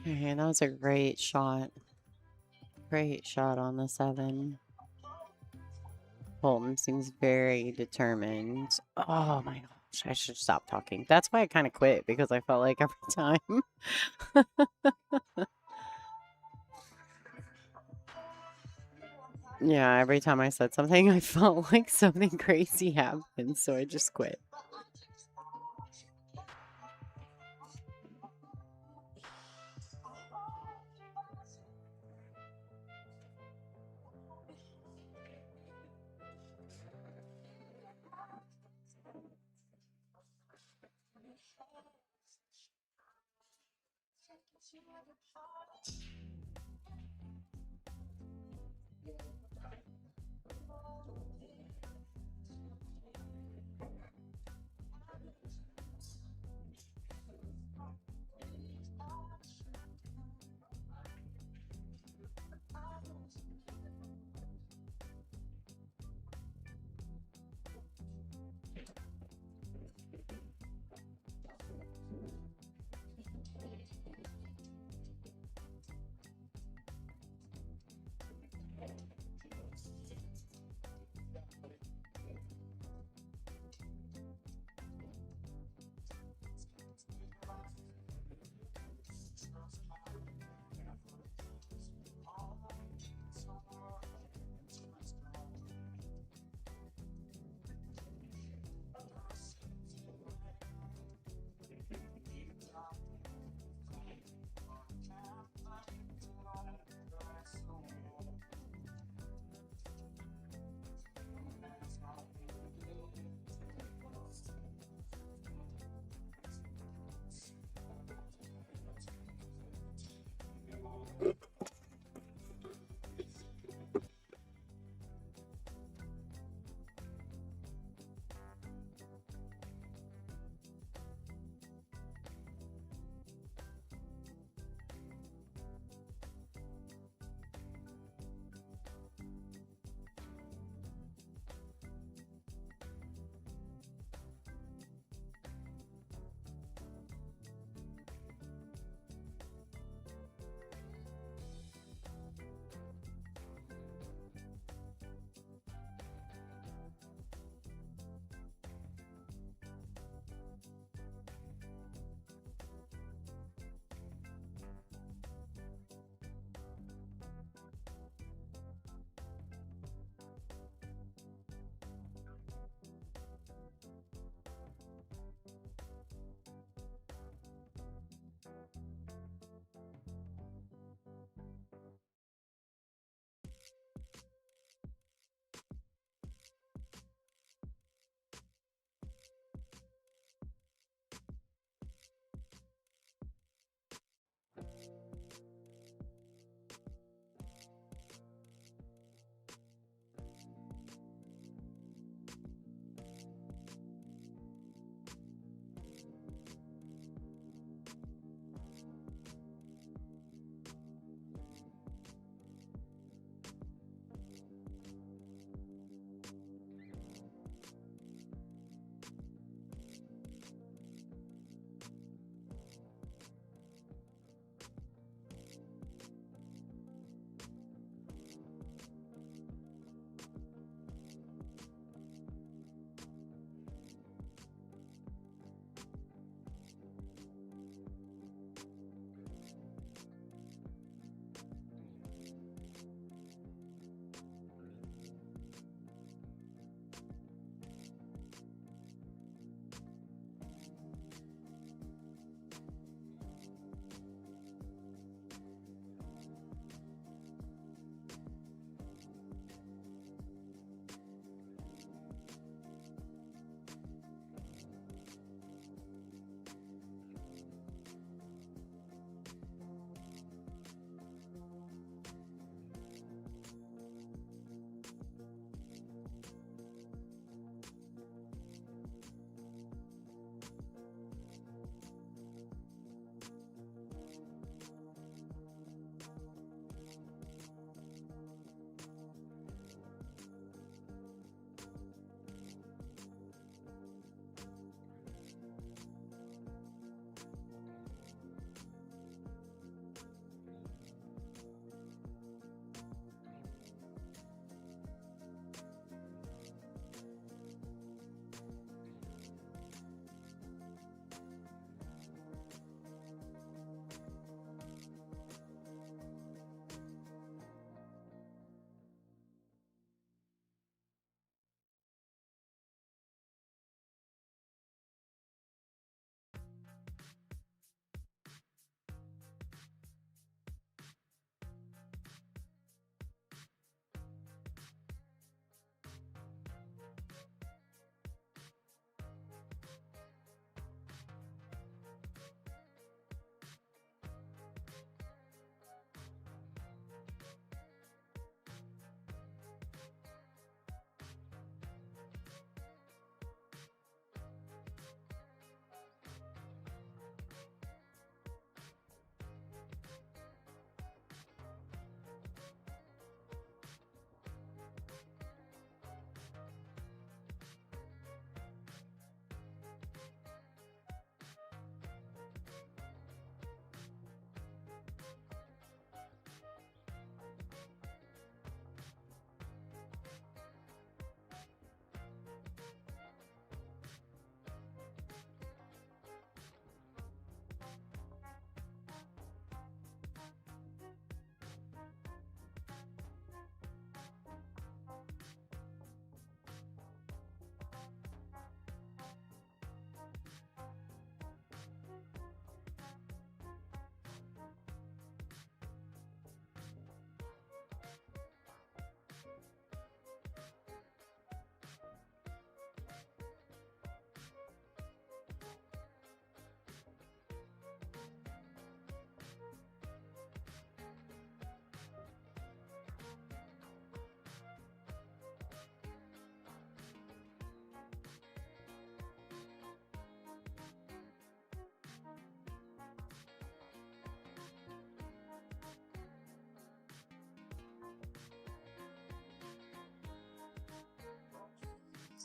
Okay, that was a great shot. Great shot on the 7. Holton seems very determined. Oh my gosh, I should stop talking. That's why I kind of quit, because I felt like every time. Yeah, every time I said something, I felt like something crazy happened, so I just quit.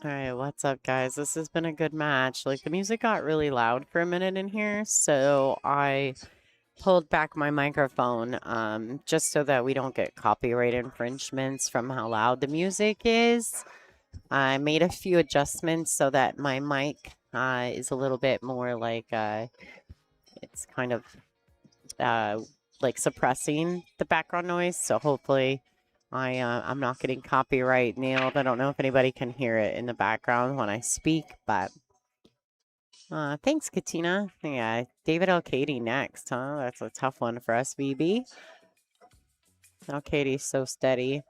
All right, what's up, guys? This has been a good match. Like, the music got really loud for a minute in here, so I pulled back my microphone just so that we don't get copyright infringements from how loud the music is. I made a few adjustments so that my mic is a little bit more like it's kind of like suppressing the background noise. So hopefully I'm not getting copyright nailed. I don't know if anybody can hear it in the background when I speak, but thanks, Katina. Yeah, David L. Katie next, huh? That's a tough one for us, VB. L. Katie's so steady.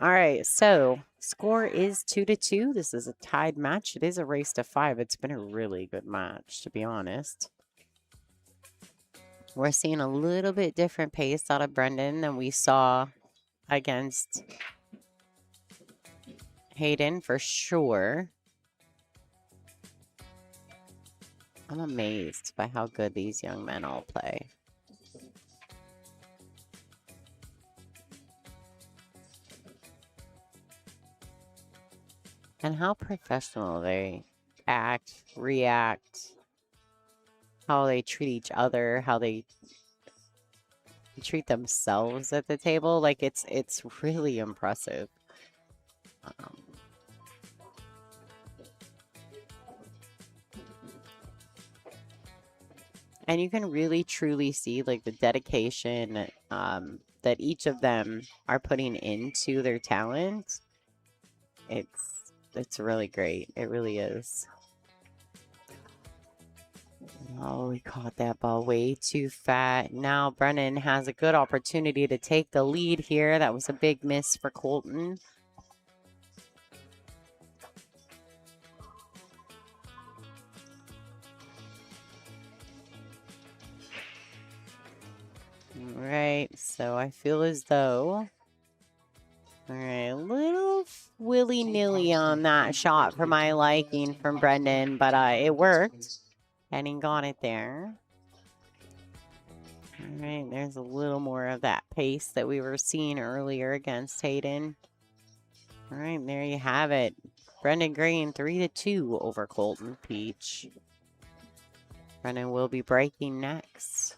All right, so score is 2-2. This is a tied match. It is a race to 5. It's been a really good match, to be honest. We're seeing a little bit different pace out of Brendan than we saw against Hayden, for sure. I'm amazed by how good these young men all play. And how professional they act, react, how they treat each other, how they treat themselves at the table. Like, it's really impressive. And you can really truly see like the dedication that each of them are putting into their talent. It's really great. It really is. Oh, we caught that ball way too fat. Now Brennan has a good opportunity to take the lead here. That was a big miss for Colton. All right, so I feel as though... All right, a little willy-nilly on that shot for my liking from Brendan, but it worked. And he got it there. All right, there's a little more of that pace that we were seeing earlier against Hayden. All right, there you have it. Brendan Green, 3-2 over Colton Peach. Brendan will be breaking next.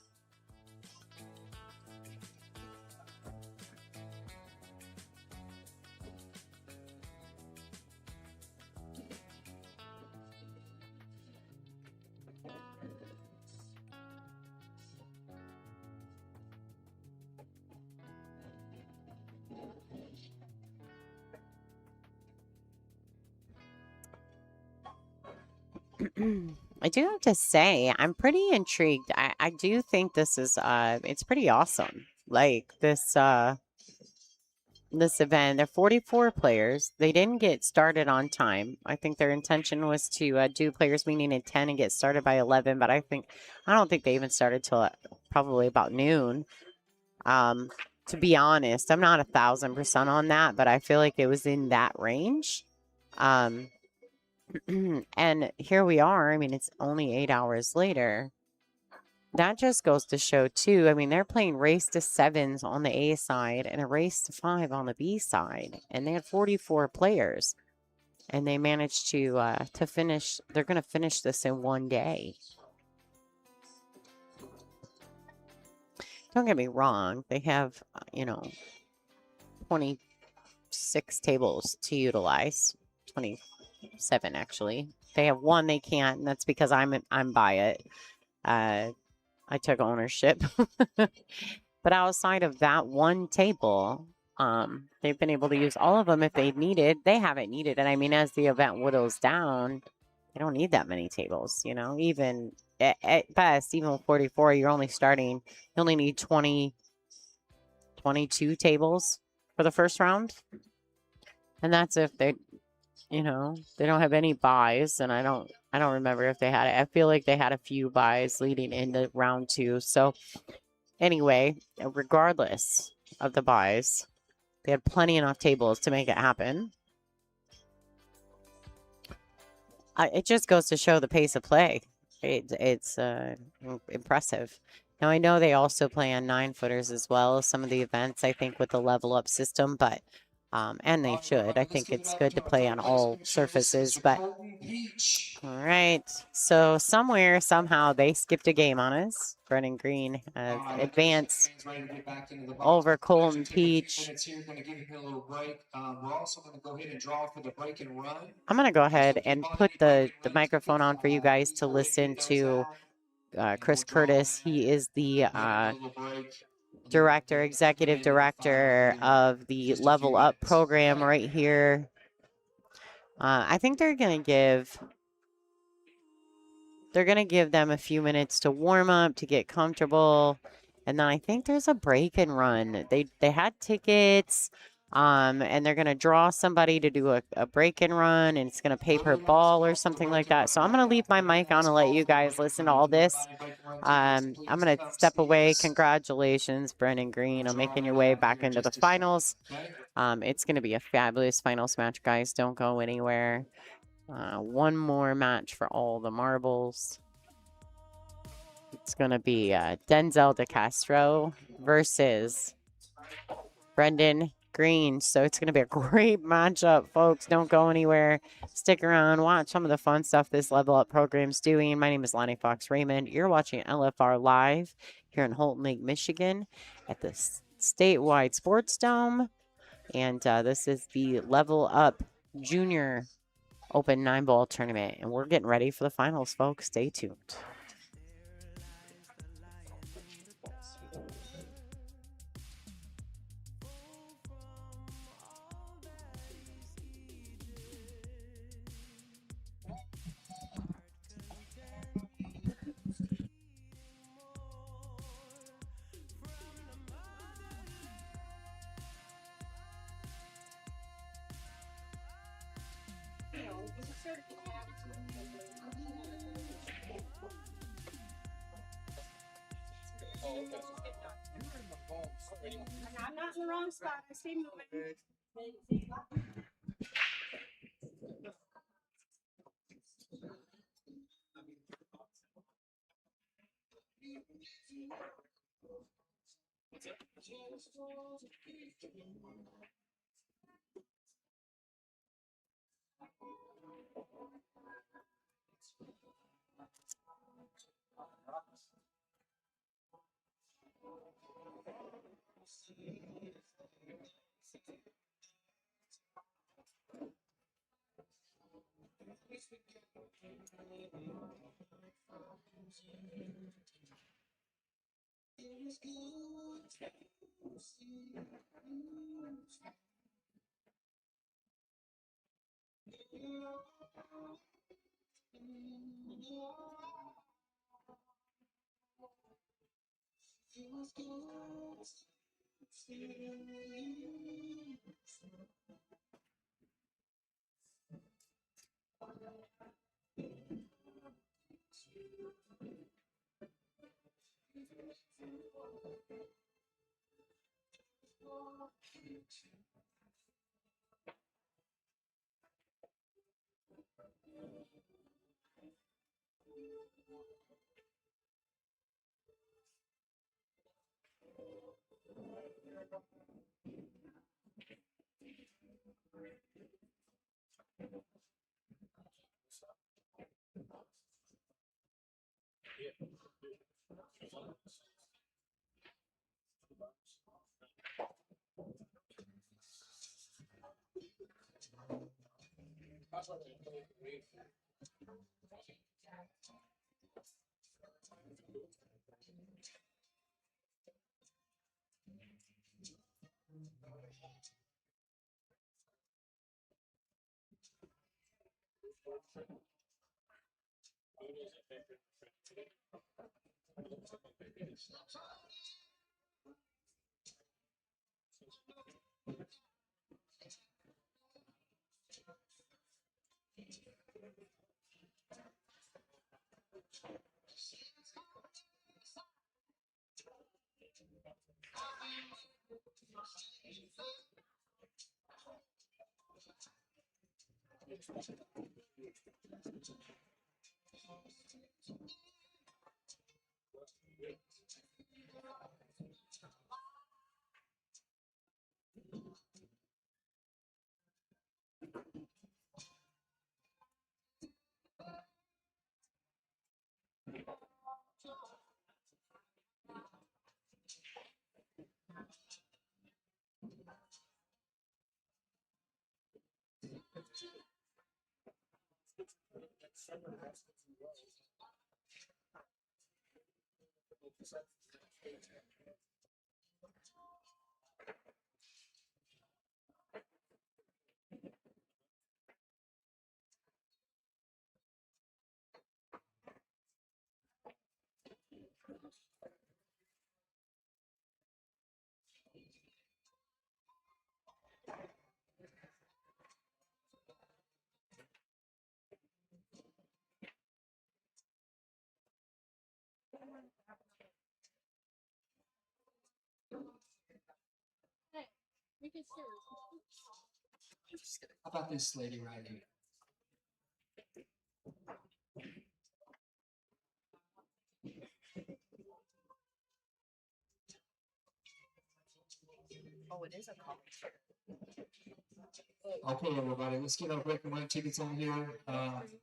I do have to say, I'm pretty intrigued. I do think this is, it's pretty awesome. Like, this event, there are 44 players. They didn't get started on time. I think their intention was to do players meeting at 10 and get started by 11, but I don't think they even started till probably about noon. To be honest, I'm not 1,000% on that, but I feel like it was in that range. And here we are. I mean, it's only 8 hours later. That just goes to show, too. I mean, they're playing race to 7s on the A side and a race to 5 on the B side. And they had 44 players. And they managed to finish. They're going to finish this in one day. Don't get me wrong. They have, 26 tables to utilize. 27, actually. They have one they can't, and that's because I'm by it. I took ownership. But outside of that one table, they've been able to use all of them if they needed. They haven't needed it. I mean, as the event whittles down, they don't need that many tables, even at best, even with 44, you only need 22 tables for the first round. And that's if they don't have any buys, and I don't remember if they had it. I feel like they had a few buys leading into round 2. So anyway, regardless of the buys, they had plenty enough tables to make it happen. It just goes to show the pace of play. It's impressive. Now, I know they also play on 9-footers as well as some of the events, I think, with the level up system, but And they should. I think it's good to play on all surfaces, but all right. So somewhere, somehow, they skipped a game on us. Brennan Green has advanced over Colton Peach. We're also going to go ahead and draw for the break and run. I'm going to go ahead and put the microphone on for you guys to listen to Chris Curtis. He is the executive director of the Level Up program right here. I think they're going to give them a few minutes to warm up, to get comfortable. And then I think there's a break and run. They had tickets, and they're going to draw somebody to do a break and run, and it's going to pay per ball or something like that. So I'm going to leave my mic on and let you guys listen to all this. I'm going to step away. Congratulations, Brennan Green, on making your way back into the finals. It's going to be a fabulous finals match, guys. Don't go anywhere. One more match for all the marbles. It's going to be Denzel DeCastro versus Brendan Green. So it's going to be a great matchup, folks. Don't go anywhere. Stick around. Watch some of the fun stuff this Level Up program's doing. My name is Lonnie Fox Raymond. You're watching LFR Live here in Houghton Lake, Michigan at the Statewide Sportsdome. And this is the Level Up Junior Open 9-ball tournament. And we're getting ready for the finals, folks. Stay tuned. I'm not in the wrong spot. I see moving. Hey, we can share. How about this lady right here? Oh, it is a call. Okay, everybody, let's get our break and run tickets on here.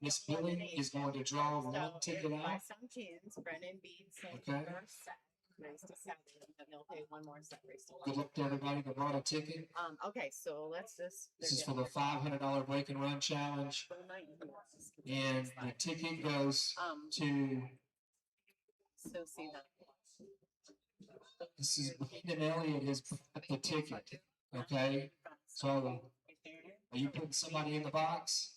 Miss Billy is going to draw one ticket By out. some chance, Brennan beats him Okay. first set, race to 7, and he'll pay one more set race to 1. Good luck to everybody that bought a ticket. Okay, so let's just. This is for the $500 break and run challenge. And the ticket goes to, So see that. this is Brandon Elliott is the ticket. Okay, so are you putting somebody in the box?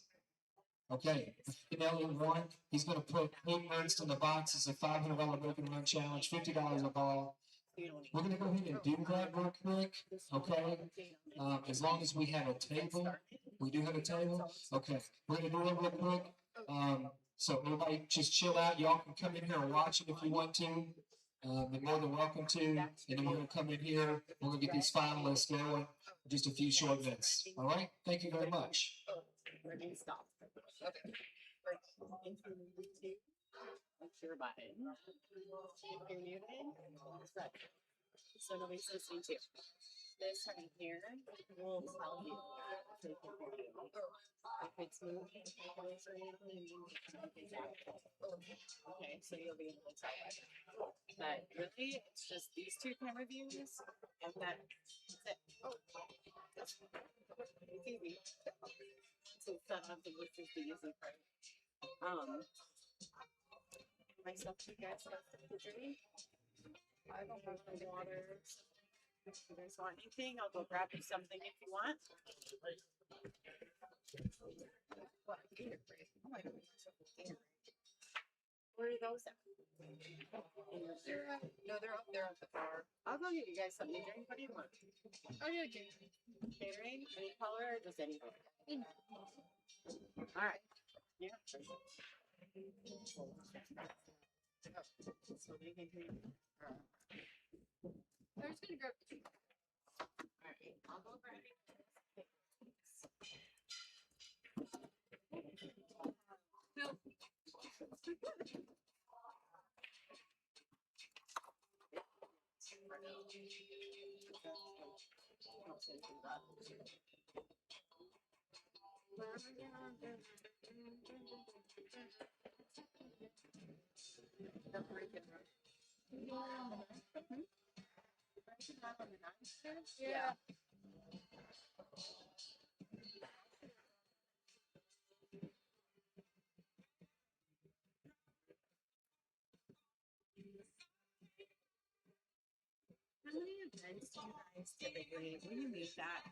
Okay, Brandon Elliott won. He's going to put Luke Ernst in the box. It's a $500 break and run challenge, $50 a ball. We're going to go ahead and do that real quick. Okay, as long as we have a table. We do have a table. Okay, we're going to do it real quick. So everybody just chill out. Y'all can come in here and watch it if you want to. You're more than welcome to. And then we're going to come in here. We're going to get these finalists going in just a few short minutes. All right? Thank you very much. Stop. Okay. Your button. You're muted. So nobody's listening to you. This right here will tell you if it's moving, okay, so you'll be able to tell it. But really, it's just these two camera views, and that's it. It's easy. So set up the which is the easy part. Myself, you guys have to drink. I don't have any water. If you guys want anything, I'll go grab you something if you want. What? Oh my goodness. Where are those at? No, they're up there at the bar. I'll go get you guys something to drink. What do you want? Oh, yeah, okay. Catering? Any color or just anything? All right. Yeah. Oh, so they can drink. I was gonna grab. All right. I'll go grab it. Bill. Yeah. How many events do you guys typically, when you meet that,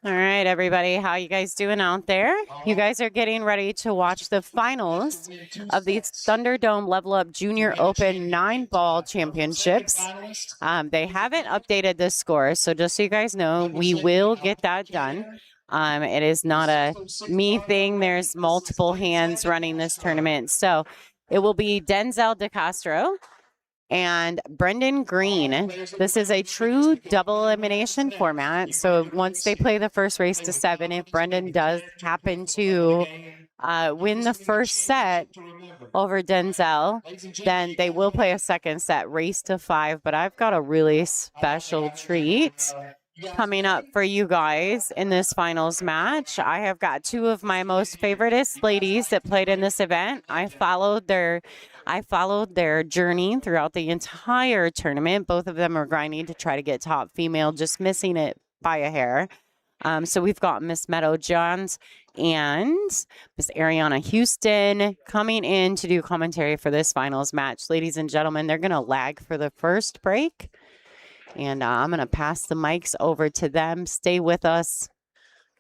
All right, everybody, how you guys doing out there? You guys are getting ready to watch the finals of the Thunderdome Level Up Junior Open 9-ball championships. They haven't updated the score, so just so you guys know, we will get that done. It is not a me thing. There's multiple hands running this tournament. So it will be Denzel DeCastro and Brendan Green. This is a true double elimination format. So once they play the first race to 7, if Brendan does happen to win the first set over Denzel, then they will play a second set, race to 5. But I've got a really special treat coming up for you guys in this finals match. I have got 2 of my most favoriteest ladies that played in this event. I followed their journey throughout the entire tournament. Both of them are grinding to try to get top female, just missing it by a hair. So we've got Miss Meadow Johns and Miss Ariana Houston coming in to do commentary for this finals match. Ladies and gentlemen, they're going to lag for the first break. And I'm going to pass the mics over to them. Stay with us,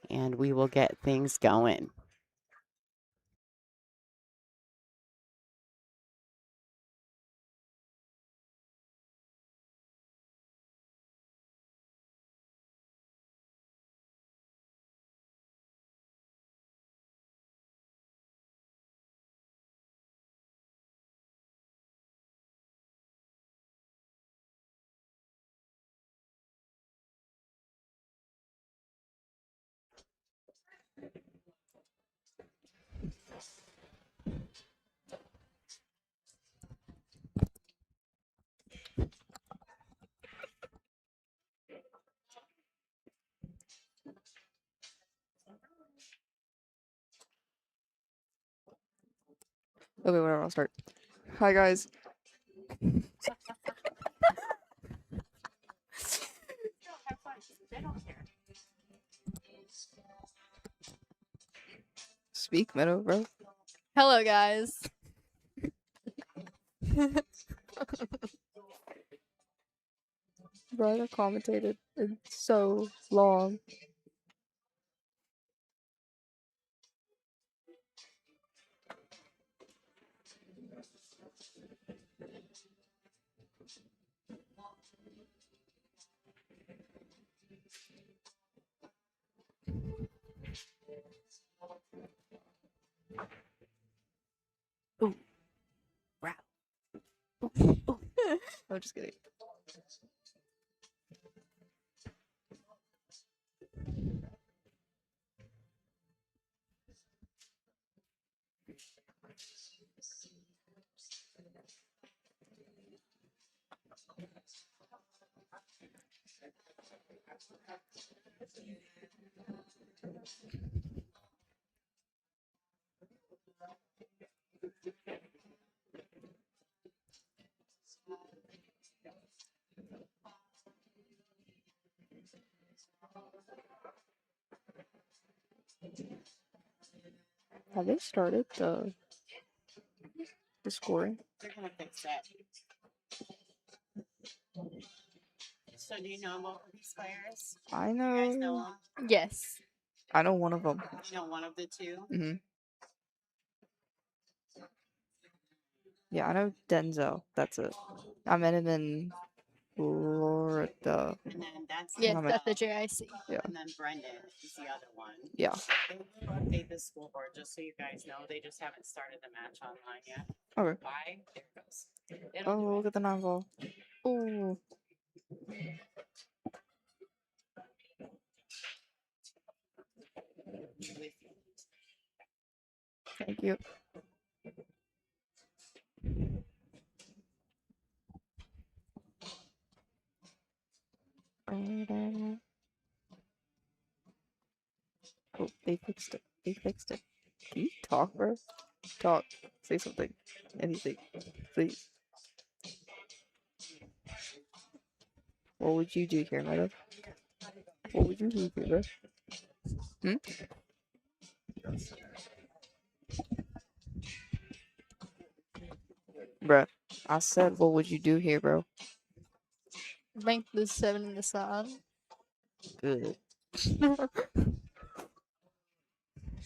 and we will get things going. Okay, whatever, I'll start. Hi, guys. Speak, Meadow, bro. Hello, guys. Bro, I got commentated. It's so long. Ooh. Wow. Ooh. I'm just kidding. Have they started the scoring? They're going to fix that. So do you know both of these players? I You guys know know. them? Yes. I know one of them. You know one of the 2? Mm-hmm. Yeah, I know Denzel. That's it. I met him in Florida. And then that's Yes, I'm that's the JIC. Yeah. And then Brendan is the other one. Yeah. They will update the school board, just so you guys know. They just haven't started the match online yet. Okay. Why? There it goes. Oh, look at the 9-ball. Ooh. Thank you. Oh, they fixed it. They fixed it. Can you talk, bro? Talk. Say something. Anything. Please. What would you do here, Meadow? What would you do here, bro? Bruh, I said, what would you do here, bro? Rank the 7 in the side. Good.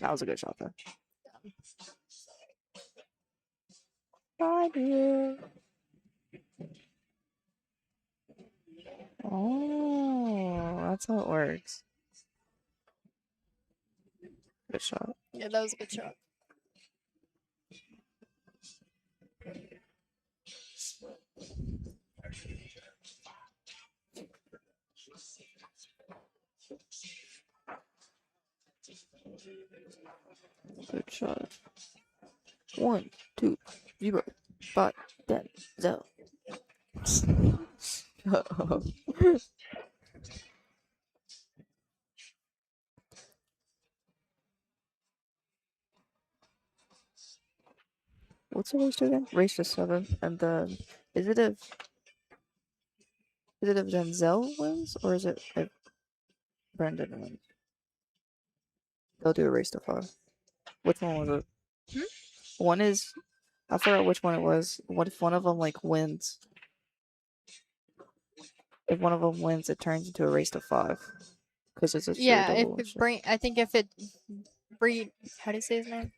That was a good shot, though. Bye, dear. Oh, that's how it works. Good shot. Yeah, that was a good shot. Good shot. 1, 2, 0, 5, 10, 0. What's the race to again? Race to 7, and then is it if Denzel wins or is it if Brendan wins? They'll do a race to 5. Which one was it? One is I forgot which one it was. What if one of them like wins? If one of them wins, it turns into a race to 5 because it's a straight Yeah, if double. it I think if it breed, how do you say his name?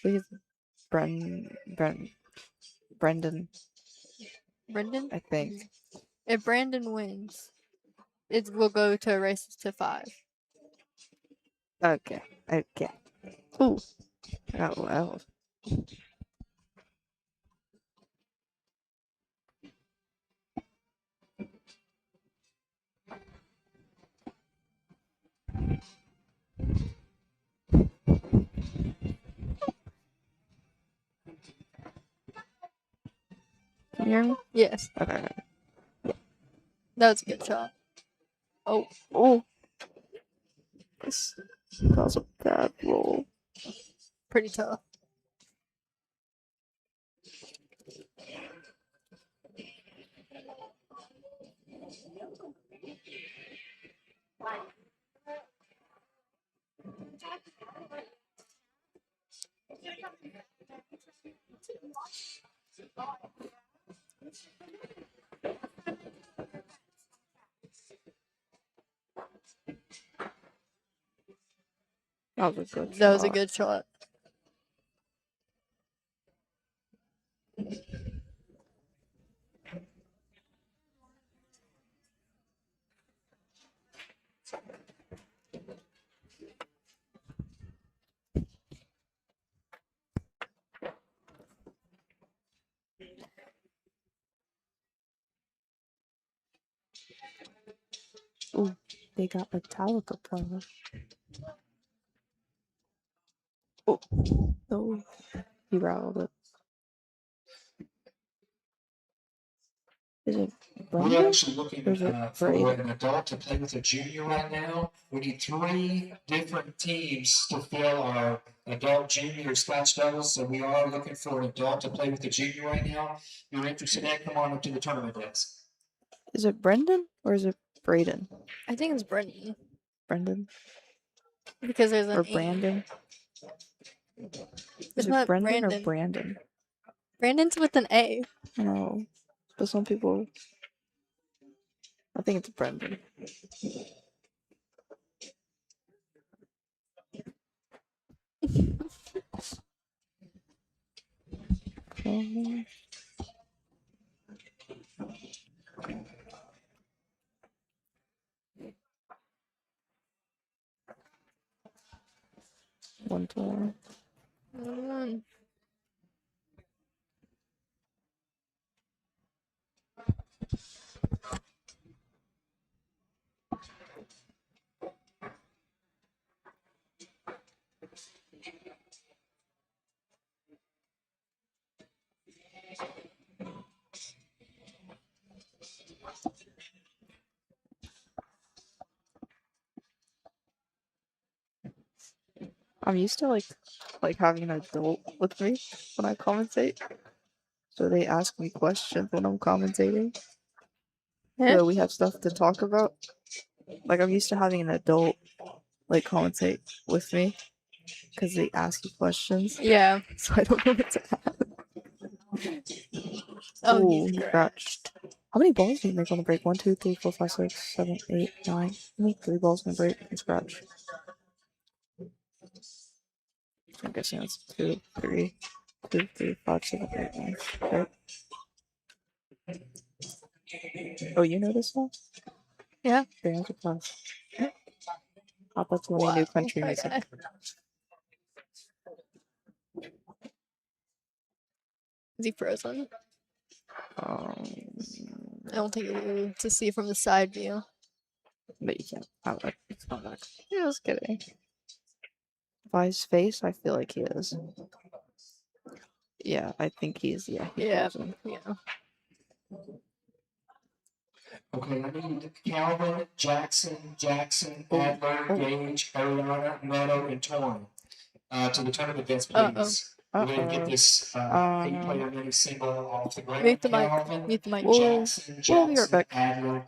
Please, Brendan, Brendan. I think. If Brandon wins, it will go to a race to 5. Okay. Ooh, I got loud. Can you hear me? Yes, Okay. that was a good shot. Oh. This was a bad roll. Pretty tough. That was a good shot. That was a good shot. Ooh, they got Metallica playing. Oh, no. He rattled it. Is it We're Brendan? actually looking Or is it for Braden? an adult to play with a junior right now. We need 3 different teams to fill our adult junior scratch doubles. So we are looking for an adult to play with a junior right now. If you're interested in that, come on up to the tournament desk. Is it Brendan or is it Braden? I think it's Brendan Brendan because there's an or E. Brandon? It's Is it not Brendan or Brandon. Brandon? Brandon's with an A. No, but some people. I think it's Brendan. One time. I'm used to like having an adult with me when I commentate. So they ask me questions when I'm commentating. Yeah. So we have stuff to talk about. Like I'm used to having an adult like commentate with me because they ask you questions. Yeah. So I don't know what to ask. Oh, Ooh, he's he correct. scratched. How many balls do you make on the break? 1, 2, 3, 4, 5, 6, 7, 8, 9. You make 3 balls on the break and scratch. I'm guessing that's 2, 3, 2, 3, 5, 7, 8, 9. Okay. Oh, you know this stuff? Yeah. Okay, I'm surprised. Hop up to any new country Okay. music. Is he frozen? Um, I don't think to see from the side view. but you can't. It's not back. Yeah, just kidding. By his face, I feel like he is. Yeah, I think he's. Yeah, he's Yeah. frozen. Yeah. Okay, I need Calvin, Jackson, Oh, Adler, oh. Gage, Ariana, Meadow, and Torn to the tournament best Uh-oh. please. We're going to get this 8-player mini single off the ground. Mute the mic. Calvin, Mute the mic. Jackson, We'll be right back. Adler,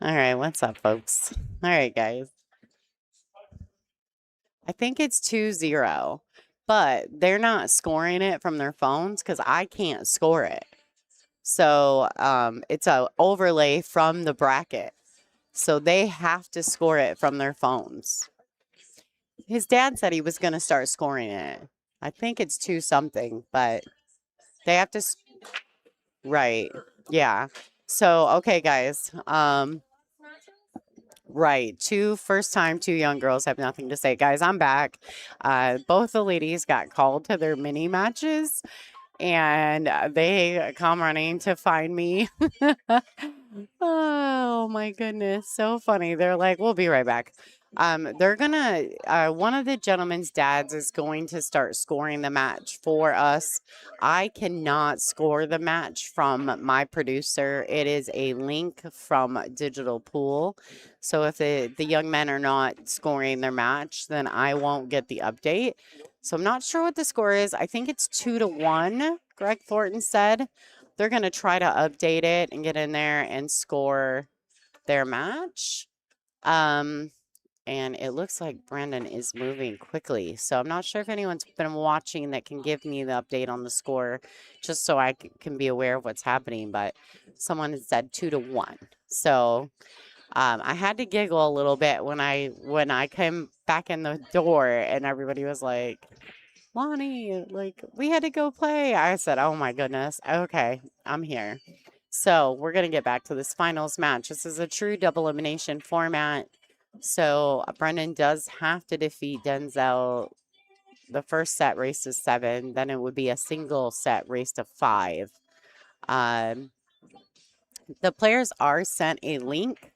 All right, what's up, folks? All right, guys. I think it's 2-0, but they're not scoring it from their phones because I can't score it. So it's a overlay from the bracket. So they have to score it from their phones. His dad said he was going to start scoring it. I think it's 2-something, but they have to. Right. Yeah. So, okay, guys. Right. First time, two young girls have nothing to say. Guys, I'm back. Both the ladies got called to their mini matches and they come running to find me. Oh my goodness, so funny. They're like, "We'll be right back." They're gonna. One of the gentlemen's dads is going to start scoring the match for us. I cannot score the match from my producer. It is a link from Digital Pool. So if the young men are not scoring their match, then I won't get the update. So I'm not sure what the score is. I think it's 2-1. Greg Thornton said they're going to try to update it and get in there and score their match. And it looks like Brandon is moving quickly. So I'm not sure if anyone's been watching that can give me the update on the score just so I can be aware of what's happening. But someone had said 2-1. So I had to giggle a little bit when I came back in the door and everybody was like, "Lonnie, like, we had to go play." I said, "Oh my goodness. Okay, I'm here." So we're going to get back to this finals match. This is a true double elimination format. So Brendan does have to defeat Denzel. The first set race to 7. Then it would be a single set race to 5. The players are sent a link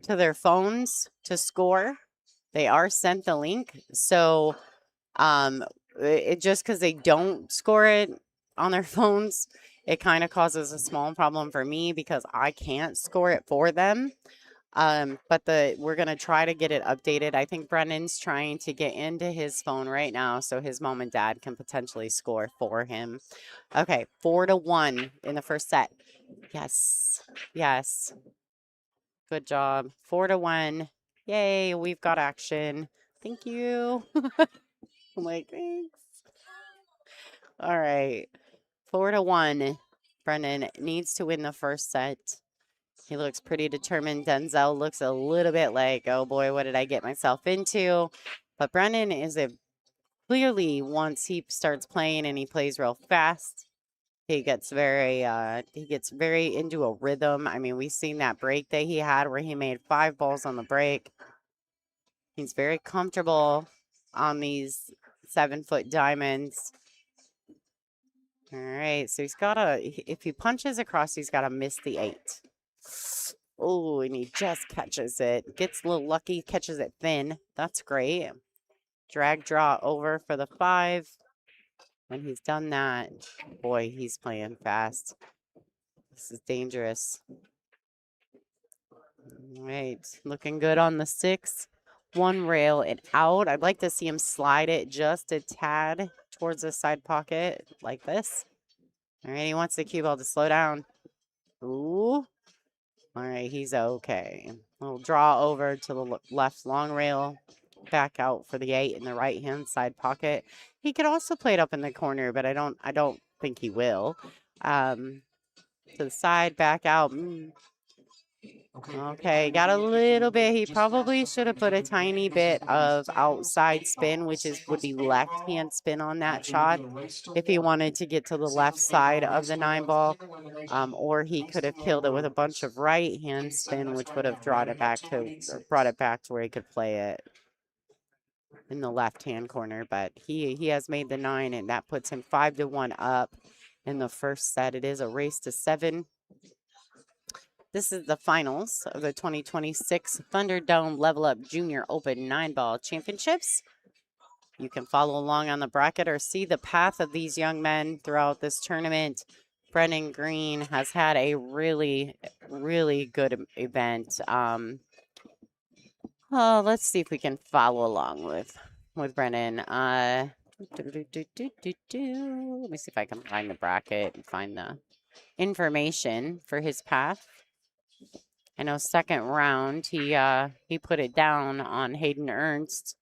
to their phones to score. They are sent the link. So it just because they don't score it on their phones, it kind of causes a small problem for me because I can't score it for them. But we're gonna try to get it updated. I think Brennan's trying to get into his phone right now so his mom and dad can potentially score for him. Okay, 4-1 in the first set. Yes, yes. Good job. 4-1. Yay, we've got action. Thank you. I'm like, thanks. All right. 4-1. Brennan needs to win the first set. He looks pretty determined. Denzel looks a little bit like, oh boy, what did I get myself into? But Brennan is clearly, once he starts playing and he plays real fast, he gets very into a rhythm. I mean, we've seen that break that he had where he made 5 balls on the break. He's very comfortable on these 7-foot diamonds. All right, so if he punches across, he's got to miss the 8. Oh, and he just catches it. Gets a little lucky, catches it thin. That's great. Drag draw over for the 5. When he's done that, boy, he's playing fast. This is dangerous. All right, looking good on the 6. 1 rail and out. I'd like to see him slide it just a tad towards the side pocket like this. All right, he wants the cue ball to slow down. Ooh. All right, he's okay. We'll draw over to the left long rail, back out for the 8 in the right-hand side pocket. He could also play it up in the corner, but I don't think he will. To the side, back out. Okay, got a little bit. He probably should have put a tiny bit of outside spin, which would be left-hand spin on that shot if he wanted to get to the left side of the 9 ball. Or he could have killed it with a bunch of right-hand spin, which would have brought it back to where he could play it in the left-hand corner. But he has made the 9, and that puts him 5-1 up in the first set. It is a race to 7. This is the finals of the 2026 Thunderdome Level Up Junior Open 9-Ball Championships. You can follow along on the bracket or see the path of these young men throughout this tournament. Brennan Green has had a really, really good event. Let's see if we can follow along with Brennan. Let me see if I can find the bracket and find the information for his path. I know second round he put it down on Hayden Ernst.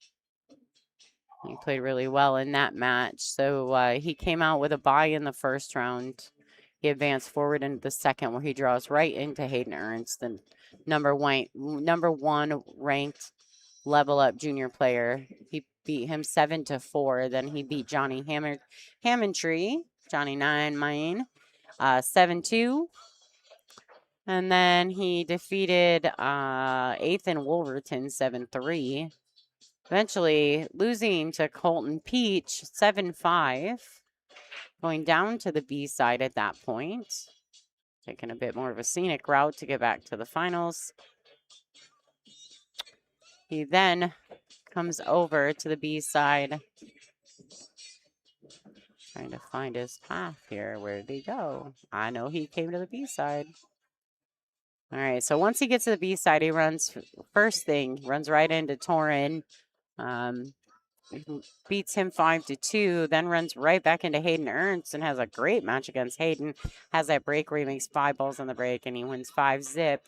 He played really well in that match. So he came out with a bye in the first round. He advanced forward into the second, where he draws right into Hayden Ernst, the number one ranked level up junior player. He beat him 7-4. Then he beat Johnny Hammondtree, Johnny 9 Maine, 7-2. And then he defeated Ethan Wolverton 7-3. Eventually losing to Colton Peach 7-5. Going down to the B side at that point. Taking a bit more of a scenic route to get back to the finals. He then comes over to the B side. Trying to find his path here. Where did he go? I know he came to the B side. All right, so once he gets to the B side, he runs first thing, runs right into Torin. Beats him 5-2, then runs right back into Hayden Ernst and has a great match against Hayden. Has that break where he makes 5 balls on the break and he wins 5-zip.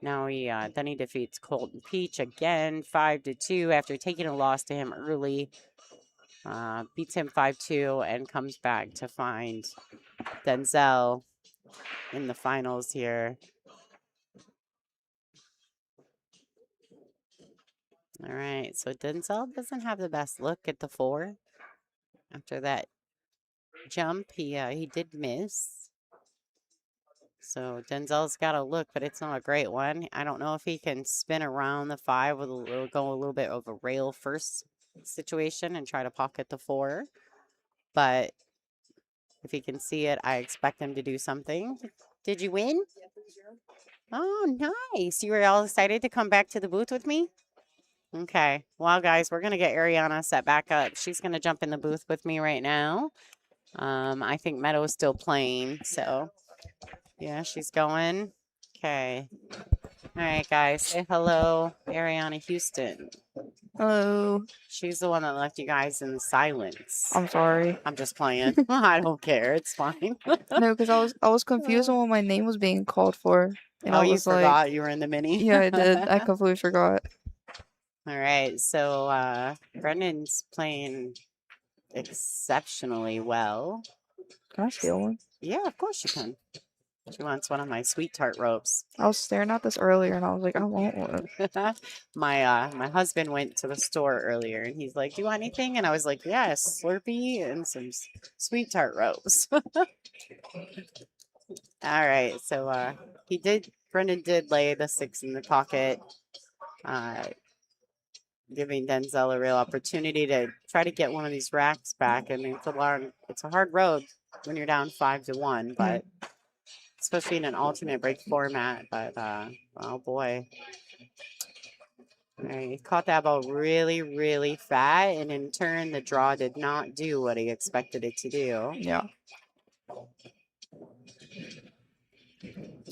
Now then he defeats Colton Peach again 5-2 after taking a loss to him early. Beats him 5-2 and comes back to find Denzel in the finals here. All right, so Denzel doesn't have the best look at the 4. After that jump, he did miss. So Denzel's got a look, but it's not a great one. I don't know if he can spin around the 5 with go a little bit of a rail first situation and try to pocket the 4. But if he can see it, I expect him to do something. Did you win? Oh, nice. You were all excited to come back to the booth with me? Okay. Well, guys, we're going to get Ariana set back up. She's going to jump in the booth with me right now. I think Meadow's still playing, so yeah, she's going. Okay. All right, guys, say hello, Ariana Houston. Hello. She's the one that left you guys in silence. I'm sorry. I'm just playing. I don't care. It's fine. No, because I was confused when my name was being called for. And Oh, I you was like, forgot you were in the mini? yeah, I did. I completely forgot. All right, so Brendan's playing exceptionally well. Can I steal one? Yeah, of course you can. She wants one of my sweet tart ropes. I was staring at this earlier and I was like, I want one. My husband went to the store earlier and he's like, "Do you want anything?" And I was like, "Yes, Slurpee and some sweet tart ropes." All right, so Brendan did lay the 6 in the pocket, giving Denzel a real opportunity to try to get one of these racks back. I mean, it's a hard road when you're down 5-1, but especially in an alternate break format. But oh boy. All right, he caught that ball really, really fat, and in turn, the draw did not do what he expected it to do. Yeah.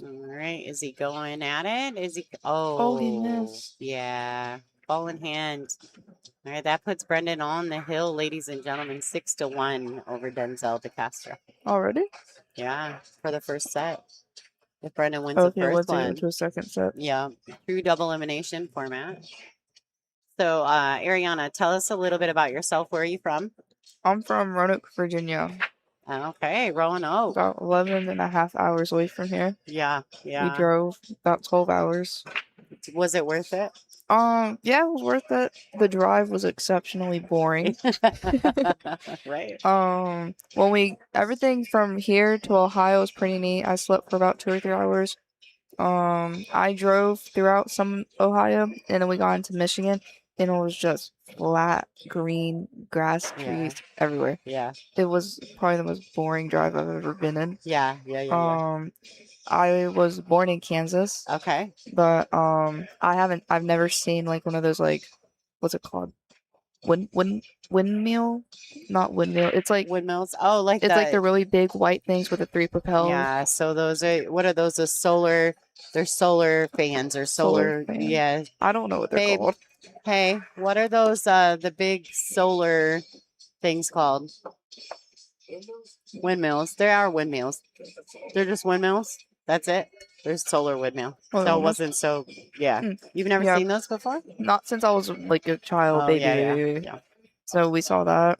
All right, is he going at it? Is he? Oh, he missed. Yeah, ball in hand. All right, that puts Brendan on the hill, ladies and gentlemen, 6-1 over Denzel de Castro. Already? Yeah, for the first set. If Brendan wins Okay, the first let's one. into a second set. Yeah, true double elimination format. So, Ariana, tell us a little bit about yourself. Where are you from? I'm from Roanoke, Virginia. Okay, Roanoke. About 11 and a half hours away from here. Yeah. We drove about 12 hours. Was it worth it? Yeah, it was worth it. The drive was exceptionally boring. Right. Everything from here to Ohio was pretty neat. I slept for about 2 or 3 hours. I drove throughout some Ohio, and then we got into Michigan, and it was just flat, green, grass, trees everywhere. Yeah. It was probably the most boring drive I've ever been in. Yeah. I was born in Kansas. Okay. But I've never seen like one of those, like, what's it called? Windmill? Not windmill. It's like Windmills. Oh, like like the really big white things with the 3 propellers. Yeah. So those are, what are those? They're solar fans or solar. Fans. Yeah. I don't know what they're called. Hey, what are those? The big solar things called? Windmills. There are windmills. They're just windmills. That's it. There's solar windmill. Oh, So it almost. wasn't so. Yeah. Mm. You've never Yeah. seen those before? Not since I was like a child, Oh, baby, yeah. baby. Yeah. So we saw that.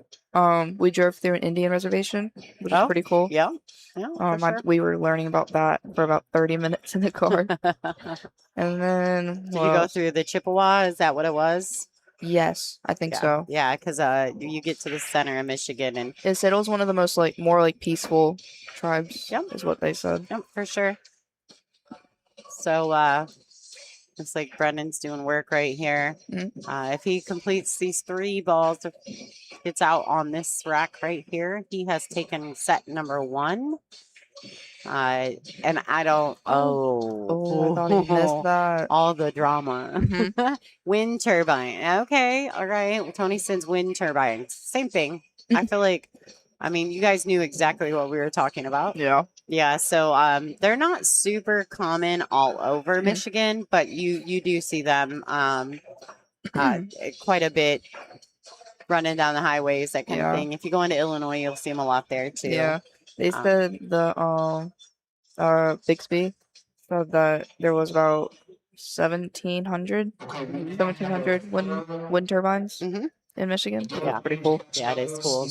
We drove through an Indian reservation, which is Oh, pretty cool. yeah. Yeah. For sure. We were learning about that for about 30 minutes in the car. And then Did you go through the Chippewa? Is that what it was? Yes, I think Yeah. so. Yeah, because you get to the center of Michigan and It said it was one of the most more peaceful tribes. Yep. Is what they said. yep, for sure. So looks like Brendan's doing work right here. Mm. If he completes these 3 balls, gets out on this rack right here, he has taken set number 1. And I don't. Oh, I thought he missed that. All the drama. Mhm. Wind turbine. Okay, all right. Well, Tony sends wind turbine. Same thing. I feel like. I mean, you guys knew exactly what we were talking about. Yeah. Yeah. So they're not super common all over Michigan, but you do see them quite a bit running down the highways, that kind of Yeah. thing. If you go into Illinois, you'll see them a lot there too. Yeah. They said the Bixby said that there was about 1,700 wind turbines Mhm. in Michigan. Yeah. That's pretty cool. Yeah, it is cool.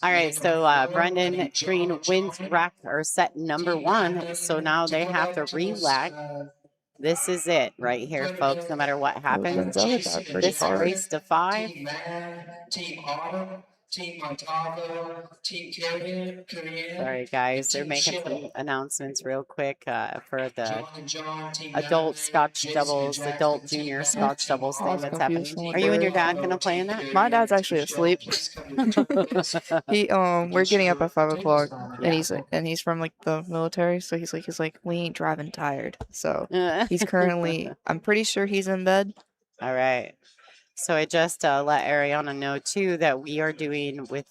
All right, so Brendan Green wins rack or set number 1. So now they have to re-rack. This is it right here, folks. No matter what happens, this race to 5. Team Mad, Team Autumn, Team Montalvo, Team Korean. Sorry, guys. They're making some announcements real quick for the John, Team adult Scotch doubles, adult junior Scotch doubles thing was that's confused happening. on Are you and your there. dad gonna play in that? My dad's actually asleep. We're getting up at 5 o'clock, and he's from the military, so he's like, we ain't driving tired. So he's currently, I'm pretty sure he's in bed. All right. So I just let Ariana know too that we are doing with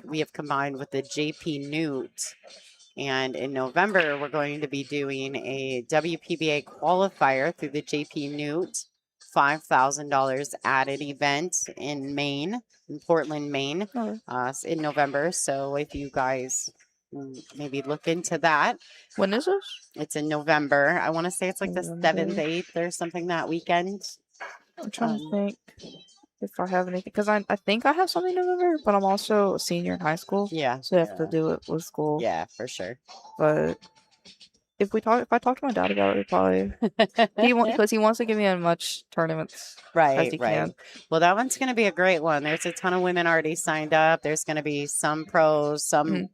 we have combined with the JP Newt, and in November we're going to be doing a WPBA qualifier through the JP Newt, $5,000 added event in Maine, in Portland, Maine, in November. So if you guys maybe look into that. When is this? It's in November. I want to say it's like the November. 7th, 8th or something that weekend. I'm trying to think if I have anything, because I think I have something in November, but I'm also a senior in high school. Yeah. So I have to do it with school. Yeah, for sure. But if I talk to my dad about it, probably because he wants to give me as much tournaments as he can. Well, that one's going to be a great one. There's a ton of women already signed up. There's going to be some pros, some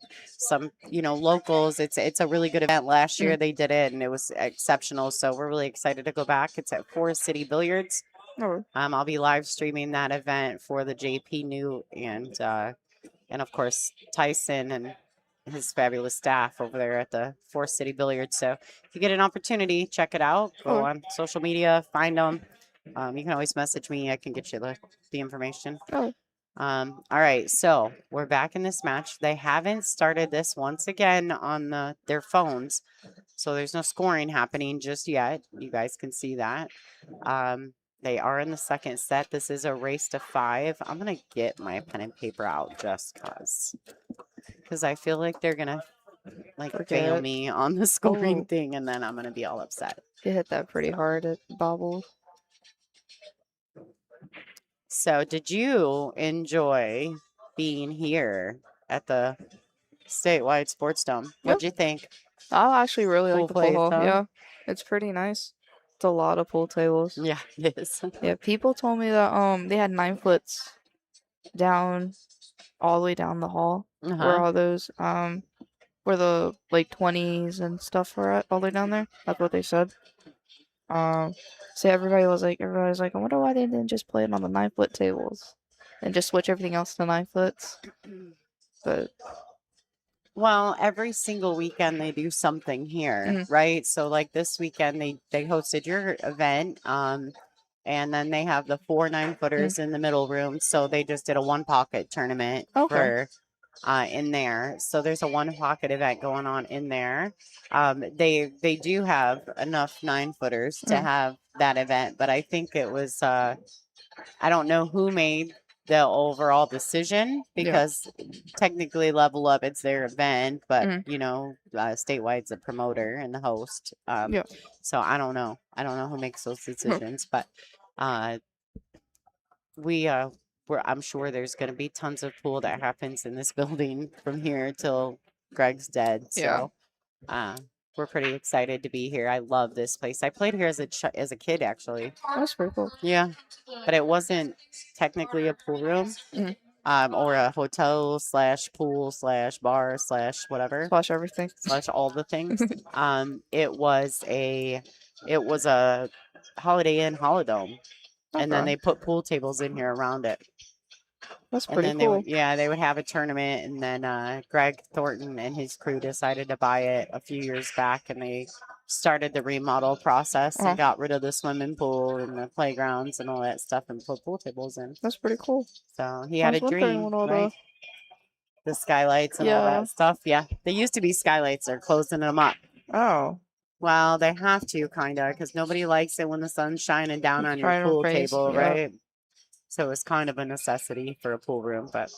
locals. It's a really good event. Last year they did it and it was exceptional. So we're really excited to go back. It's at Forest City Billiards. Oh. I'll be live streaming that event for the JP Newt and of course Tyson and his fabulous staff over there at the Forest City Billiards. So if you get an opportunity, check it out. Go on social media, find them. You can always message me. I can get you the information. Oh. All right, so we're back in this match. They haven't started this once again on their phones, so there's no scoring happening just yet. You guys can see that. They are in the second set. This is a race to 5. I'm going to get my pen and paper out just because I feel like they're going to fail me on the scoring thing, and then I'm going to be all upset. You hit that pretty hard at bobbles. So did you enjoy being here at the Statewide Sportsdome? What'd you think? I actually really like the place, pool hall. huh? Yeah, it's pretty nice. It's a lot of pool tables. Yeah, it is. Yeah, people told me that they had 9 foots down all the way down the hall where all those where the 20s and stuff are at all the way down there. That's what they said. So everybody was like, I wonder why they didn't just play it on the 9-foot tables and just switch everything else to 9 foots. But well, every single weekend they do something here, right? So like this weekend they hosted your event, and then they have the 4 9-footers in the middle room. So they just did a 1-pocket tournament for in there. So there's a 1-pocket event going on in there. They do have enough 9-footers to have that event, but I think it was I don't know who made the overall decision because technically Level Up, it's their event, but you know, Statewide's a promoter and the host. Yeah. So I don't know. I don't know who makes those decisions, but I'm sure there's going to be tons of pool that happens in this building from here till Greg's dead. Yeah. So we're pretty excited to be here. I love this place. I played here as a kid, actually. That's pretty cool. Yeah, but it wasn't technically a pool room, Mhm. or a hotel / pool / bar / whatever Slash everything. / all the things. It was a Holiday Inn Holidome, and then Okay. they put pool tables in here around it. That's And pretty then cool. they would have a tournament, and then Greg Thornton and his crew decided to buy it a few years back, and they started the remodel process and got rid of the swimming pool and the playgrounds and all that stuff and put pool tables in. That's pretty cool. So he I had was a wondering dream, what all right? The skylights and all Yeah. that stuff. Yeah, they used to be skylights. They're closing them up. Oh. Well, they have to kind of because nobody likes it when the sun's shining down on your Right in pool face, table, yep. right? So it's kind of a necessity for a pool room, but.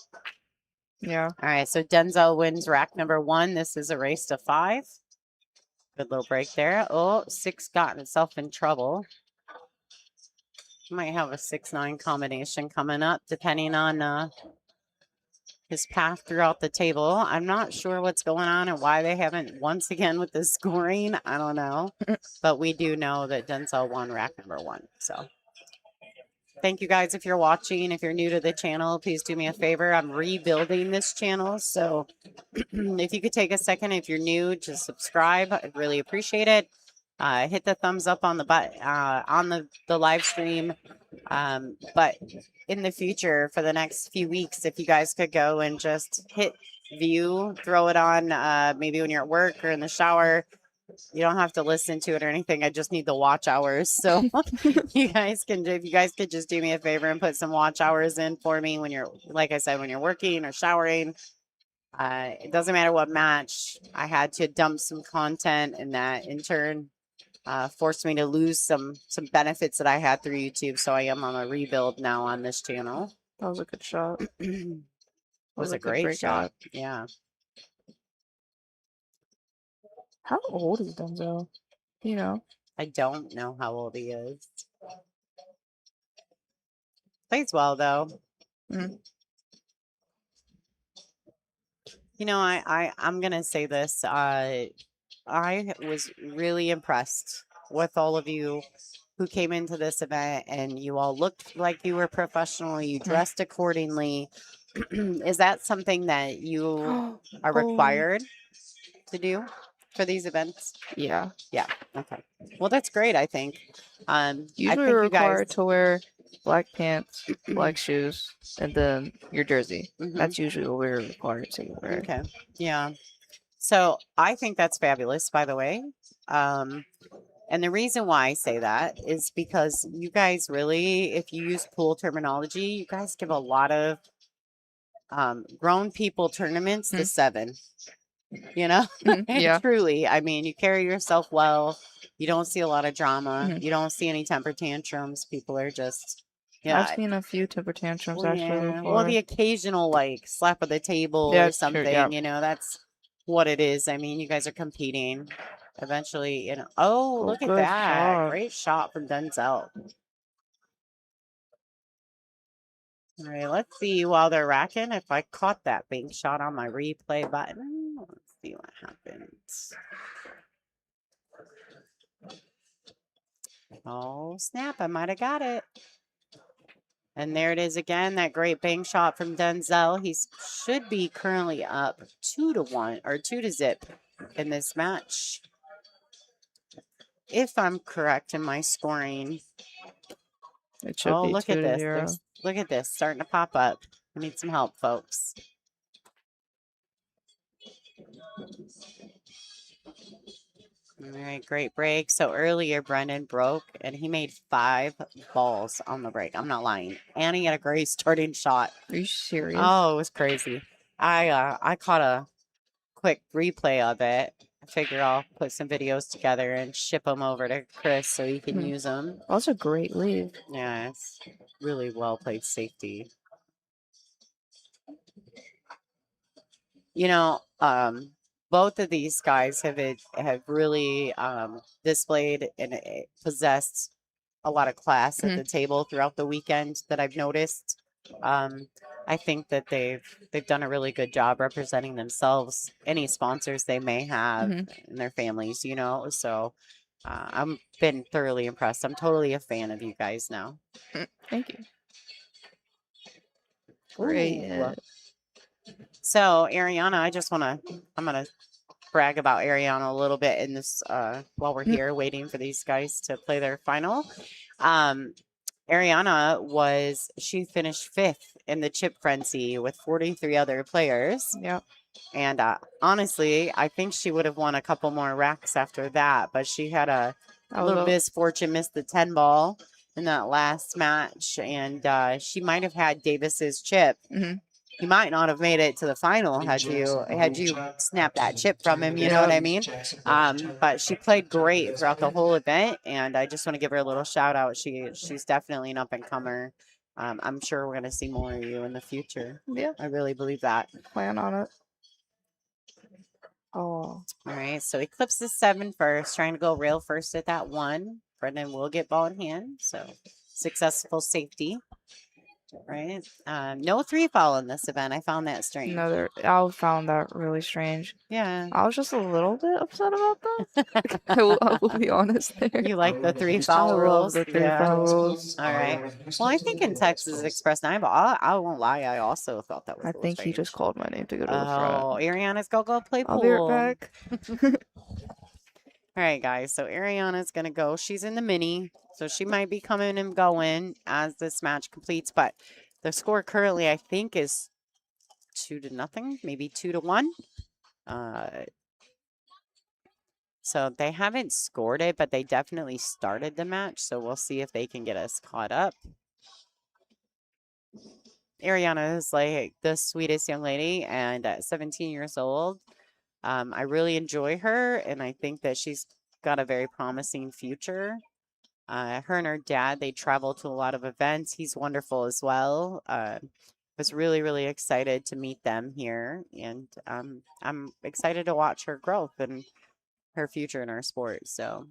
Yeah. All right, so Denzel wins rack number 1. This is a race to 5. Good little break there. Oh, 6 got itself in trouble. Might have a 6-9 combination coming up, depending on his path throughout the table. I'm not sure what's going on and why they haven't, once again, with the scoring. I don't know. But we do know that Denzel won rack number 1. So thank you guys if you're watching. If you're new to the channel, please do me a favor. I'm rebuilding this channel. So if you could take a second, if you're new, just subscribe. I'd really appreciate it. Hit the thumbs up on the live stream. But in the future, for the next few weeks, if you guys could go and just hit view, throw it on maybe when you're at work or in the shower. You don't have to listen to it or anything. I just need the watch hours. So if you guys could just do me a favor and put some watch hours in for me when you're, like I said, when you're working or showering. It doesn't matter what match. I had to dump some content, and that in turn forced me to lose some benefits that I had through YouTube. So I am on a rebuild now on this channel. That was a good shot. It was a good great breakout. shot. Yeah. How old is Denzel? You know. I don't know how old he is. Plays well though. Mhm. You know, I'm gonna say this. I was really impressed with all of you who came into this event, and you all looked like you were professional. You dressed accordingly. Is that something that you are required to do for these events? Yeah. Yeah. Okay. Well, that's great. I think. Usually I think we're you guys. required to wear black pants, black shoes, and then your jersey. That's usually what we're required to wear. Okay. Yeah. So I think that's fabulous, by the way. And the reason why I say that is because you guys really, if you use pool terminology, you guys give a lot of grown people tournaments to 7. You know, Yeah. truly. I mean, you carry yourself well. You don't see a lot of drama. You don't see any temper tantrums. People are just, I've seen a few temper tantrums actually before. Well, the occasional like slap of the table Yeah, or it's true, something, yeah. you know, that's what it is. I mean, you guys are competing. Eventually, you know. Oh, look at good that. shot. Great shot from Denzel. All right, let's see while they're racking if I caught that bank shot on my replay button. Let's see what happens. Oh, snap. I might have got it. And there it is again, that great bank shot from Denzel. He should be currently up 2-1 or 2-0 in this match. If I'm correct in my scoring. It should be look at this. 2-0. Look at this starting to pop up. I need some help, folks. All right, great break. So earlier, Brendan broke, and he made 5 balls on the break. I'm not lying. And he had a great starting shot. Are you serious? Oh, it was crazy. I caught a quick replay of it. I figure I'll put some videos together and ship them over to Chris so he can use them. That's a great lead. Yeah, it's really well played safety. You know, both of these guys have really displayed and possessed a lot of class at the table throughout the weekend that I've noticed. I think that they've done a really good job representing themselves, any sponsors they may have, and their families. You know, so I'm been thoroughly impressed. I'm totally a fan of you guys now. Thank you. Ooh. Great. So Ariana, I'm gonna brag about Ariana a little bit in this while we're here waiting for these guys to play their final. Ariana she finished 5th in the chip frenzy with 43 other players. Yep. And honestly, I think she would have won a couple more racks after that, but she had a little misfortune, missed the 10 ball in that last match, and she might have had Davis's chip. You might not have made it to the final had you snapped that chip from him. You know what I mean? But she played great throughout the whole event, and I just want to give her a little shout out. She's definitely an up and comer. I'm sure we're gonna see more of you in the future. Yeah. I really believe that. Plan on it. Oh. All right, so Eclipse is 7 first, trying to go rail first at that 1. Brendan will get ball in hand, so successful safety. Right. No 3 foul in this event. I found that strange. I found that really strange. Yeah. I was just a little bit upset about that. I will be honest there. You like the 3 foul rules? The 3 foul rules. All right. Well, I think in Texas Express 9, but I won't lie. I also thought that was I think he just called my name to go to the front. Oh, Ariana's go play pool. I'll be right back. All right, guys. So Ariana's going to go. She's in the mini, so she might be coming and going as this match completes. But the score currently, I think, is 2-0, maybe 2-1. So they haven't scored it, but they definitely started the match. So we'll see if they can get us caught up. Ariana is like the sweetest young lady, and at 17 years old, I really enjoy her, and I think that she's got a very promising future. Her and her dad, they travel to a lot of events. He's wonderful as well. Was really, really excited to meet them here, and I'm excited to watch her growth and her future in our sport. So,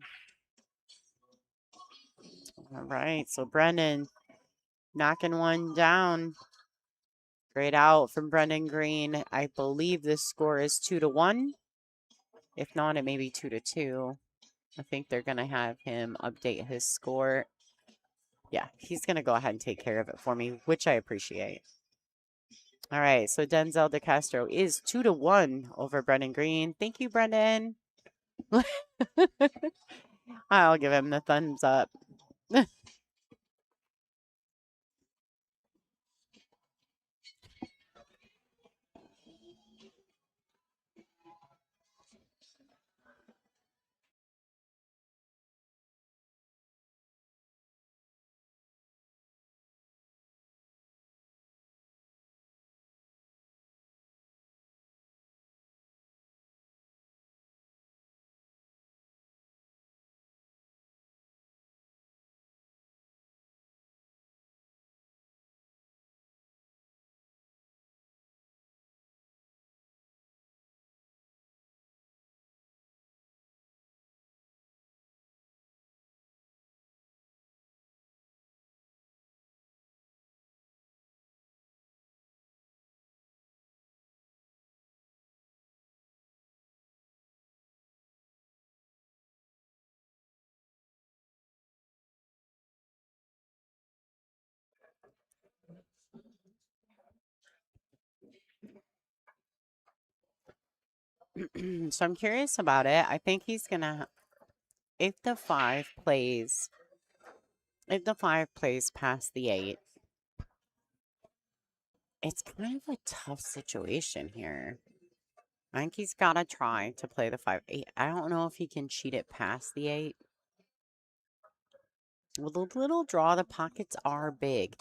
all right. So Brendan knocking one down. Great out from Brendan Green. I believe the score is 2-1. If not, it may be 2-2. I think they're going to have him update his score. Yeah, he's going to go ahead and take care of it for me, which I appreciate. All right, so Denzel DeCastro is 2-1 over Brendan Green. Thank you, Brendan. I'll give him the thumbs up. So I'm curious about it. I think he's going to, if the 5 plays past the 8, it's kind of a tough situation here. I think he's got to try to play the 5-8. I don't know if he can cheat it past the 8. With a little draw, the pockets are big.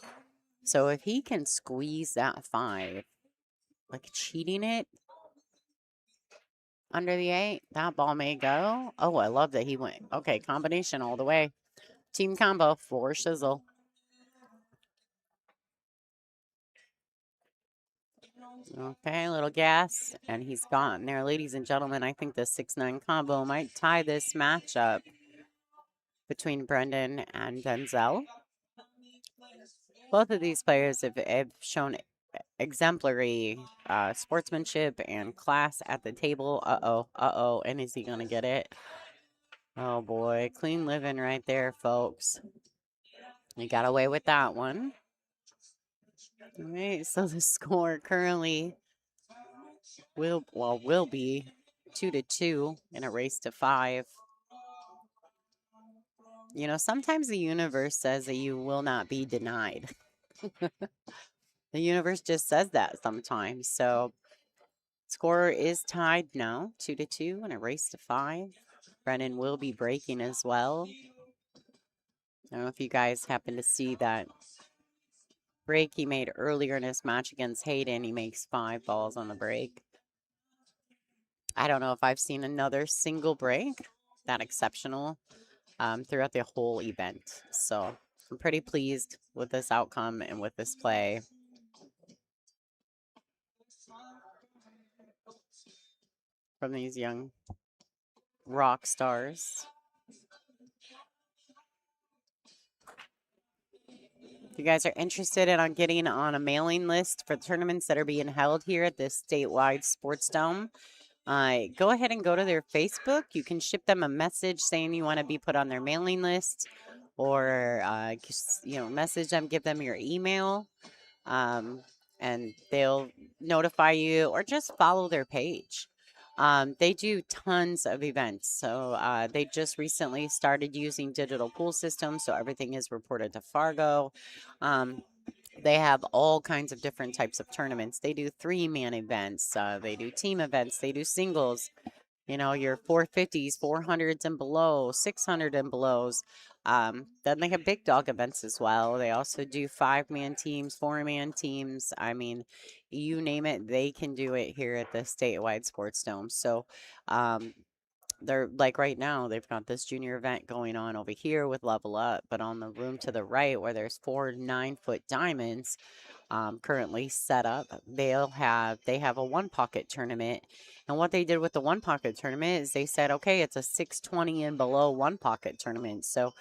So if he can squeeze that 5, like cheating it under the 8, that ball may go. Oh, I love that he went. Okay, combination all the way. Team combo for Shizzle. Okay, a little gas, and he's gone there. Ladies and gentlemen, I think the 6-9 combo might tie this matchup between Brendan and Denzel. Both of these players have shown exemplary sportsmanship and class at the table. Uh-oh, and is he going to get it? Oh, boy, clean living right there, folks. He got away with that one. All right, so the score currently will be 2-2 in a race to 5. You know, sometimes the universe says that you will not be denied. The universe just says that sometimes. So, score is tied now, 2-2 in a race to 5. Brennan will be breaking as well. I don't know if you guys happen to see that break he made earlier in his match against Hayden. He makes 5 balls on the break. I don't know if I've seen another single break that exceptional throughout the whole event. So I'm pretty pleased with this outcome and with this play. From these young rock stars. If you guys are interested in getting on a mailing list for tournaments that are being held here at this Statewide Sportsdome, go ahead and go to their Facebook. You can ship them a message saying you want to be put on their mailing list, or message them, give them your email, and they'll notify you, or just follow their page. They do tons of events. So they just recently started using digital pool systems, so everything is reported to Fargo. They have all kinds of different types of tournaments. They do 3-man events. They do team events. They do singles. You know, your 450s, 400s and below, 600 and belows. Then they have big dog events as well. They also do 5-man teams, 4-man teams. I mean, you name it, they can do it here at the Statewide Sportsdome. So, they're like right now, they've got this junior event going on over here with Level Up, but on the room to the right where there's 4 9-foot diamonds currently set up, they have a 1-pocket tournament. And what they did with the 1-pocket tournament is they said, okay, it's a 620 and below 1-pocket tournament. So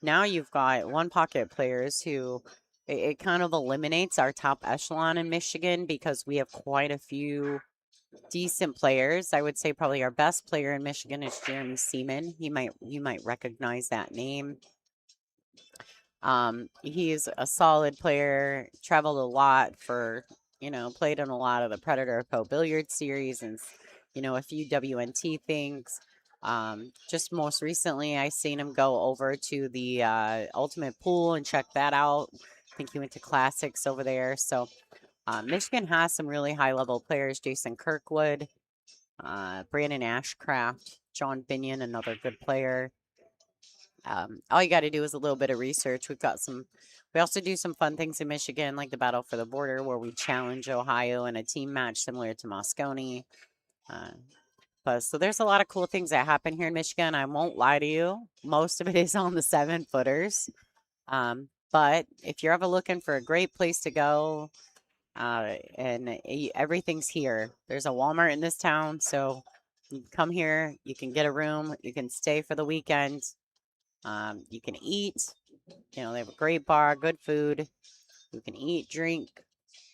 now you've got 1-pocket players who it kind of eliminates our top echelon in Michigan, because we have quite a few decent players. I would say probably our best player in Michigan is Jeremy Seaman. You might recognize that name. He's a solid player, traveled a lot played in a lot of the Predator Pro Billiard series and, a few WNT things. Just most recently, I seen him go over to the Ultimate Pool and check that out. I think he went to Classics over there. So Michigan has some really high-level players. Jason Kirkwood, Brandon Ashcraft, John Binion, another good player. All you got to do is a little bit of research. We also do some fun things in Michigan, like the Battle for the Border, where we challenge Ohio in a team match similar to Moscone. So there's a lot of cool things that happen here in Michigan. I won't lie to you. Most of it is on the 7-footers. But if you're ever looking for a great place to go, and everything's here. There's a Walmart in this town, so you can come here, you can get a room, you can stay for the weekend, you can eat. They have a great bar, good food. You can eat, drink,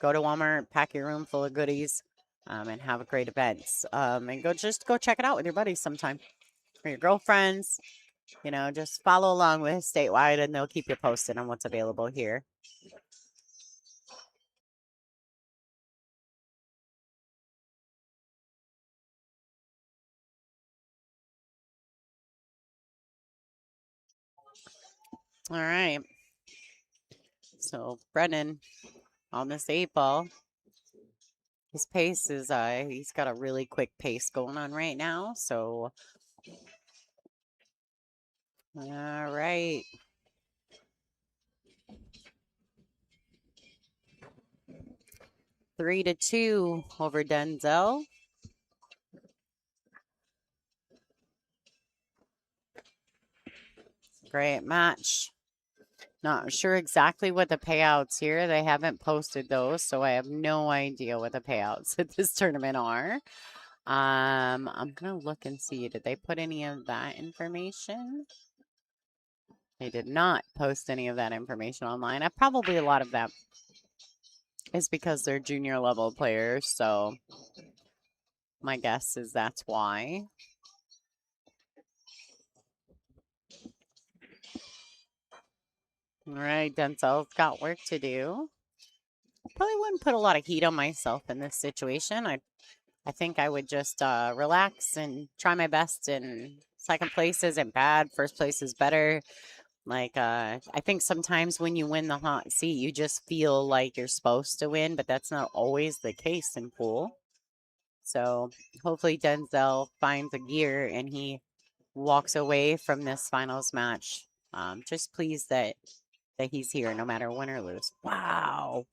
go to Walmart, pack your room full of goodies, and have a great event. And go check it out with your buddies sometime, or your girlfriends. Just follow along with Statewide, and they'll keep you posted on what's available here. All right. So Brennan on this 8 ball. His pace is he's got a really quick pace going on right now. So all right. Three to 2 over Denzel. Great match. Not sure exactly what the payouts here. They haven't posted those, so I have no idea what the payouts at this tournament are. I'm gonna look and see. Did they put any of that information? They did not post any of that information online. Probably a lot of that is because they're junior level players, so my guess is that's why. All right, Denzel's got work to do. Probably wouldn't put a lot of heat on myself in this situation. I think I would just relax and try my best. And second place isn't bad. First place is better. Like, I think sometimes when you win the hot seat, you just feel like you're supposed to win, but that's not always the case in pool. So hopefully Denzel finds a gear and he walks away from this finals match. Just pleased that he's here, no matter win or lose. Wow.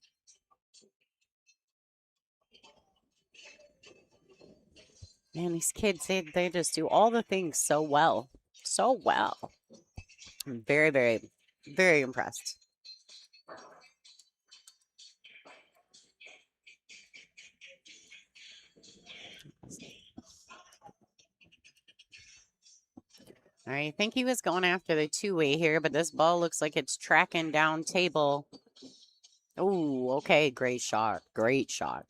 Man, these kids, they just do all the things so well. So well. I'm very, very, very impressed. All right, I think he was going after the two-way here, but this ball looks like it's tracking down table. Oh, okay, great shot. Great shot.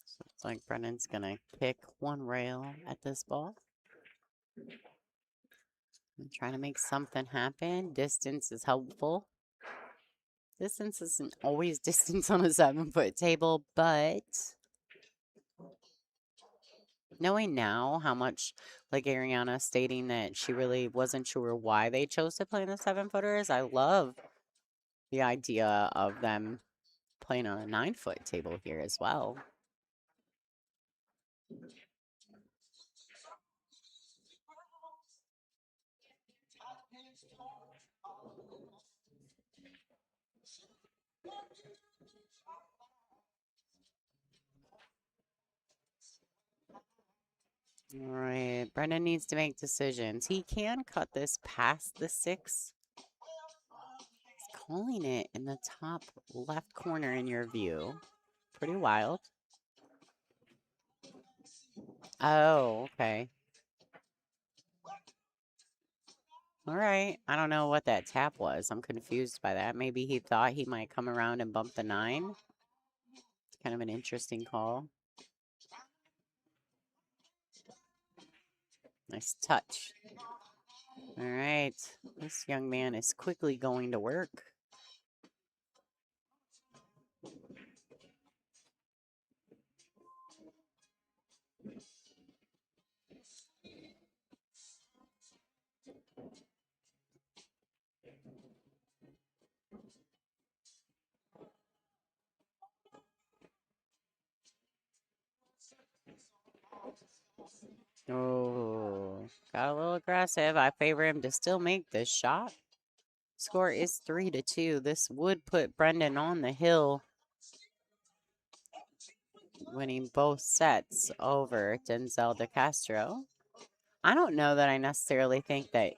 So it's like Brennan's going to kick one rail at this ball. I'm trying to make something happen. Distance is helpful. Distance isn't always distance on a 7-foot table, but knowing now how much, like Ariana stating that she really wasn't sure why they chose to play in the 7-footers, I love the idea of them playing on a 9-foot table here as well. All right, Brendan needs to make decisions. He can cut this past the 6. He's calling it in the top left corner in your view. Pretty wild. Oh, okay. All right. I don't know what that tap was. I'm confused by that. Maybe he thought he might come around and bump the 9. It's kind of an interesting call. Nice touch. All right. This young man is quickly going to work. Oh, got a little aggressive. I favor him to still make this shot. Score is 3-2. This would put Brendan on the hill, winning both sets over Denzel De Castro. I don't know that I necessarily think that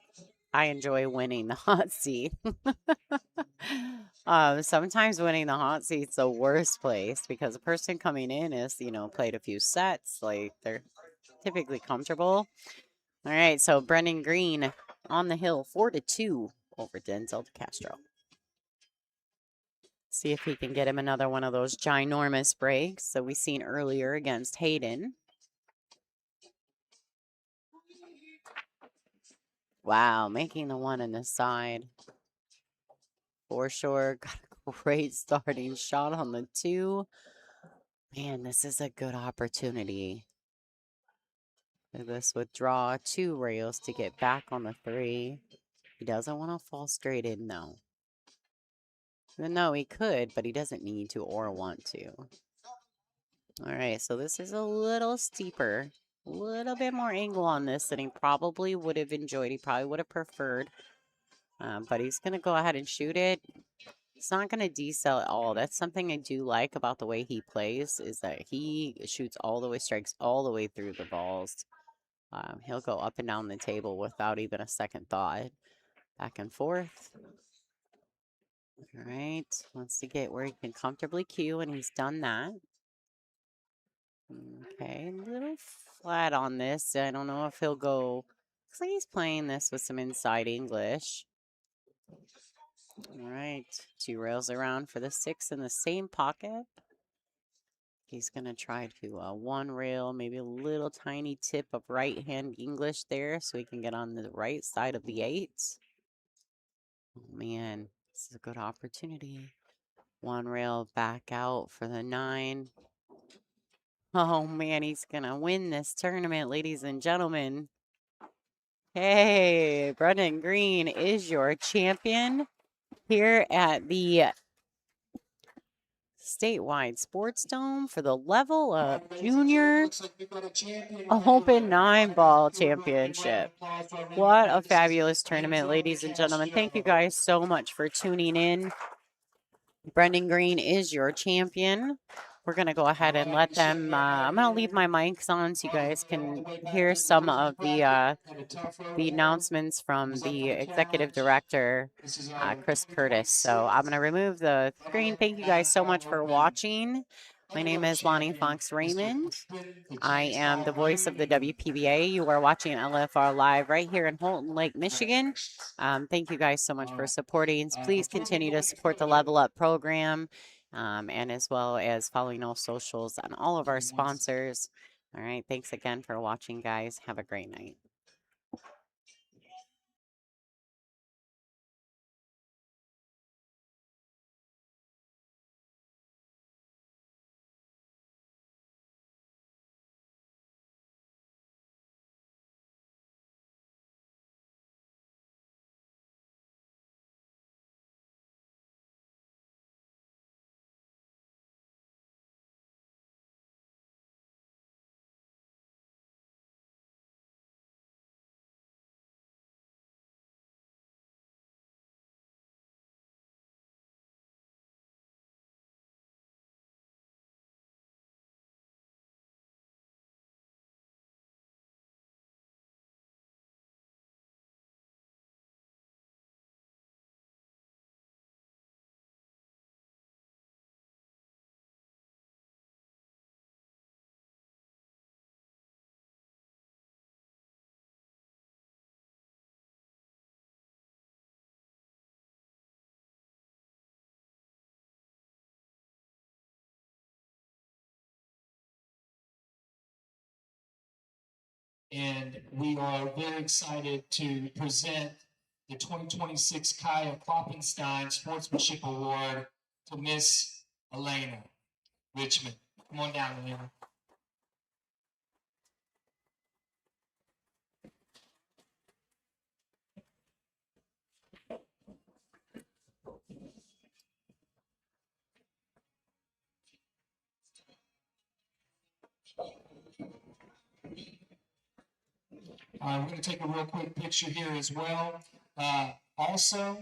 I enjoy winning the hot seat. Sometimes winning the hot seat's the worst place because the person coming in is, played a few sets. Like, they're typically comfortable. All right, so Brendan Green on the hill, 4-2 over Denzel De Castro. See if he can get him another one of those ginormous breaks that we seen earlier against Hayden. Wow, making the one on the side. For sure, got a great starting shot on the 2. Man, this is a good opportunity. This would draw 2 rails to get back on the 3. He doesn't want to fall straight in, though. No, he could, but he doesn't need to or want to. All right, so this is a little steeper. A little bit more angle on this than he probably would have enjoyed. He probably would have preferred. But he's going to go ahead and shoot it. It's not going to decel at all. That's something I do like about the way he plays, is that he shoots all the way, strikes all the way through the balls. He'll go up and down the table without even a second thought. Back and forth. All right, wants to get where he can comfortably cue, and he's done that. Okay, a little flat on this. I don't know if he'll go. Looks like he's playing this with some inside English. All right, 2 rails around for the 6 in the same pocket. He's going to try to 1 rail, maybe a little tiny tip of right hand English there so he can get on the right side of the 8. Oh, man, this is a good opportunity. 1 rail back out for the 9. Oh, man, he's going to win this tournament, ladies and gentlemen. Hey, Brendan Green is your champion here at the Statewide Sportsdome for the level of junior open 9-ball championship. What a fabulous tournament, ladies and gentlemen. Thank you guys so much for tuning in. Brendan Green is your champion. We're going to go ahead and let them, I'm going to leave my mics on so you guys can hear some of the announcements from the executive director, Chris Curtis. So I'm going to remove the screen. Thank you guys so much for watching. My name is Lonnie Fox Raymond. I am the voice of the WPBA. You are watching LFR Live right here in Houghton Lake, Michigan. Thank you guys so much for supporting. Please continue to support the Level Up program, and as well as following all socials on all of our sponsors. All right. Thanks again for watching, guys. Have a great night. And we are very excited to present the 2026 Kaya Kloppenstein Sportsmanship Award to Miss Elena Richmond. Come on down, Elena. We're going to take a real quick picture here as well. Also,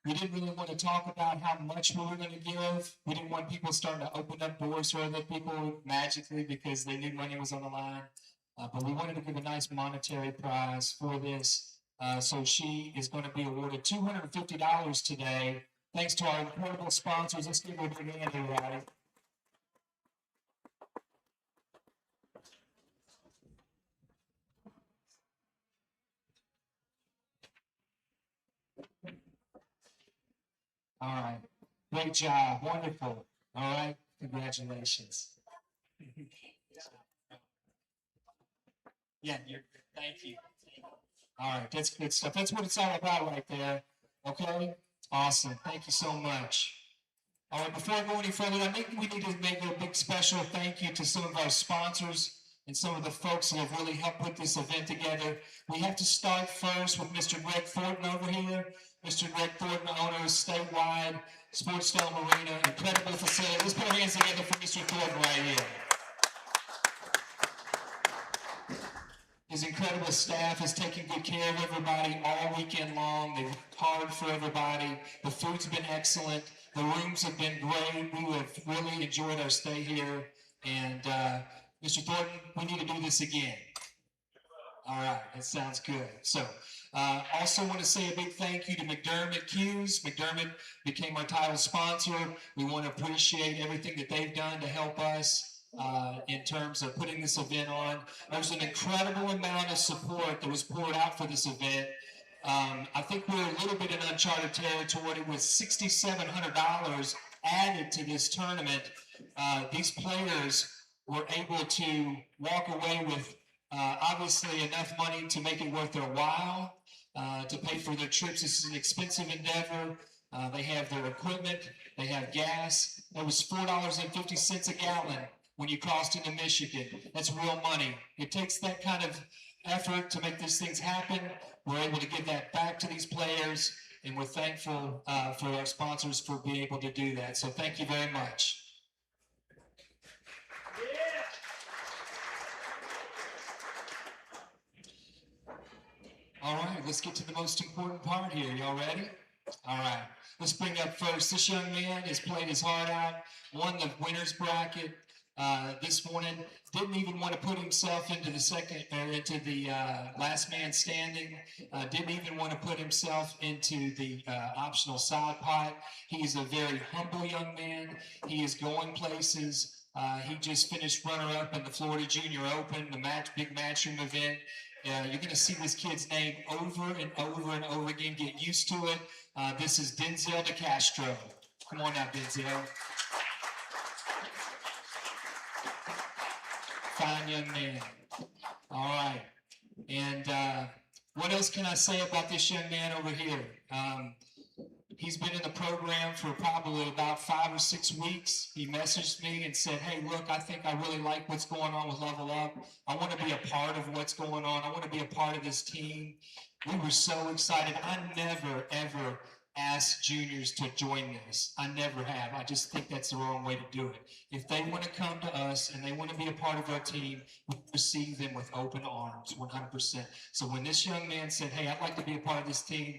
we didn't really want to talk about how much we were going to give. We didn't want people starting to open up doors for other people magically because they knew money was on the line. But we wanted to give a nice monetary prize for this. So she is going to be awarded $250 today. Thanks to our incredible sponsors. Let's give her a big hand, everybody. All right. Great job. Wonderful. All right. Congratulations. Yeah, thank you. All right. That's good stuff. That's what it's all about right there. Okay? Awesome. Thank you so much. All right. Before I go any further, I think we need to make a big special thank you to some of our sponsors and some of the folks that have really helped put this event together. We have to start first with Mr. Greg Thornton over here. Mr. Greg Thornton, owner of Statewide Sportsdome Arena, incredible facility. Let's put our hands together for Mr. Thornton right here. His incredible staff has taken good care of everybody all weekend long. They've worked hard for everybody. The food's been excellent. The rooms have been great. We have really enjoyed our stay here. And Mr. Thornton, we need to do this again. All right, that sounds good. So, also want to say a big thank you to McDermott Hughes. McDermott became our title sponsor. We want to appreciate everything that they've done to help us in terms of putting this event on. There's an incredible amount of support that was poured out for this event. I think we're a little bit in uncharted territory with $6,700 added to this tournament. These players were able to walk away with obviously enough money to make it worth their while, to pay for their trips. This is an expensive endeavor. They have their equipment, they have gas. That was $4.50 a gallon when you crossed into Michigan. That's real money. It takes that kind of effort to make these things happen. We're able to give that back to these players, and we're thankful for our sponsors for being able to do that. So thank you very much. All right, let's get to the most important part here. Y'all ready? All right, let's bring up first. This young man has played his heart out, won the winner's bracket this morning. Didn't even want to put himself into the last man standing. Didn't even want to put himself into the optional side pot. He's a very humble young man. He is going places. He just finished runner-up in the Florida Junior Open, the big matchroom event. You're going to see this kid's name over and over and over again. Get used to it. This is Denzel DeCastro. Come on now, Denzel. Fine young man. All right. And what else can I say about this young man over here? He's been in the program for probably about 5 or 6 weeks. He messaged me and said, hey, look, I think I really like what's going on with Level Up. I want to be a part of what's going on. I want to be a part of this team. We were so excited. I never, ever asked juniors to join this. I never have. I just think that's the wrong way to do it. If they want to come to us and they want to be a part of our team, we receive them with open arms, 100%. So when this young man said, hey, I'd like to be a part of this team,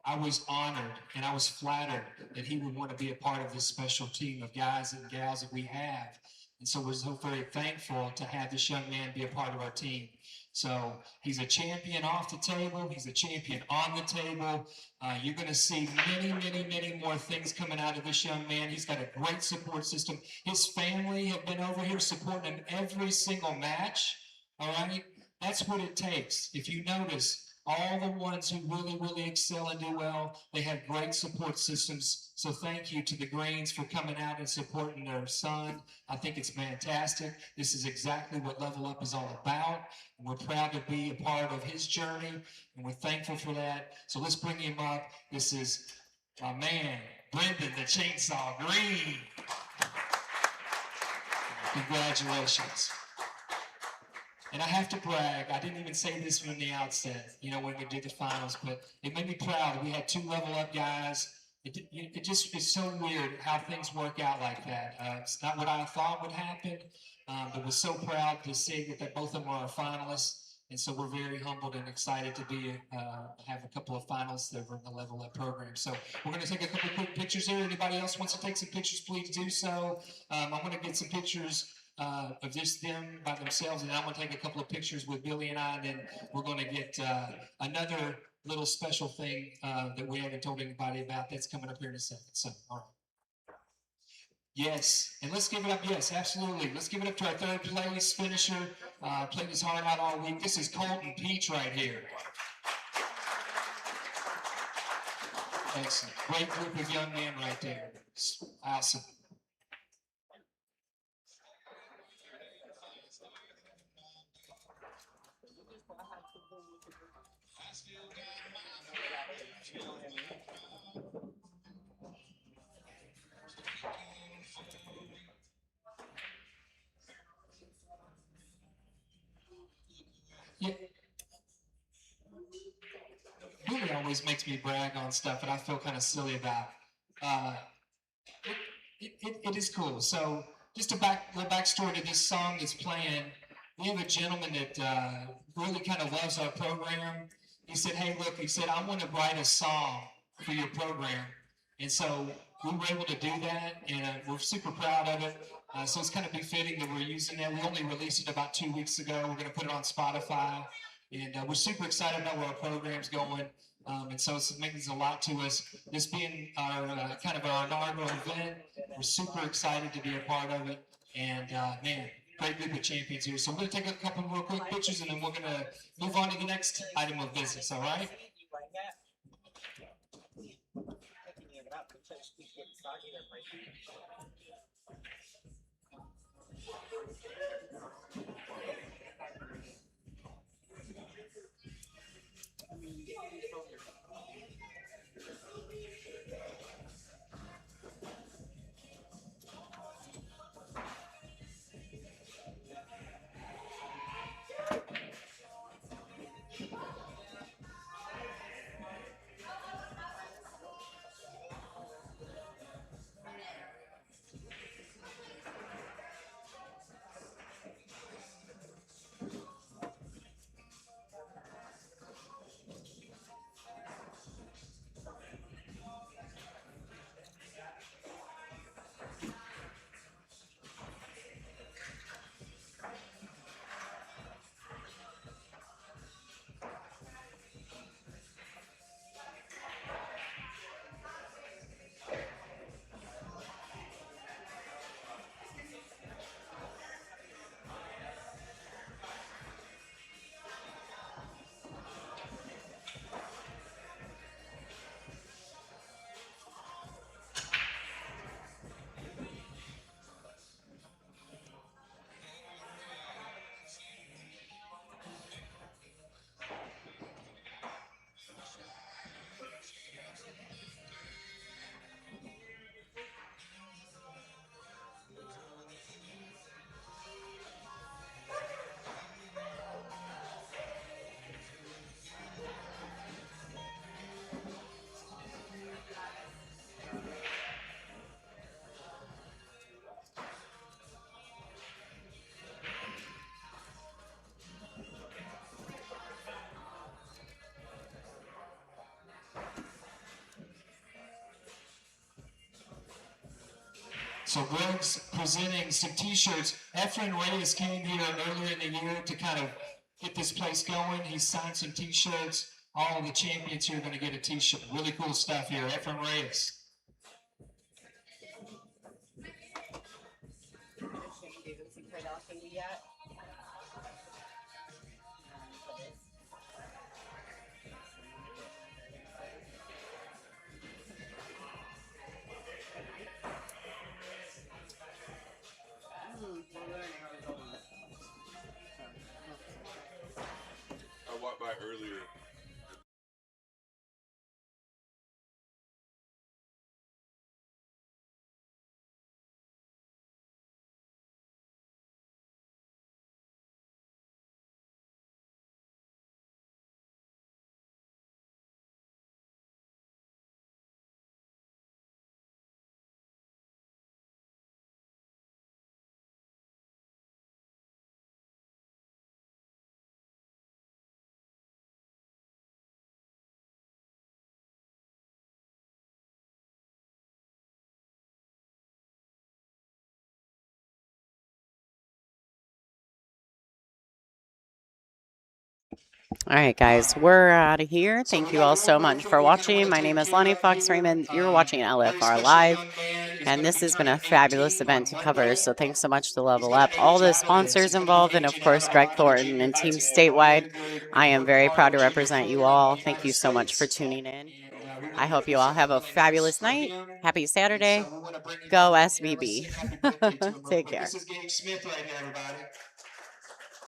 I was honored and I was flattered that he would want to be a part of this special team of guys and gals that we have. And so we're so very thankful to have this young man be a part of our team. So he's a champion off the table. He's a champion on the table. You're going to see many, many, many more things coming out of this young man. He's got a great support system. His family have been over here supporting him every single match. All right? That's what it takes. If you notice, all the ones who really, really excel and do well, they have great support systems. So thank you to the Greens for coming out and supporting their son. I think it's fantastic. This is exactly what Level Up is all about. And we're proud to be a part of his journey, and we're thankful for that. So let's bring him up. This is my man, Brendan the Chainsaw Green. Congratulations. And I have to brag, I didn't even say this from the outset, when we did the finals, but it made me proud. We had 2 Level Up guys. It just is so weird how things work out like that. It's not what I thought would happen, but we're so proud to see that both of them are our finalists. And so we're very humbled and excited to have a couple of finalists that were in the Level Up program. So we're going to take a couple of quick pictures here. Anybody else wants to take some pictures, please do so. I'm going to get some pictures of just them by themselves, and I'm going to take a couple of pictures with Billy and I, and then we're going to get another little special thing that we haven't told anybody about that's coming up here in a second. So, all right. Yes, and let's give it up. Yes, absolutely. Let's give it up to our 3rd place finisher. Played his heart out all week. This is Colton Peach right here. Excellent. Great group of young men right there. Awesome. Yeah. Really always makes me brag on stuff that I feel kind of silly about. It is cool. So just a little backstory to this song that's playing. We have a gentleman that really kind of loves our program. He said, hey, look, he said, I want to write a song for your program. And so we were able to do that, and we're super proud of it. So it's kind of befitting that we're using that. We only released it about 2 weeks ago. We're going to put it on Spotify. And we're super excited about where our program's going. And so it means a lot to us. This being our kind of our inaugural event, we're super excited to be a part of it. And man, great group of champions here. So I'm going to take a couple more quick pictures, and then we're going to move on to the next item of business. All right? So Greg's presenting some T-shirts. Efren Reyes came here earlier in the year to kind of get this place going. He signed some T-shirts. All the champions here are going to get a T-shirt. Really cool stuff here. Efren Reyes. I walked by earlier. All right, guys, we're out of here. Thank you all so much for watching. My name is Lonnie Fox Raymond. You're watching LFR Live, and this has been a fabulous event to cover. So thanks so much to Level Up, all the sponsors involved, and of course, Greg Thornton and Team Statewide. I am very proud to represent you all. Thank you so much for tuning in. I hope you all have a fabulous night. Happy Saturday. Go SVB. Take care. This is Gabe Smith right here, everybody.